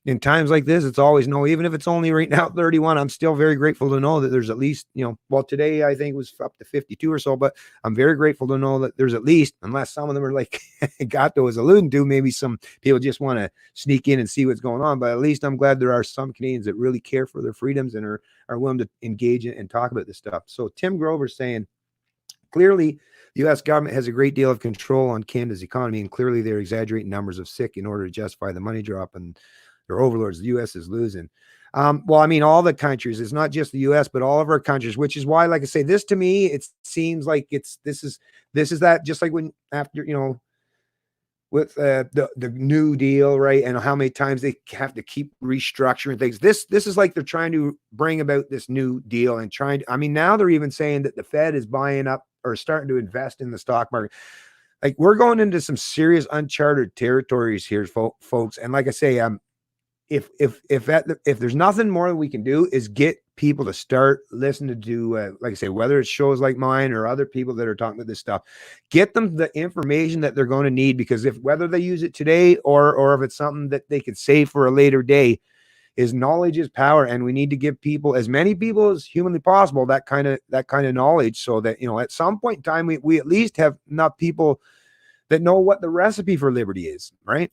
in times like this, it's always no, even if it's only right now 31, I'm still very grateful to know that there's at least, well, today I think it was up to 52 or so, but I'm very grateful to know that there's at least, unless some of them are like Gato was alluding to, maybe some people just want to sneak in and see what's going on, but at least I'm glad there are some Canadians that really care for their freedoms and are willing to engage and talk about this stuff. So Tim Grover's saying, clearly, the U.S. government has a great deal of control on Canada's economy, and clearly they're exaggerating numbers of sick in order to justify the money drop, and their overlords, the U.S. is losing. Well, I mean, all the countries. It's not just the U.S., but all of our countries. Which is why, like I say, this to me, it seems like this is that just like when after with the New Deal, right? And how many times they have to keep restructuring things. This is like they're trying to bring about this New Deal and trying to. I mean, now they're even saying that the Fed is buying up or starting to invest in the stock market. Like we're going into some serious uncharted territories here, folks. And like I say, if there's nothing more that we can do is get people to start listening to like I say, whether it's shows like mine or other people that are talking about this stuff, get them the information that they're going to need, because if whether they use it today or if it's something that they could save for a later day, is knowledge is power, and we need to give people, as many people as humanly possible, that kind of knowledge, so that at some point in time we at least have enough people that know what the recipe for liberty is, right?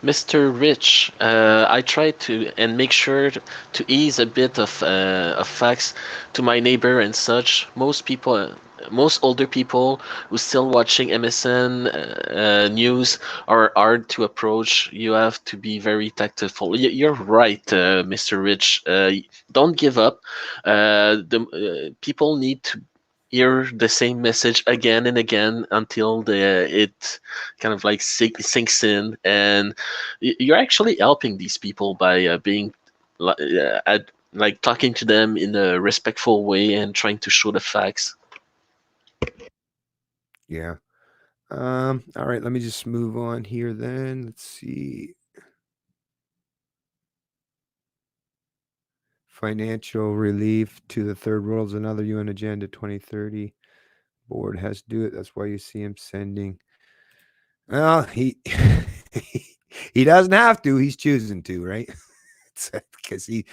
Mr. Rich, I try to and make sure to ease a bit of facts to my neighbor and such. Most people, most older people who still watching MSN news are hard to approach. You have to be very tactful. You're right, Mr. Rich. Don't give up. The people need to hear the same message again and again until it kind of like sinks in, and you're actually helping these people by being like talking to them in a respectful way and trying to show the facts. Yeah. All right, let me just move on here then. Let's see. Financial relief to the third world is another UN Agenda 2030. Board has to do it. That's why you see him sending. Well, he he doesn't have to. He's choosing to, right? Because he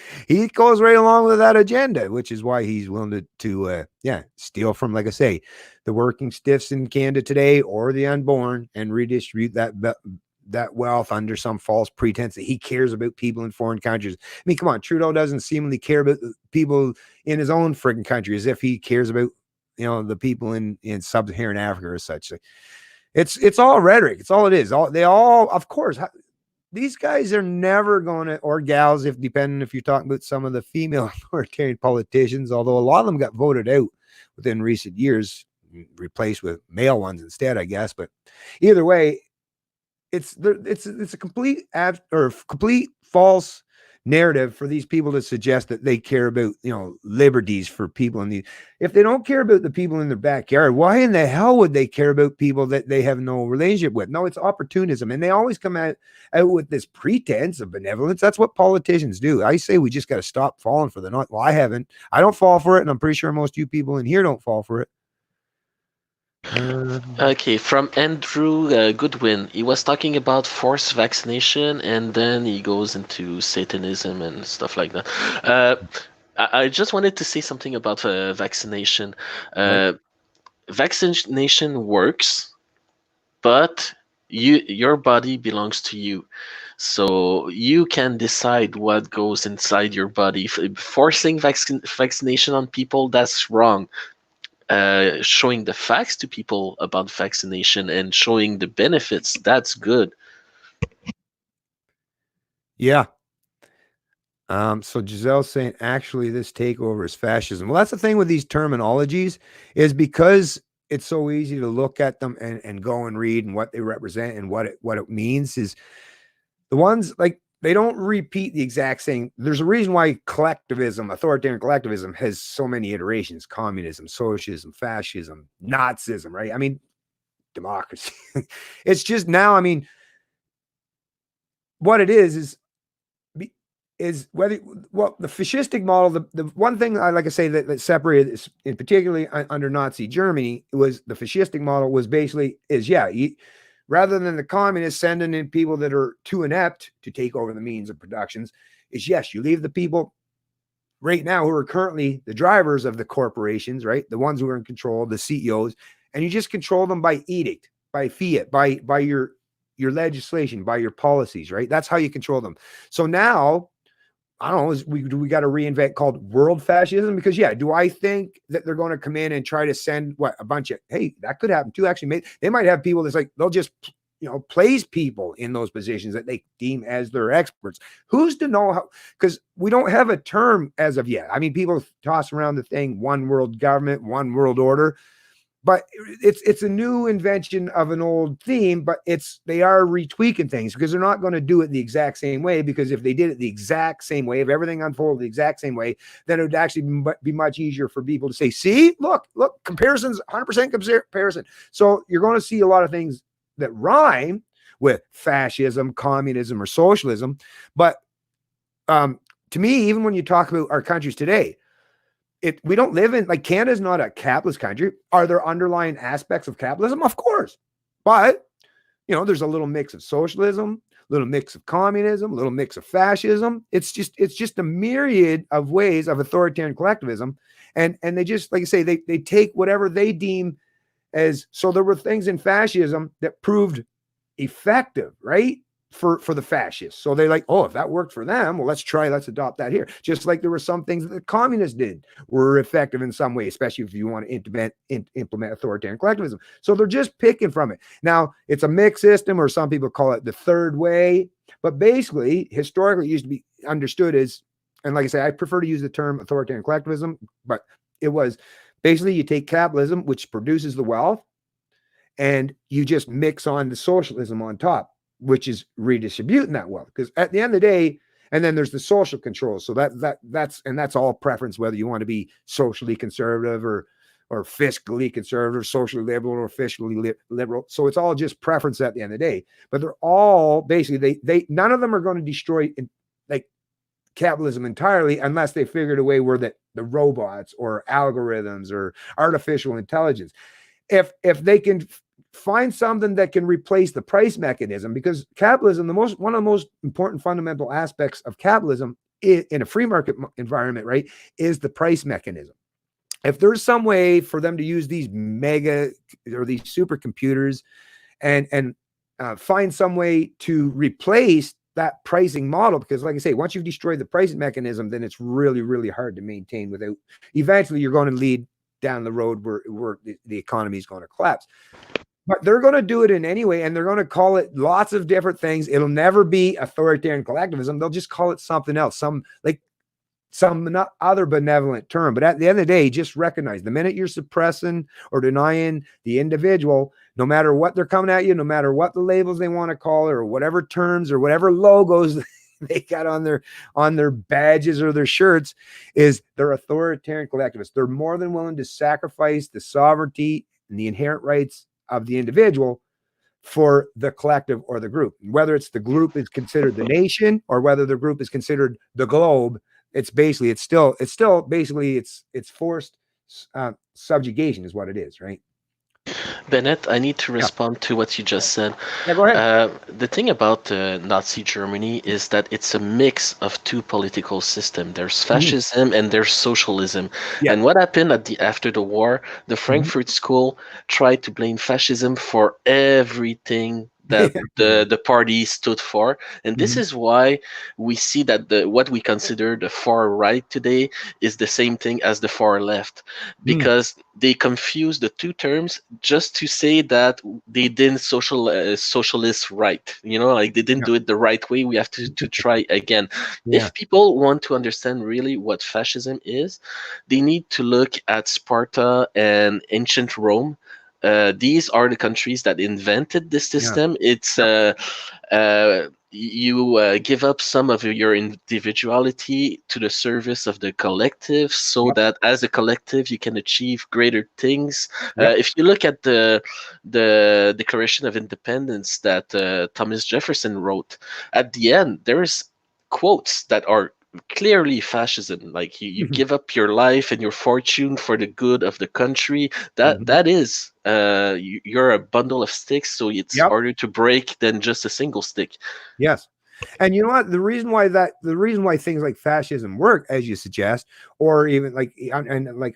goes right along with that agenda, which is why he's willing to steal from, like I say, the working stiffs in Canada today or the unborn and redistribute that wealth under some false pretense that he cares about people in foreign countries. I mean, come on, Trudeau doesn't seemingly care about the people in his own friggin' country as if he cares about the people in sub-Saharan Africa or such. It's all rhetoric. It's all it is. They all, of course. These guys are never going to, or gals, if depending if you're talking about some of the female authoritarian politicians, although a lot of them got voted out within recent years, replaced with male ones instead, I guess. But either way, it's a complete complete false narrative for these people to suggest that they care about liberties for people in the. If they don't care about the people in their backyard, why in the hell would they care about people that they have no relationship with? No, it's opportunism, and they always come out with this pretense of benevolence. That's what politicians do. I say we just got to stop falling for the. Well, I don't fall for it, and I'm pretty sure most of you people in here don't fall for it. Okay, from Andrew Goodwin. He was talking about forced vaccination, and then he goes into Satanism and stuff like that. I just wanted to say something about vaccination. Right. Vaccination works, but your body belongs to you, so you can decide what goes inside your body. Forcing vaccination on people, that's wrong. Showing the facts to people about vaccination and showing the benefits, that's good. Yeah. So Giselle's saying actually this takeover is fascism. Well, that's the thing with these terminologies, is because it's so easy to look at them and go and read and what they represent and what it means, is the ones like they don't repeat the exact same. There's a reason why collectivism, authoritarian collectivism, has so many iterations: communism, socialism, fascism, Nazism, right? I mean, democracy. It's just now, I mean, what it is whether the fascistic model, the one thing I like to say that separated this, in particularly under Nazi Germany, was the fascistic model was basically rather than the communists sending in people that are too inept to take over the means of productions, is yes, you leave the people right now who are currently the drivers of the corporations, right? The ones who are in control, the CEOs, and you just control them by edict, by fiat, by your legislation, by your policies, right? That's how you control them. So now, I don't know, we got to reinvent called world fascism? Because do I think that they're going to come in and try to send a bunch of, hey, that could happen too. Actually, they might have people that's like, they'll just place people in those positions that they deem as their experts. Who's to know how? Because we don't have a term as of yet. I mean, people toss around the thing, one world government, one world order, but it's a new invention of an old theme, but they are retweaking things because they're not going to do it the exact same way, because if they did it the exact same way, if everything unfolded the exact same way, then it would actually be much easier for people to say, see, look, comparisons, 100% comparison. So you're going to see a lot of things that rhyme with fascism, communism, or socialism. But to me, even when you talk about our countries today, we don't live in, like, Canada's not a capitalist country. Are there underlying aspects of capitalism? Of course. But, there's a little mix of socialism, a little mix of communism, a little mix of fascism. It's just a myriad of ways of authoritarian collectivism. And they just, like I say, they take whatever they deem as, so there were things in fascism that proved effective, right? For the fascists. So they like, oh, if that worked for them, well, let's adopt that here. Just like there were some things that the communists did were effective in some way, especially if you want to implement authoritarian collectivism. So they're just picking from it. Now, it's a mixed system, or some people call it the third way. But basically, historically, it used to be understood as, and like I say, I prefer to use the term authoritarian collectivism, but it was basically you take capitalism, which produces the wealth, and you just mix on the socialism on top, which is redistributing that wealth. Because at the end of the day, and then there's the social control. So that's all preference, whether you want to be socially conservative or fiscally conservative, socially liberal, or fiscally liberal. So it's all just preference at the end of the day. But they're all basically, they none of them are going to destroy like capitalism entirely, unless they figured a way where the robots or algorithms or artificial intelligence, if they can find something that can replace the price mechanism, because capitalism, one of the most important fundamental aspects of capitalism in a free market environment, right, is the price mechanism. If there's some way for them to use these mega or these supercomputers and find some way to replace that pricing model, because like I say, once you've destroyed the pricing mechanism, then it's really, really hard to maintain without, eventually you're going to lead down the road where the economy is going to collapse. But they're going to do it in any way, and they're going to call it lots of different things. It'll never be authoritarian collectivism. They'll just call it something else, some other benevolent term. But at the end of the day, just recognize the minute you're suppressing or denying the individual, no matter what they're coming at you, no matter what the labels they want to call it, or whatever terms or whatever logos they got on their badges or their shirts, is they're authoritarian collectivists. They're more than willing to sacrifice the sovereignty and the inherent rights of the individual for the collective or the group. Whether it's the group is considered the nation, or whether the group is considered the globe, it's still basically it's forced subjugation is what it is, right? Bennett, I need to respond to what you just said. Yeah, go ahead. The thing about Nazi Germany is that it's a mix of two political systems. There's fascism and there's socialism. Yeah. And what happened after the war, the Frankfurt School tried to blame fascism for everything that the party stood for. And this is why we see that what we consider the far right today is the same thing as the far left, because they confuse the two terms just to say that they didn't socialist right. Like they didn't do it the right way. We have to try again. If people want to understand really what fascism is, they need to look at Sparta and ancient Rome. These are the countries that invented this system. It's you give up some of your individuality to the service of the collective, so that as a collective you can achieve greater things. If you look at the Declaration of Independence that Thomas Jefferson wrote, at the end there's quotes that are clearly fascism, like you give up your life and your fortune for the good of the country. That is you're a bundle of sticks, so it's harder to break than just a single stick. Yes. And you know what, the reason why things like fascism work, as you suggest, or even like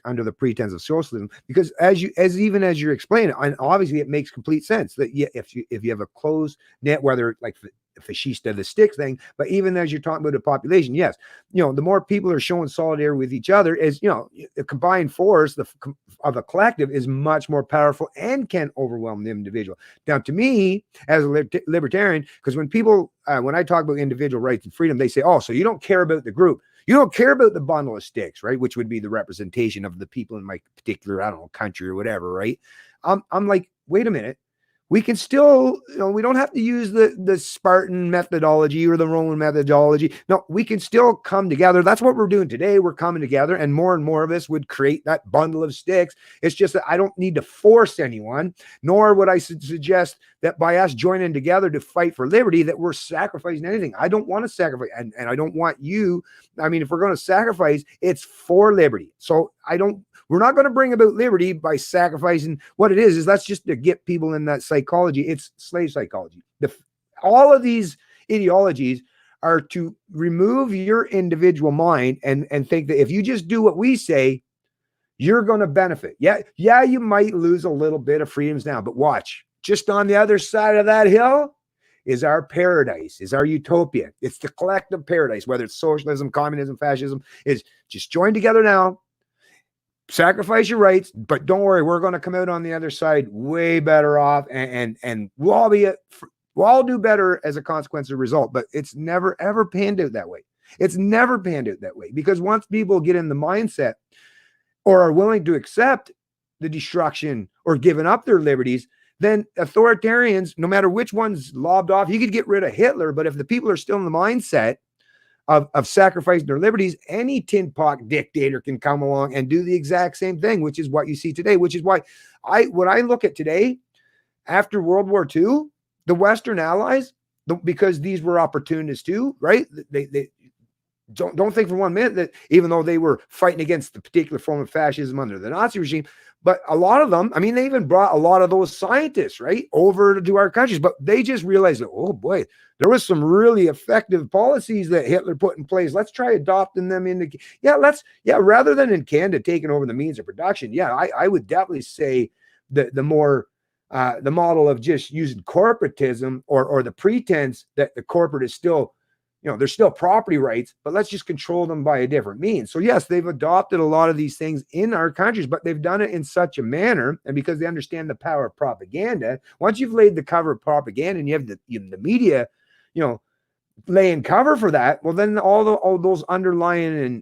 under the pretense of socialism, because as you're explaining, and obviously it makes complete sense that if you have a closed net, whether like fascista the stick thing, but even as you're talking about the population, yes, the more people are showing solidarity with each other, is the combined force of a collective is much more powerful and can overwhelm the individual. Now, to me, as a libertarian, because when people when I talk about individual rights and freedom, they say, oh, so you don't care about the group. You don't care about the bundle of sticks, right? Which would be the representation of the people in my particular, I don't know, country or whatever, right? I'm like, wait a minute. We can still, we don't have to use the Spartan methodology or the Roman methodology. No, we can still come together. That's what we're doing today. We're coming together, and more of us would create that bundle of sticks. It's just that I don't need to force anyone, nor would I suggest that by us joining together to fight for liberty, that we're sacrificing anything. I don't want to sacrifice, and I don't want you. I mean, if we're going to sacrifice, it's for liberty. So we're not going to bring about liberty by sacrificing. What it is that's just to get people in that psychology. It's slave psychology. All of these ideologies are to remove your individual mind and think that if you just do what we say, you're going to benefit. Yeah, you might lose a little bit of freedoms now, but watch. Just on the other side of that hill is our paradise, is our utopia. It's the collective paradise, whether it's socialism, communism, fascism, is just join together now. Sacrifice your rights, but don't worry, we're going to come out on the other side way better off, and we'll all do better as a consequence of the result. But it's never ever panned out that way. It's never panned out that way, because once people get in the mindset or are willing to accept the destruction or giving up their liberties, then authoritarians, no matter which one's lobbed off, you could get rid of Hitler, but if the people are still in the mindset of sacrificing their liberties, any tin pot dictator can come along and do the exact same thing, which is what you see today, which is why when I look at today, after World War II, the Western allies, because these were opportunists too, right? They don't think for 1 minute that even though they were fighting against the particular form of fascism under the Nazi regime, but a lot of them, I mean, they even brought a lot of those scientists, right, over to our countries, but they just realized that, oh boy, there was some really effective policies that Hitler put in place. Let's try adopting them into, rather than in Canada taking over the means of production. I would definitely say the model of just using corporatism or the pretense that the corporate is still, there's still property rights, but let's just control them by a different means. So yes, they've adopted a lot of these things in our countries, but they've done it in such a manner, and because they understand the power of propaganda. Once you've laid the cover of propaganda and you have the media, laying cover for that, well, then all those underlying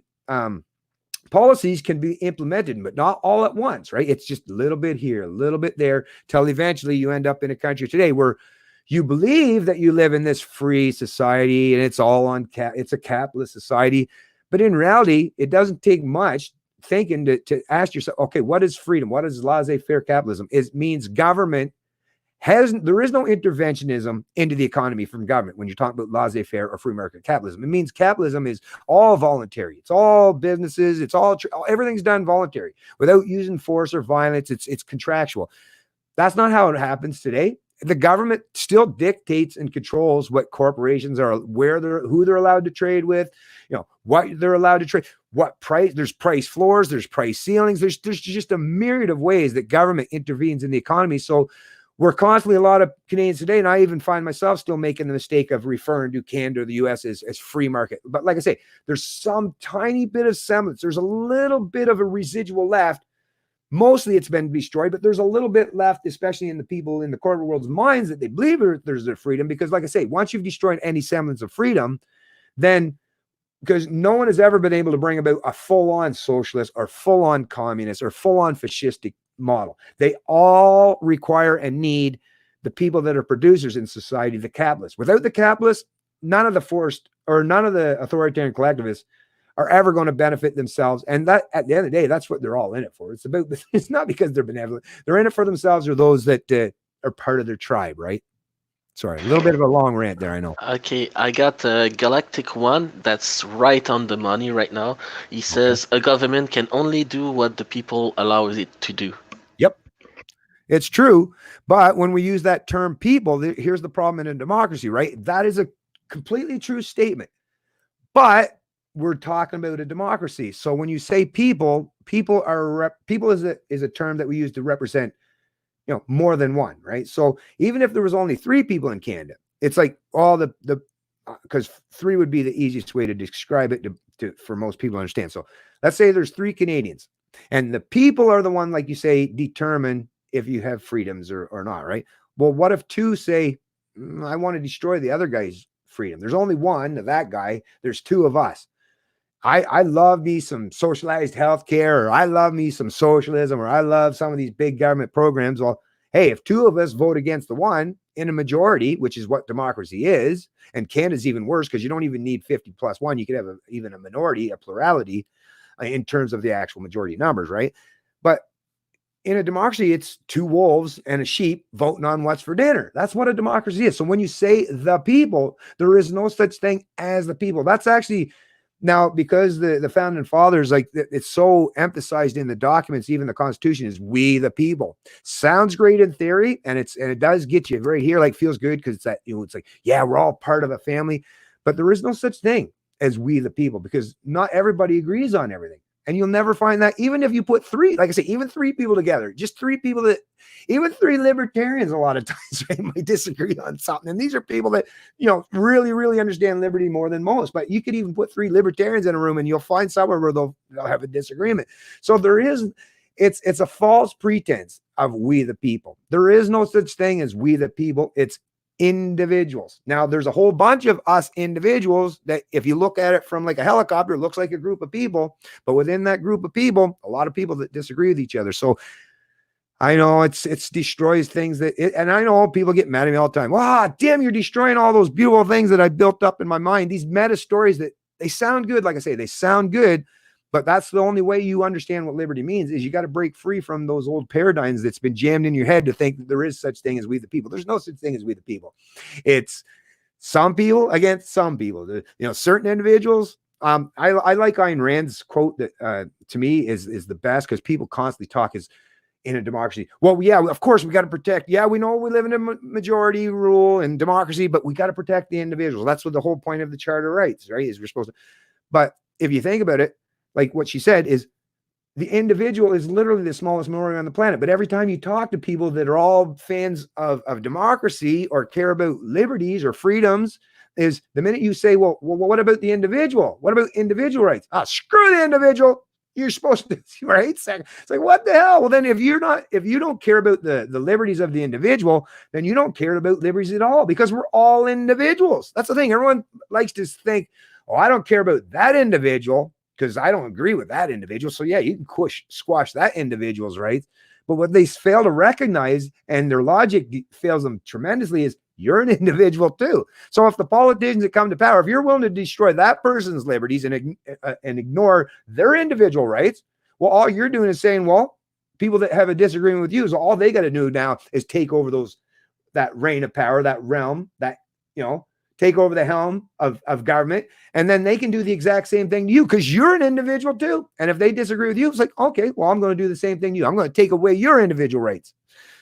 policies can be implemented, but not all at once, right? It's just a little bit here, a little bit there, till eventually you end up in a country today where you believe that you live in this free society and it's all on it's a capitalist society. But in reality, it doesn't take much thinking to ask yourself, okay, what is freedom? What is laissez-faire capitalism? It means government there is no interventionism into the economy from government when you're talking about laissez-faire or free market capitalism. It means capitalism is all voluntary. It's all businesses. It's everything's done voluntary without using force or violence. It's contractual. That's not how it happens today. The government still dictates and controls what corporations are, who they're allowed to trade with, what they're allowed to trade, what price. There's price floors, there's price ceilings. There's just a myriad of ways that government intervenes in the economy. So we're constantly, a lot of Canadians today, and I even find myself still making the mistake of referring to Canada or the US as free market. But like I say, there's some tiny bit of semblance. There's a little bit of a residual left. Mostly it's been destroyed, but there's a little bit left, especially in the people in the corporate world's minds, that they believe there's their freedom. Because like I say, once you've destroyed any semblance of freedom, then, because no one has ever been able to bring about a full-on socialist or full-on communist or full-on fascistic model. They all require and need the people that are producers in society, the capitalists. Without the capitalists, none of the authoritarian collectivists are ever going to benefit themselves. And that, at the end of the day, that's what they're all in it for. It's not because they're benevolent. They're in it for themselves or those that are part of their tribe, right? Sorry, a little bit of a long rant there, I know. Okay, I got Galactic One that's right on the money right now. He says a government can only do what the people allow it to do. Yep. It's true. But when we use that term people, here's the problem in a democracy, right? That is a completely true statement. But we're talking about a democracy. So when you say people is a term that we use to represent, more than one, right? So even if there was only 3 people in Canada, it's like all the because three would be the easiest way to describe it for most people to understand. So let's say there's three Canadians, and the people are the one, like you say, determine if you have freedoms or not, right? Well, what if two say, I want to destroy the other guy's freedom? There's only one of that guy. There's two of us. I love me some socialized healthcare, or I love me some socialism, or I love some of these big government programs. Well, hey, if two of us vote against the one in a majority, which is what democracy is, and Canada's even worse because you don't even need 50+1. You could have even a minority, a plurality in terms of the actual majority numbers, right? But in a democracy, it's two wolves and a sheep voting on what's for dinner. That's what a democracy is. So when you say the people, there is no such thing as the people. That's actually now, because the founding fathers, like, it's so emphasized in the documents, even the Constitution, is we the people. Sounds great in theory, and it does get you right here, like, feels good because it's that, it's like, yeah, we're all part of a family, but there is no such thing as we the people, because not everybody agrees on everything. And you'll never find that, even if you put three, like I say, even three people together, just three people that, even three libertarians a lot of times, right, might disagree on something. And these are people that, really, really understand liberty more than most. But you could even put three libertarians in a room and you'll find somewhere where they'll have a disagreement. So it's a false pretense of we the people. There is no such thing as we the people. It's individuals. Now, there's a whole bunch of us individuals that, if you look at it from like a helicopter, it looks like a group of people, but within that group of people, a lot of people that disagree with each other. So I know it's destroys things and I know people get mad at me all the time. Wow, damn, you're destroying all those beautiful things that I built up in my mind. These meta stories that they sound good. Like I say, they sound good, but that's the only way you understand what liberty means, is you got to break free from those old paradigms that's been jammed in your head to think that there is such thing as we the people. There's no such thing as we the people. It's some people against some people. Certain individuals. I like Ayn Rand's quote that to me is the best, because people constantly talk is in a democracy. Well, yeah, of course we got to protect. Yeah, we know we live in a majority rule and democracy, but we got to protect the individuals. That's what the whole point of the Charter of Rights, right? Is we're supposed to. But if you think about it, like what she said, is the individual is literally the smallest minority on the planet. But every time you talk to people that are all fans of democracy or care about liberties or freedoms, is the minute you say, well, what about the individual? What about individual rights? Screw the individual. You're supposed to, right? It's like, what the hell? Well, then if you don't care about the liberties of the individual, then you don't care about liberties at all, because we're all individuals. That's the thing. Everyone likes to think, oh, I don't care about that individual because I don't agree with that individual. So yeah, you can squash that individual's rights. But what they fail to recognize, and their logic fails them tremendously, is you're an individual too. So if the politicians that come to power, if you're willing to destroy that person's liberties and ignore their individual rights, well, all you're doing is saying, well, people that have a disagreement with you, so all they got to do now is take over that reign of power, that realm, that, take over the helm of government, and then they can do the exact same thing to you because you're an individual too. And if they disagree with you, it's like, okay, well, I'm going to do the same thing to you. I'm going to take away your individual rights.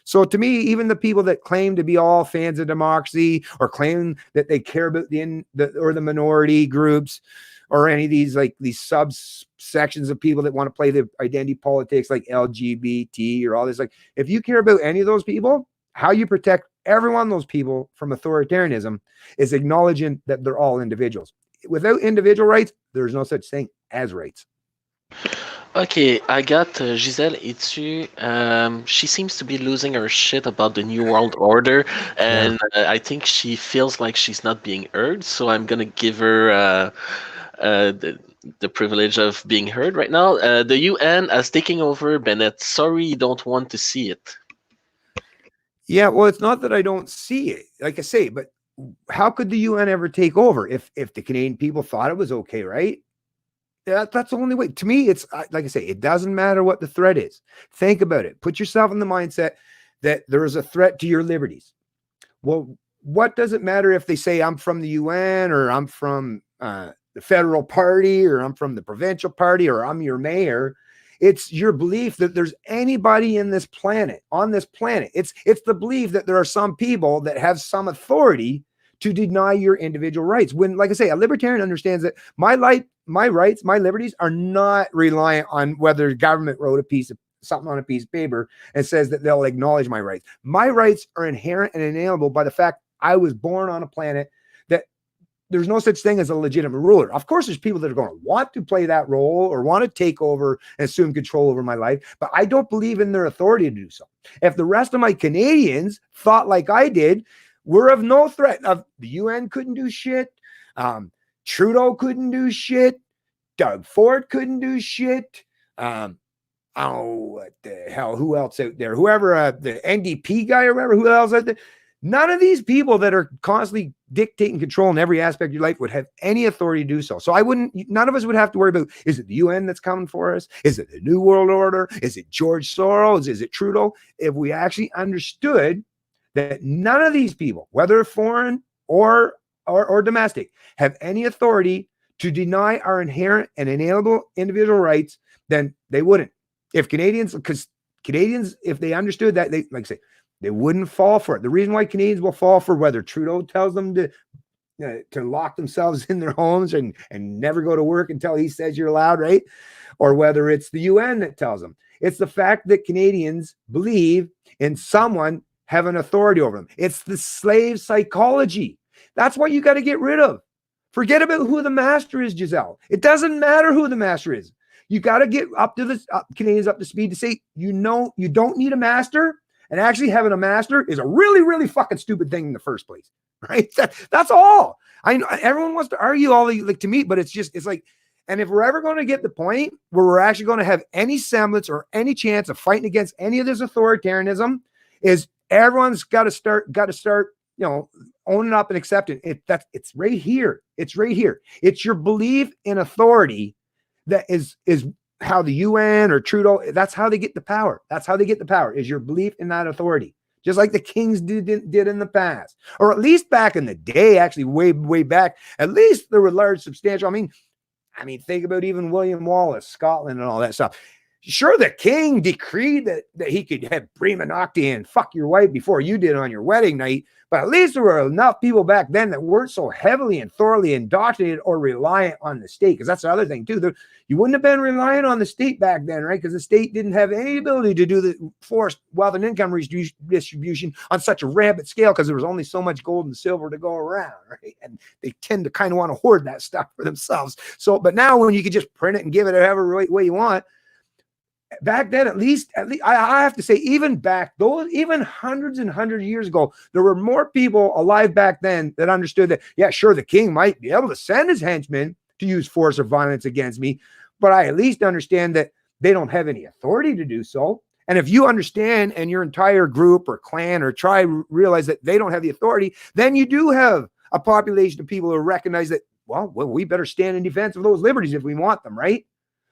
So to me, even the people that claim to be all fans of democracy or claim that they care about the minority groups or any of these subsections of people that want to play the identity politics like LGBT or all this, like, if you care about any of those people, how you protect every one of those people from authoritarianism is acknowledging that they're all individuals. Without individual rights, there's no such thing as rights. Okay, I got Giselle Etu. She seems to be losing her shit about the New World Order, and I think she feels like she's not being heard. So I'm gonna give her the privilege of being heard right now. The UN is taking over, Bennett. Sorry, you don't want to see it. Yeah, well, it's not that I don't see it, like I say, but how could the UN ever take over if the Canadian people thought it was okay, right? That's the only way. To me, it's like I say, it doesn't matter what the threat is. Think about it. Put yourself in the mindset that there is a threat to your liberties. Well, what does it matter if they say I'm from the UN or I'm from the federal party or I'm from the provincial party or I'm your mayor? It's your belief that there's anybody on this planet. It's the belief that there are some people that have some authority to deny your individual rights. When, like I say, a libertarian understands that my rights, my liberties are not reliant on whether the government wrote something on a piece of paper and says that they'll acknowledge my rights. My rights are inherent and inalienable by the fact I was born on a planet that there's no such thing as a legitimate ruler. Of course, there's people that are going to want to play that role or want to take over and assume control over my life, but I don't believe in their authority to do so. If the rest of my Canadians thought like I did, we're of no threat. The UN couldn't do shit. Trudeau couldn't do shit. Doug Ford couldn't do shit. Oh, what the hell? Who else out there? Whoever, the NDP guy or whatever, who else out there? None of these people that are constantly dictating control in every aspect of your life would have any authority to do so. So none of us would have to worry about, is it the UN that's coming for us? Is it the New World Order? Is it George Soros? Is it Trudeau? If we actually understood that none of these people, whether foreign or domestic, have any authority to deny our inherent and inalienable individual rights, then they wouldn't. If Canadians, if they understood that, they, like I say, they wouldn't fall for it. The reason why Canadians will fall for whether Trudeau tells them to lock themselves in their homes and never go to work until he says you're allowed, right? Or whether it's the UN that tells them. It's the fact that Canadians believe in someone having authority over them. It's the slave psychology. That's what you got to get rid of. Forget about who the master is, Giselle. It doesn't matter who the master is. You got to get Canadians up to speed to say, you don't need a master. And actually having a master is a really, really fucking stupid thing in the first place, right? That's all. I know everyone wants to argue all like to me, but it's like, and if we're ever going to get the point where we're actually going to have any semblance or any chance of fighting against any of this authoritarianism, is everyone's got to start, owning up and accepting it. It's right here. It's right here. It's your belief in authority that is how the UN or Trudeau, that's how they get the power. That's how they get the power, is your belief in that authority. Just like the kings did in the past, or at least back in the day, actually way back, at least there were large, substantial. I mean, think about even William Wallace, Scotland and all that stuff. Sure, the king decreed that he could have prima nocte and fuck your wife before you did on your wedding night, but at least there were enough people back then that weren't so heavily and thoroughly indoctrinated or reliant on the state, because that's the other thing too. You wouldn't have been reliant on the state back then, right? Because the state didn't have any ability to do the forced wealth and income redistribution on such a rampant scale, because there was only so much gold and silver to go around, right? And they tend to kind of want to hoard that stuff for themselves. So, but now when you can just print it and give it however way you want, back then, at least I have to say, even hundreds and hundreds of years ago, there were more people alive back then that understood that, yeah, sure, the king might be able to send his henchmen to use force or violence against me, but I at least understand that they don't have any authority to do so. And if you understand, and your entire group or clan or tribe realize that they don't have the authority, then you do have a population of people who recognize that, well, we better stand in defense of those liberties if we want them, right?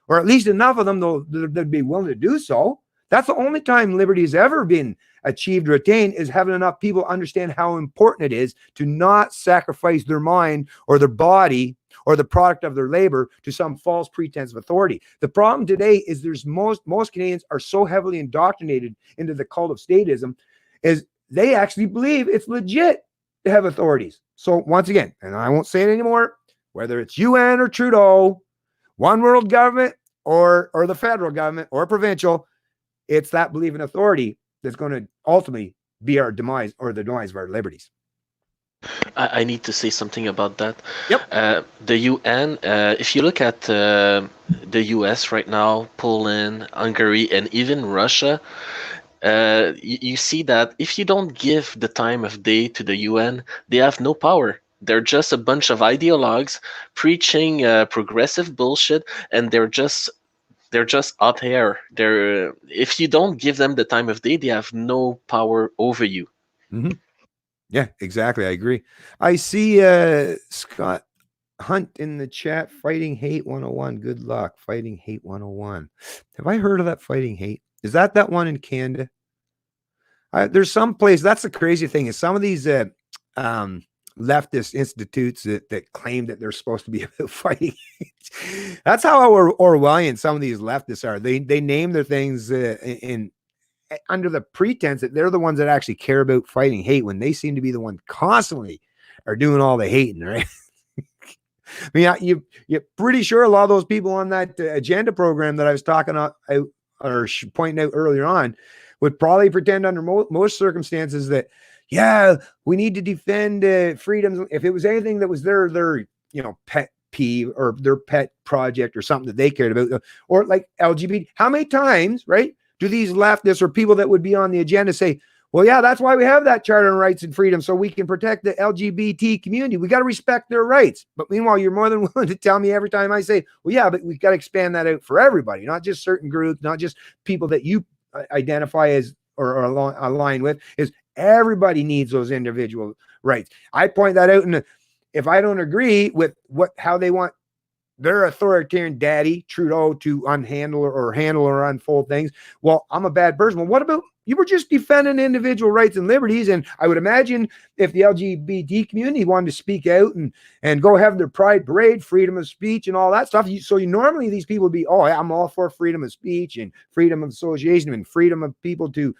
Or at least enough of them that'd be willing to do so. That's the only time liberty has ever been achieved or attained, is having enough people understand how important it is to not sacrifice their mind or their body or the product of their labor to some false pretense of authority. The problem today is there's most Canadians are so heavily indoctrinated into the cult of statism, is they actually believe it's legit to have authorities. So once again, and I won't say it anymore, whether it's UN or Trudeau, one world government, or the federal government or provincial, it's that belief in authority that's going to ultimately be our demise, or the demise of our liberties. I need to say something about that. Yep. The UN, if you look at the US right now, Poland, Hungary, and even Russia, you see that if you don't give the time of day to the UN, they have no power. They're just a bunch of ideologues preaching progressive bullshit, and they're just out here. If you don't give them the time of day, they have no power over you. Mm-hmm. Yeah, exactly. I agree. I see Scott Hunt in the chat, Fighting Hate 101. Good luck. Fighting Hate 101. Have I heard of that Fighting Hate? Is that one in Canada? There's some place. That's the crazy thing, is some of these leftist institutes that claim that they're supposed to be about fighting. That's how Orwellian some of these leftists are. They name their things in under the pretense that they're the ones that actually care about fighting hate, when they seem to be the one constantly are doing all the hating, right? I mean, you're pretty sure a lot of those people on that agenda program that I was talking about or pointing out earlier on would probably pretend under most circumstances that, yeah, we need to defend freedoms. If it was anything that was their pet peeve or their pet project or something that they cared about, or like LGBT, how many times, right, do these leftists or people that would be on the agenda say, well, yeah, that's why we have that Charter on Rights and Freedom, so we can protect the LGBT community. We got to respect their rights. But meanwhile, you're more than willing to tell me every time I say, well, yeah, but we got to expand that out for everybody, not just certain groups, not just people that you identify as or align with, is everybody needs those individual rights. I point that out, and if I don't agree with how they want their authoritarian daddy Trudeau to handle or unfold things, well, I'm a bad person. Well, what about you? Were just defending individual rights and liberties, and I would imagine if the LGBT community wanted to speak out and go have their pride parade, freedom of speech and all that stuff, normally these people would be, oh, I'm all for freedom of speech and freedom of association and freedom of people to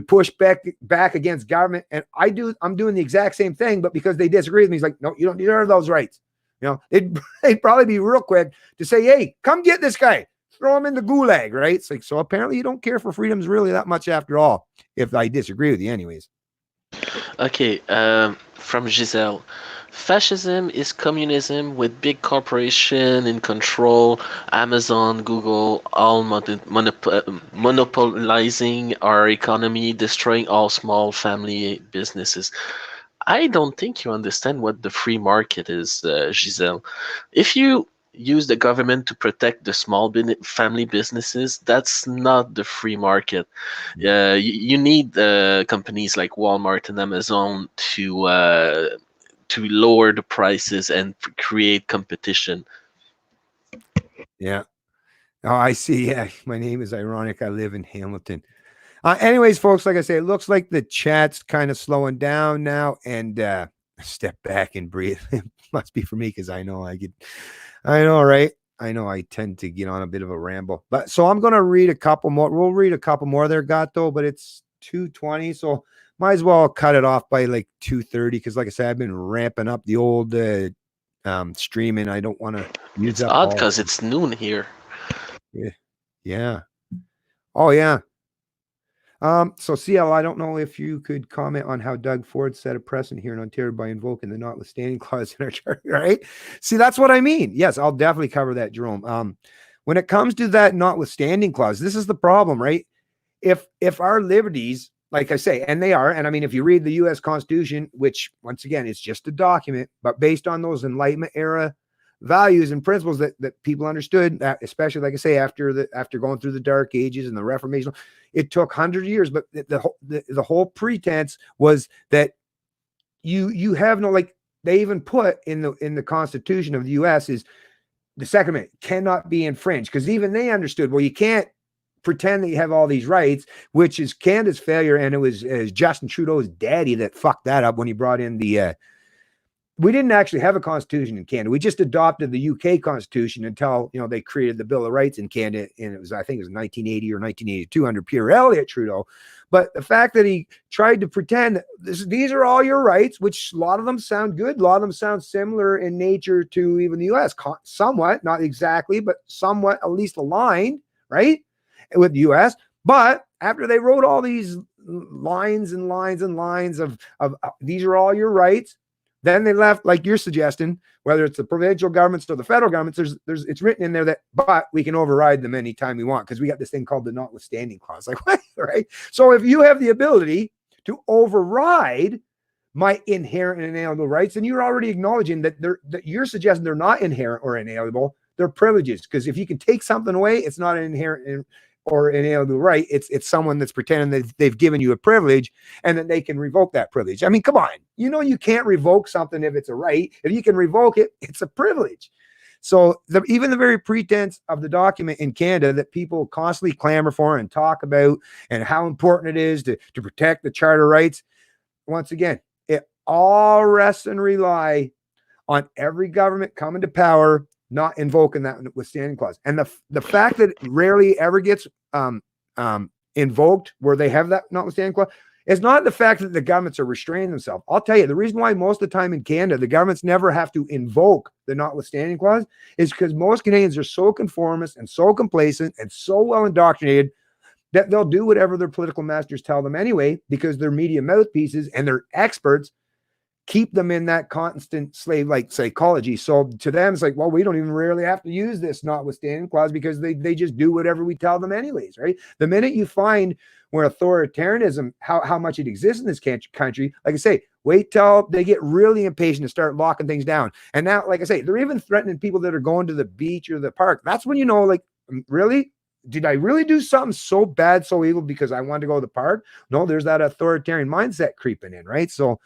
push back against government. And I'm doing the exact same thing, but because they disagree with me, he's like, no, you don't deserve those rights. They'd probably be real quick to say, hey, come get this guy, throw him in the gulag, right? It's like, so apparently you don't care for freedoms really that much after all, if I disagree with you anyways. Okay, from Giselle. Fascism is communism with big corporation in control, Amazon, Google, all monopolizing our economy, destroying all small family businesses. I don't think you understand what the free market is, Giselle. If you use the government to protect the small family businesses, that's not the free market. You need companies like Walmart and Amazon to lower the prices and create competition. Yeah. Oh, I see. Yeah. My name is ironic. I live in Hamilton. Anyways, folks, like I say, it looks like the chat's kind of slowing down now, and step back and breathe. It must be for me because I know, right? I know I tend to get on a bit of a ramble, but so I'm going to read a couple more. We'll read a couple more there, Gato, but it's 2:20, so might as well cut it off by like 2:30 because, like I said, I've been ramping up the old streaming. I don't want to use It's up odd all. because it's noon here. Yeah. Oh yeah. So CL, I don't know if you could comment on how Doug Ford set a precedent here in Ontario by invoking the notwithstanding clause in our charter, right? See, that's what I mean. Yes, I'll definitely cover that, Jerome. When it comes to that notwithstanding clause, this is the problem, right? If our liberties, like I say, and they are, and I mean, if you read the U.S. Constitution, which once again, it's just a document, but based on those Enlightenment era values and principles that people understood, that especially, like I say, after going through the Dark Ages and the Reformation, it took hundreds of years, but the whole pretense was that you have no, like they even put in the Constitution of the U.S. is the Second Amendment cannot be infringed, because even they understood, well, you can't pretend that you have all these rights, which is Canada's failure, and it was Justin Trudeau's daddy that fucked that up when he brought in the we didn't actually have a constitution in Canada. We just adopted the UK constitution until, they created the Bill of Rights in Canada. And it was, I think it was 1980 or 1982 under Pierre Elliott Trudeau. But the fact that he tried to pretend that these are all your rights, which a lot of them sound good. A lot of them sound similar in nature to even the US, somewhat, not exactly, but somewhat at least aligned, right, with the US. But after they wrote all these lines and lines and lines of these are all your rights, then they left, like you're suggesting, whether it's the provincial governments or the federal governments, it's written in there that, but we can override them anytime we want because we got this thing called the notwithstanding clause. Like, what, right? So if you have the ability to override my inherent and inalienable rights, then you're already acknowledging that that you're suggesting they're not inherent or inalienable. They're privileges, because if you can take something away, it's not an inherent or inalienable right. It's someone that's pretending that they've given you a privilege and that they can revoke that privilege. I mean, come on, you can't revoke something if it's a right. If you can revoke it, it's a privilege. So even the very pretense of the document in Canada that people constantly clamor for and talk about and how important it is to protect the charter rights, once again, it all rests and rely on every government coming to power not invoking that withstanding clause. And the fact that it rarely ever gets invoked where they have that notwithstanding clause is not the fact that the governments are restraining themselves. I'll tell you, the reason why most of the time in Canada, the governments never have to invoke the notwithstanding clause is because most Canadians are so conformist and so complacent and so well indoctrinated that they'll do whatever their political masters tell them anyway, because their media mouthpieces and their experts keep them in that constant slave-like psychology. So to them, it's like, well, we don't even really have to use this notwithstanding clause because they just do whatever we tell them anyways, right? The minute you find where authoritarianism, how much it exists in this country, like I say, wait till they get really impatient and start locking things down. And now, like I say, they're even threatening people that are going to the beach or the park. That's when you know, like, really? Did I really do something so bad, so evil because I wanted to go to the park? No, there's that authoritarian mindset creeping in, right? So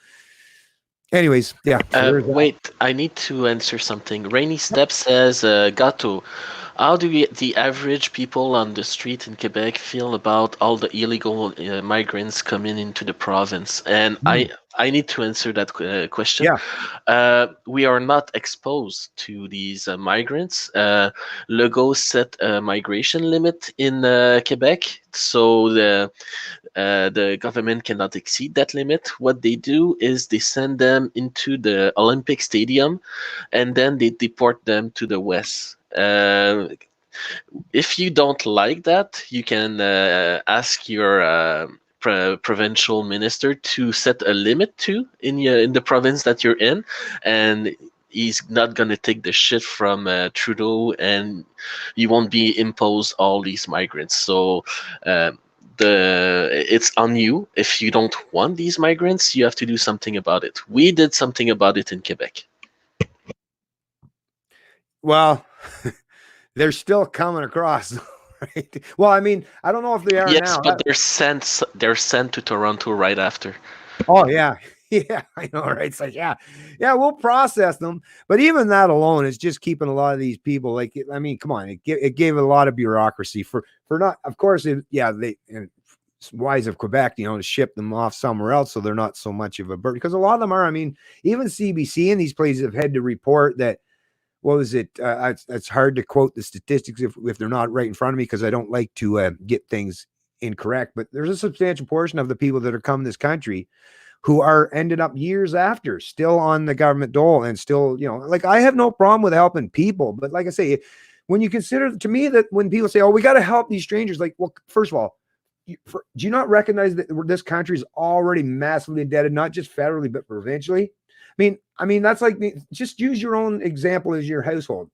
anyways, yeah. So wait, I need to answer something. Rainy Step says, Gato, how do the average people on the street in Quebec feel about all the illegal migrants coming into the province? And I need to answer that question. Yeah. We are not exposed to these migrants. Legault set a migration limit in Quebec, so the government cannot exceed that limit. What they do is they send them into the Olympic Stadium, and then they deport them to the west. If you don't like that, you can ask your provincial minister to set a limit to in the province that you're in, and he's not gonna take the shit from Trudeau, and you won't be imposed all these migrants. So it's on you. If you don't want these migrants, you have to do something about it. We did something about it in Quebec. Well, they're still coming across, right? Well, I mean, I don't know if they are yes, now. but they're sent to Toronto right after. Oh yeah. Yeah, I know, right? It's like, yeah, we'll process them. But even that alone is just keeping a lot of these people, like, I mean, come on, it gave a lot of bureaucracy for not, of course, they it's wise of Quebec, to ship them off somewhere else so they're not so much of a burden. Because a lot of them are, I mean, even CBC and these places have had to report that, what was it? It's hard to quote the statistics if they're not right in front of me, because I don't like to get things incorrect. But there's a substantial portion of the people that are coming to this country who are ended up years after still on the government dole and still, like, I have no problem with helping people. But like I say, when you consider, to me, that when people say, oh, we got to help these strangers, like, well, first of all, do you not recognize that this country is already massively indebted, not just federally, but provincially? I mean, that's like, just use your own example as your household.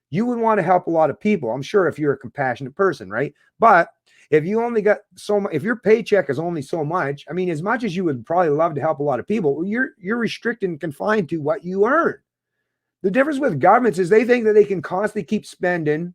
You would want to help a lot of people, I'm sure, if you're a compassionate person, right? But if you only got so much, if your paycheck is only so much, I mean, as much as you would probably love to help a lot of people, well, you're restricted and confined to what you earn. The difference with governments is they think that they can constantly keep spending,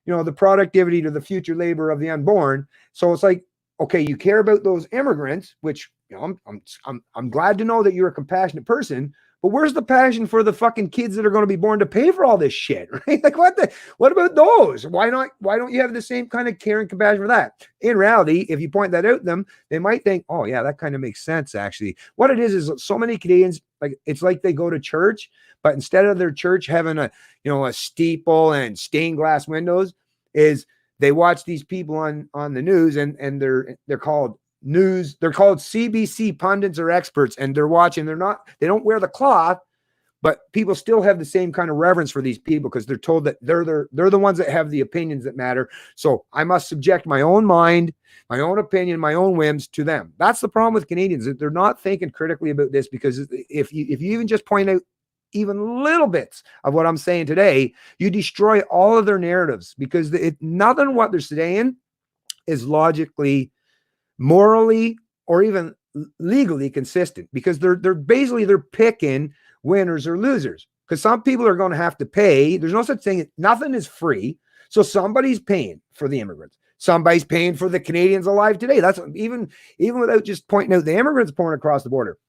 the productivity to the future labor of the unborn. So it's like, okay, you care about those immigrants, which, I'm glad to know that you're a compassionate person, but where's the passion for the fucking kids that are going to be born to pay for all this shit, right? Like, what about those? Why don't you have the same kind of care and compassion for that? In reality, if you point that out to them, they might think, oh yeah, that kind of makes sense. Actually, what it is so many Canadians, like, it's like they go to church, but instead of their church having a steeple and stained glass windows, is they watch these people on the news, and they're called news. They're called CBC pundits or experts, and they're watching. They don't wear the cloth, but people still have the same kind of reverence for these people because they're told that they're the ones that have the opinions that matter. So I must subject my own mind, my own opinion, my own whims to them. That's the problem with Canadians, that they're not thinking critically about this, because if you even just point out even little bits of what I'm saying today, you destroy all of their narratives, because nothing what they're saying is logically, morally, or even legally consistent, because they're picking winners or losers, because some people are going to have to pay. There's no such thing. Nothing is free. So somebody's paying for the immigrants. Somebody's paying for the Canadians alive today. That's even without just pointing out the immigrants pouring across the border.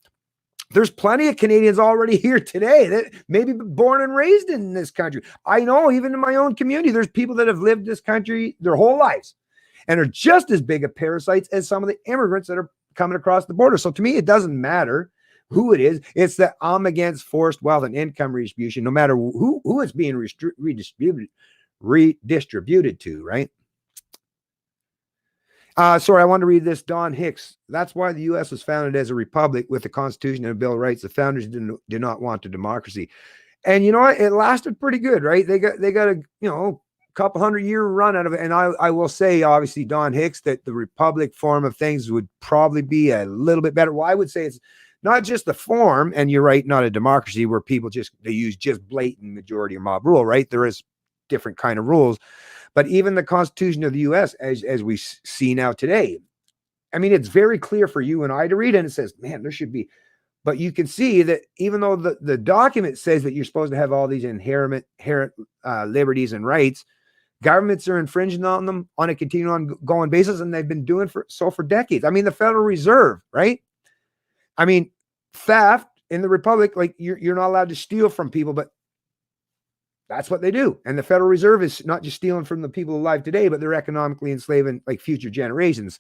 There's plenty of Canadians already here today that maybe born and raised in this country. I know, even in my own community, there's people that have lived this country their whole lives and are just as big of parasites as some of the immigrants that are coming across the border. So to me, it doesn't matter who it is. It's that I'm against forced wealth and income redistribution, no matter who it's being redistributed to, right? Sorry, I want to read this. Don Hicks. That's why the U.S. was founded as a republic with the Constitution and a Bill of Rights. The founders did not want a democracy. And you know what? It lasted pretty good, right? They got a couple 100-year run out of it. And I will say, obviously, Don Hicks, that the republic form of things would probably be a little bit better. Well, I would say it's not just the form, and you're right, not a democracy where people they use just blatant majority or mob rule, right? There is different kind of rules, but even the Constitution of the U.S., as we see now today, I mean, it's very clear for you and I to read, and it says, man, there should be. But you can see that even though the document says that you're supposed to have all these inherent liberties and rights, governments are infringing on them on a continuing ongoing basis, and they've been doing so for decades. I mean, the Federal Reserve, right? I mean, theft in the Republic, like you're not allowed to steal from people, but that's what they do. And the Federal Reserve is not just stealing from the people alive today, but they're economically enslaving like future generations.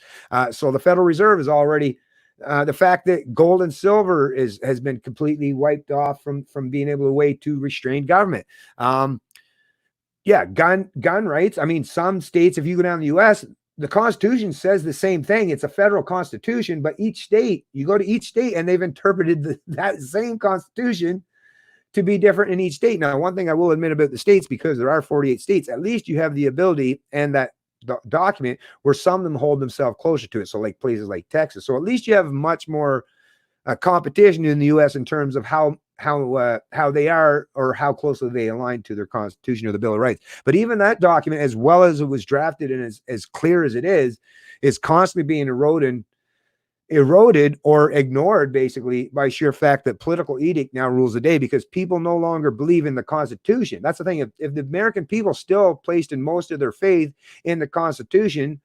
So the Federal Reserve is already the fact that gold and silver has been completely wiped off from being able to way to restrain government. Yeah, gun rights. I mean, some states, if you go down the U.S., the Constitution says the same thing. It's a federal Constitution, but each state, you go to each state, and they've interpreted that same Constitution to be different in each state. Now, one thing I will admit about the states, because there are 48 states, at least you have the ability and that document where some of them hold themselves closer to it. So like places like Texas. So at least you have much more competition in the U.S. in terms of how they are or how closely they align to their Constitution or the Bill of Rights. But even that document, as well as it was drafted and as clear as it is constantly being eroded or ignored, basically, by sheer fact that political edict now rules the day, because people no longer believe in the Constitution. That's the thing. If the American people still placed in most of their faith in the Constitution,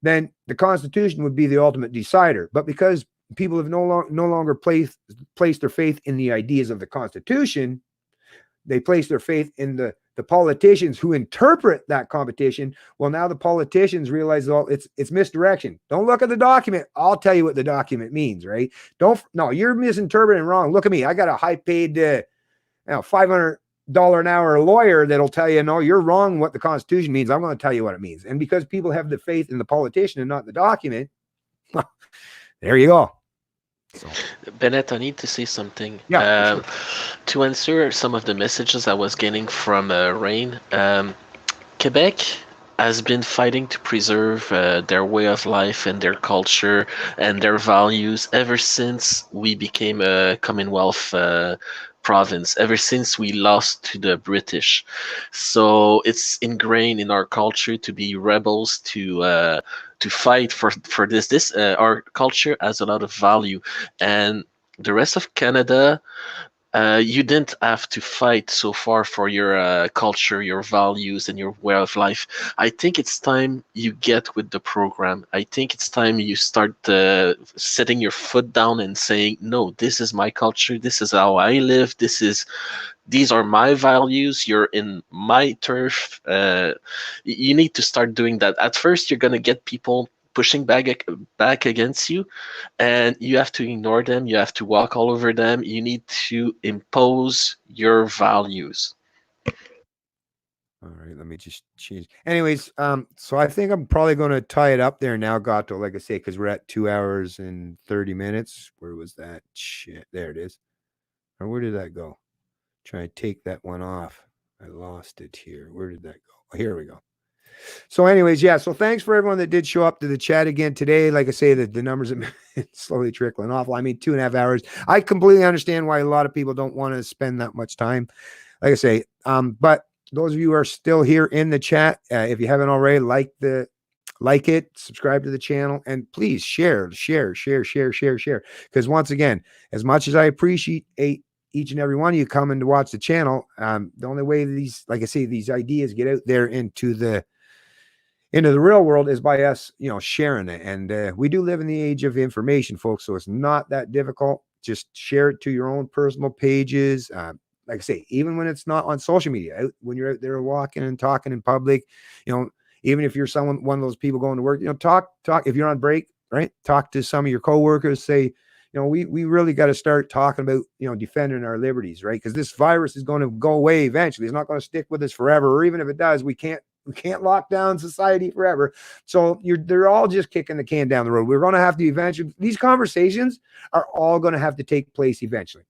then the Constitution would be the ultimate decider. But because people have no longer placed their faith in the ideas of the Constitution, they place their faith in the politicians who interpret that competition. Well, now the politicians realize, well, it's misdirection. Don't look at the document. I'll tell you what the document means, right? No, you're misinterpreting wrong. Look at me. I got a high paid, $500 an hour lawyer that'll tell you, no, you're wrong what the Constitution means. I'm going to tell you what it means. And because people have the faith in the politician and not the document, well, there you go. So. Bennett, I need to say something. Yeah, sure. To answer some of the messages I was getting from Rain, Quebec has been fighting to preserve their way of life and their culture and their values ever since we became a Commonwealth province, ever since we lost to the British. So it's ingrained in our culture to be rebels, to fight for this. Our culture has a lot of value, and the rest of Canada, you didn't have to fight so far for your culture, your values, and your way of life. I think it's time you get with the program. I think it's time you start setting your foot down and saying, no, this is my culture. This is how I live. These are my values. You're in my turf. You need to start doing that. At first, you're going to get people pushing back against you, and you have to ignore them. You have to walk all over them. You need to impose your values. All right, let me just change. Anyways, so I think I'm probably going to tie it up there now, Gato, like I say, because we're at 2 hours and 30 minutes. Where was that? Shit, there it is. Or where did that go? Try to take that one off. I lost it here. Where did that go? Oh, here we go. So anyways, yeah, so thanks for everyone that did show up to the chat again today. Like I say, the numbers have been slowly trickling off. I mean, 2.5 hours. I completely understand why a lot of people don't want to spend that much time. Like I say, but those of you who are still here in the chat, if you haven't already, like it, subscribe to the channel, and please share. Because once again, as much as I appreciate each and every one of you coming to watch the channel, the only way these, like I say, these ideas get out there into the real world is by us, sharing it. And we do live in the age of information, folks. So it's not that difficult. Just share it to your own personal pages. Like I say, even when it's not on social media, when you're out there walking and talking in public, even if you're one of those people going to work, talk, if you're on break, right? Talk to some of your coworkers, say, we really got to start talking about, defending our liberties, right? Because this virus is going to go away eventually. It's not going to stick with us forever. Or even if it does, we can't lock down society forever. So they're all just kicking the can down the road. We're going to have to eventually, these conversations are all going to have to take place eventually.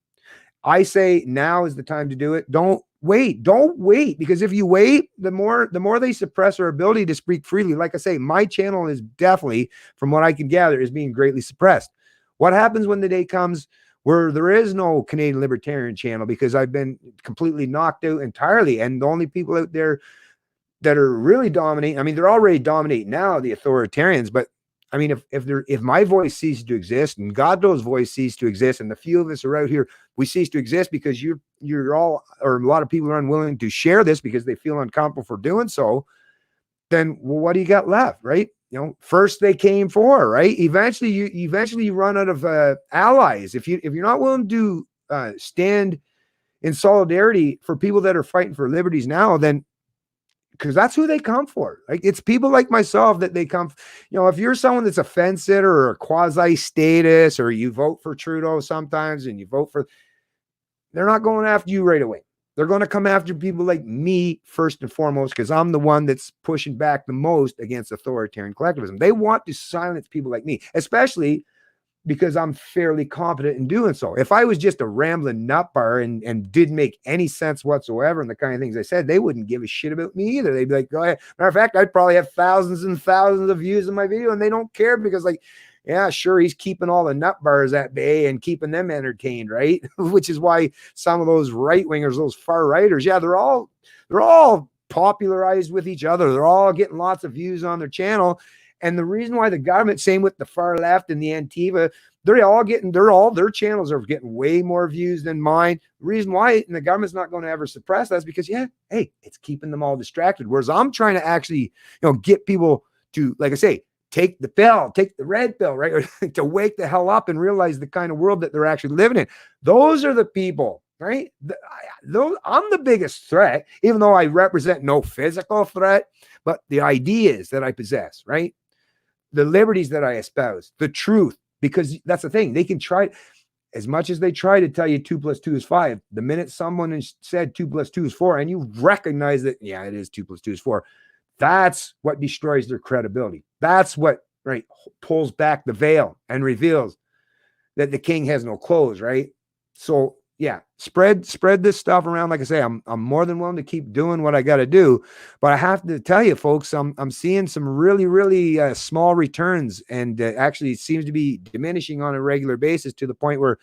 I say now is the time to do it. Don't wait. Don't wait, because if you wait, the more they suppress our ability to speak freely. Like I say, my channel is definitely, from what I can gather, is being greatly suppressed. What happens when the day comes where there is no Canadian Libertarian channel, because I've been completely knocked out entirely, and the only people out there that are really dominating, I mean, they're already dominating now, the authoritarians, but I mean, if my voice ceases to exist, and God's voice ceases to exist, and the few of us are out here, we cease to exist because you're all, or a lot of people are unwilling to share this because they feel uncomfortable for doing so, then, well, what do you got left, right? You know, first they came for, right? Eventually you run out of allies. If you're not willing to stand in solidarity for people that are fighting for liberties now, then, because that's who they come for. Like, it's people like myself that they come, you know, if you're someone that's a fence sitter or a quasi status, or you vote for Trudeau sometimes and you vote for, they're not going after you right away. They're going to come after people like me first and foremost, because I'm the one that's pushing back the most against authoritarian collectivism. They want to silence people like me, especially because I'm fairly competent in doing so. If I was just a rambling nutbar and didn't make any sense whatsoever in the kind of things I said, they wouldn't give a shit about me either. They'd be like, go ahead. Matter of fact, I'd probably have thousands and thousands of views in my video, and they don't care, because, like, yeah, sure, he's keeping all the nut bars at bay and keeping them entertained, right? Which is why some of those right wingers, those far righters, yeah, they're all popularized with each other. They're all getting lots of views on their channel. And the reason why the government, same with the far left and the Antifa, their channels are getting way more views than mine. The reason why, and the government's not going to ever suppress that, is because, yeah, hey, it's keeping them all distracted. Whereas I'm trying to actually, get people to, like I say, take the red pill, right? Or to wake the hell up and realize the kind of world that they're actually living in. Those are the people, right? I'm the biggest threat, even though I represent no physical threat, but the ideas that I possess, right? The liberties that I espouse, the truth, because that's the thing. They can try, as much as they try to tell you 2 + 2 is 5, the minute someone has said 2 + 2 is 4, and you recognize that, yeah, it is 2 + 2 is 4, that's what destroys their credibility. That's what, right, pulls back the veil and reveals that the king has no clothes, right? So, yeah, spread this stuff around. Like I say, I'm more than willing to keep doing what I got to do, but I have to tell you, folks, I'm seeing some really small returns, and actually it seems to be diminishing on a regular basis, to the point where,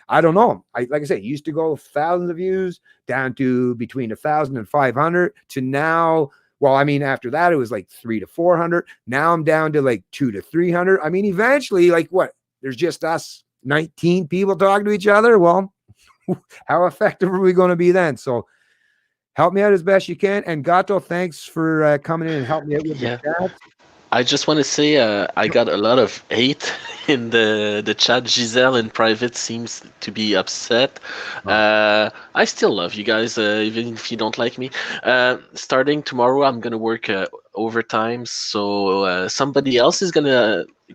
I don't know. Like I say, used to go thousands of views down to between 1,000 and 500 to now. Well, I mean, after that, it was like 300 to 400. Now I'm down to like 200 to 300. I mean, eventually, like, what? There's just us 19 people talking to each other. Well, how effective are we going to be then? So help me out as best you can. And Gato, thanks for coming in and helping me out with the chat. I just want to say I got a lot of hate in the chat. Giselle in private seems to be upset. I still love you guys, even if you don't like me. Starting tomorrow, I'm gonna work overtime, so somebody else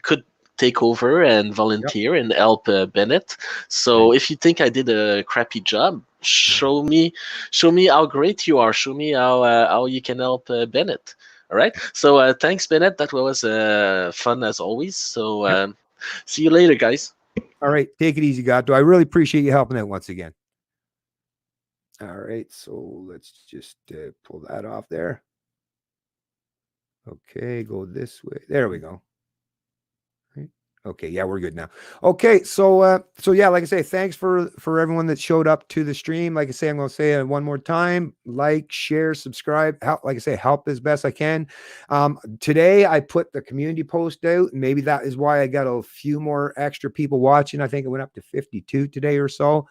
could take over and volunteer and help Bennett. So if you think I did a crappy job, show me how great you are. Show me how you can help Bennett. All right. So thanks, Bennett. That was fun as always. So see you later, guys. All right. Take it easy, Gato. I really appreciate you helping out once again. All right. So let's just pull that off there. Okay. Go this way. There we go. Okay, yeah, we're good now. Okay, so yeah, like I say, thanks for everyone that showed up to the stream. Like I say, I'm going to say it one more time: like, share, subscribe. Help, like I say, help as best I can. Today I put the community post out, and maybe that is why I got a few more extra people watching. I think it went up to 52 today or so.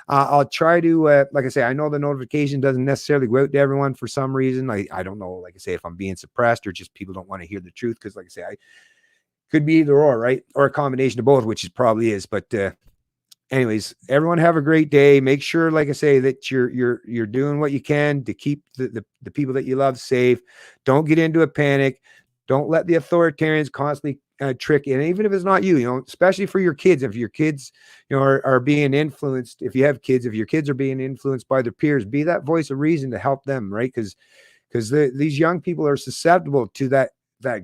I'll try to, like I say, I know the notification doesn't necessarily go out to everyone for some reason. I don't know, like I say, if I'm being suppressed or just people don't want to hear the truth, because like I say, could be either or, right? Or a combination of both, which it probably is. But anyways, everyone have a great day. Make sure, like I say, that you're doing what you can to keep the people that you love safe. Don't get into a panic. Don't let the authoritarians constantly trick you. And even if it's not you, especially for your kids, if your kids, are being influenced, if you have kids, if your kids are being influenced by their peers, be that voice of reason to help them, right? Because these young people are susceptible to that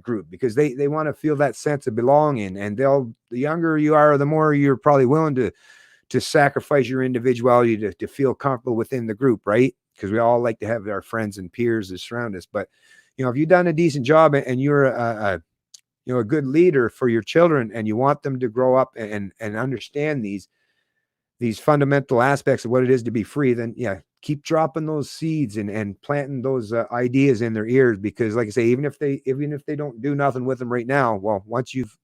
group, because they want to feel that sense of belonging, and the younger you are, the more you're probably willing to sacrifice your individuality to feel comfortable within the group, right? because we all like to have our friends and peers that surround us. But, you know, if you've done a decent job and you're a you know, a good leader for your children, and you want them to grow up and understand these fundamental aspects of what it is to be free, then yeah, keep dropping those seeds and planting those ideas in their ears, because like I say, even if they don't do nothing with them right now, well, once you've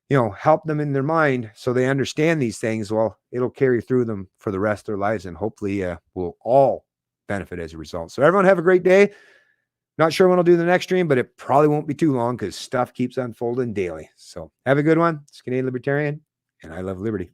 you know, help them in their mind so they understand these things, well, it'll carry through them for the rest of their lives, and hopefully we'll all benefit as a result. So everyone have a great day. Not sure when I'll do the next stream, but it probably won't be too long because stuff keeps unfolding daily. So have a good one. It's Canadian Libertarian, and I love liberty.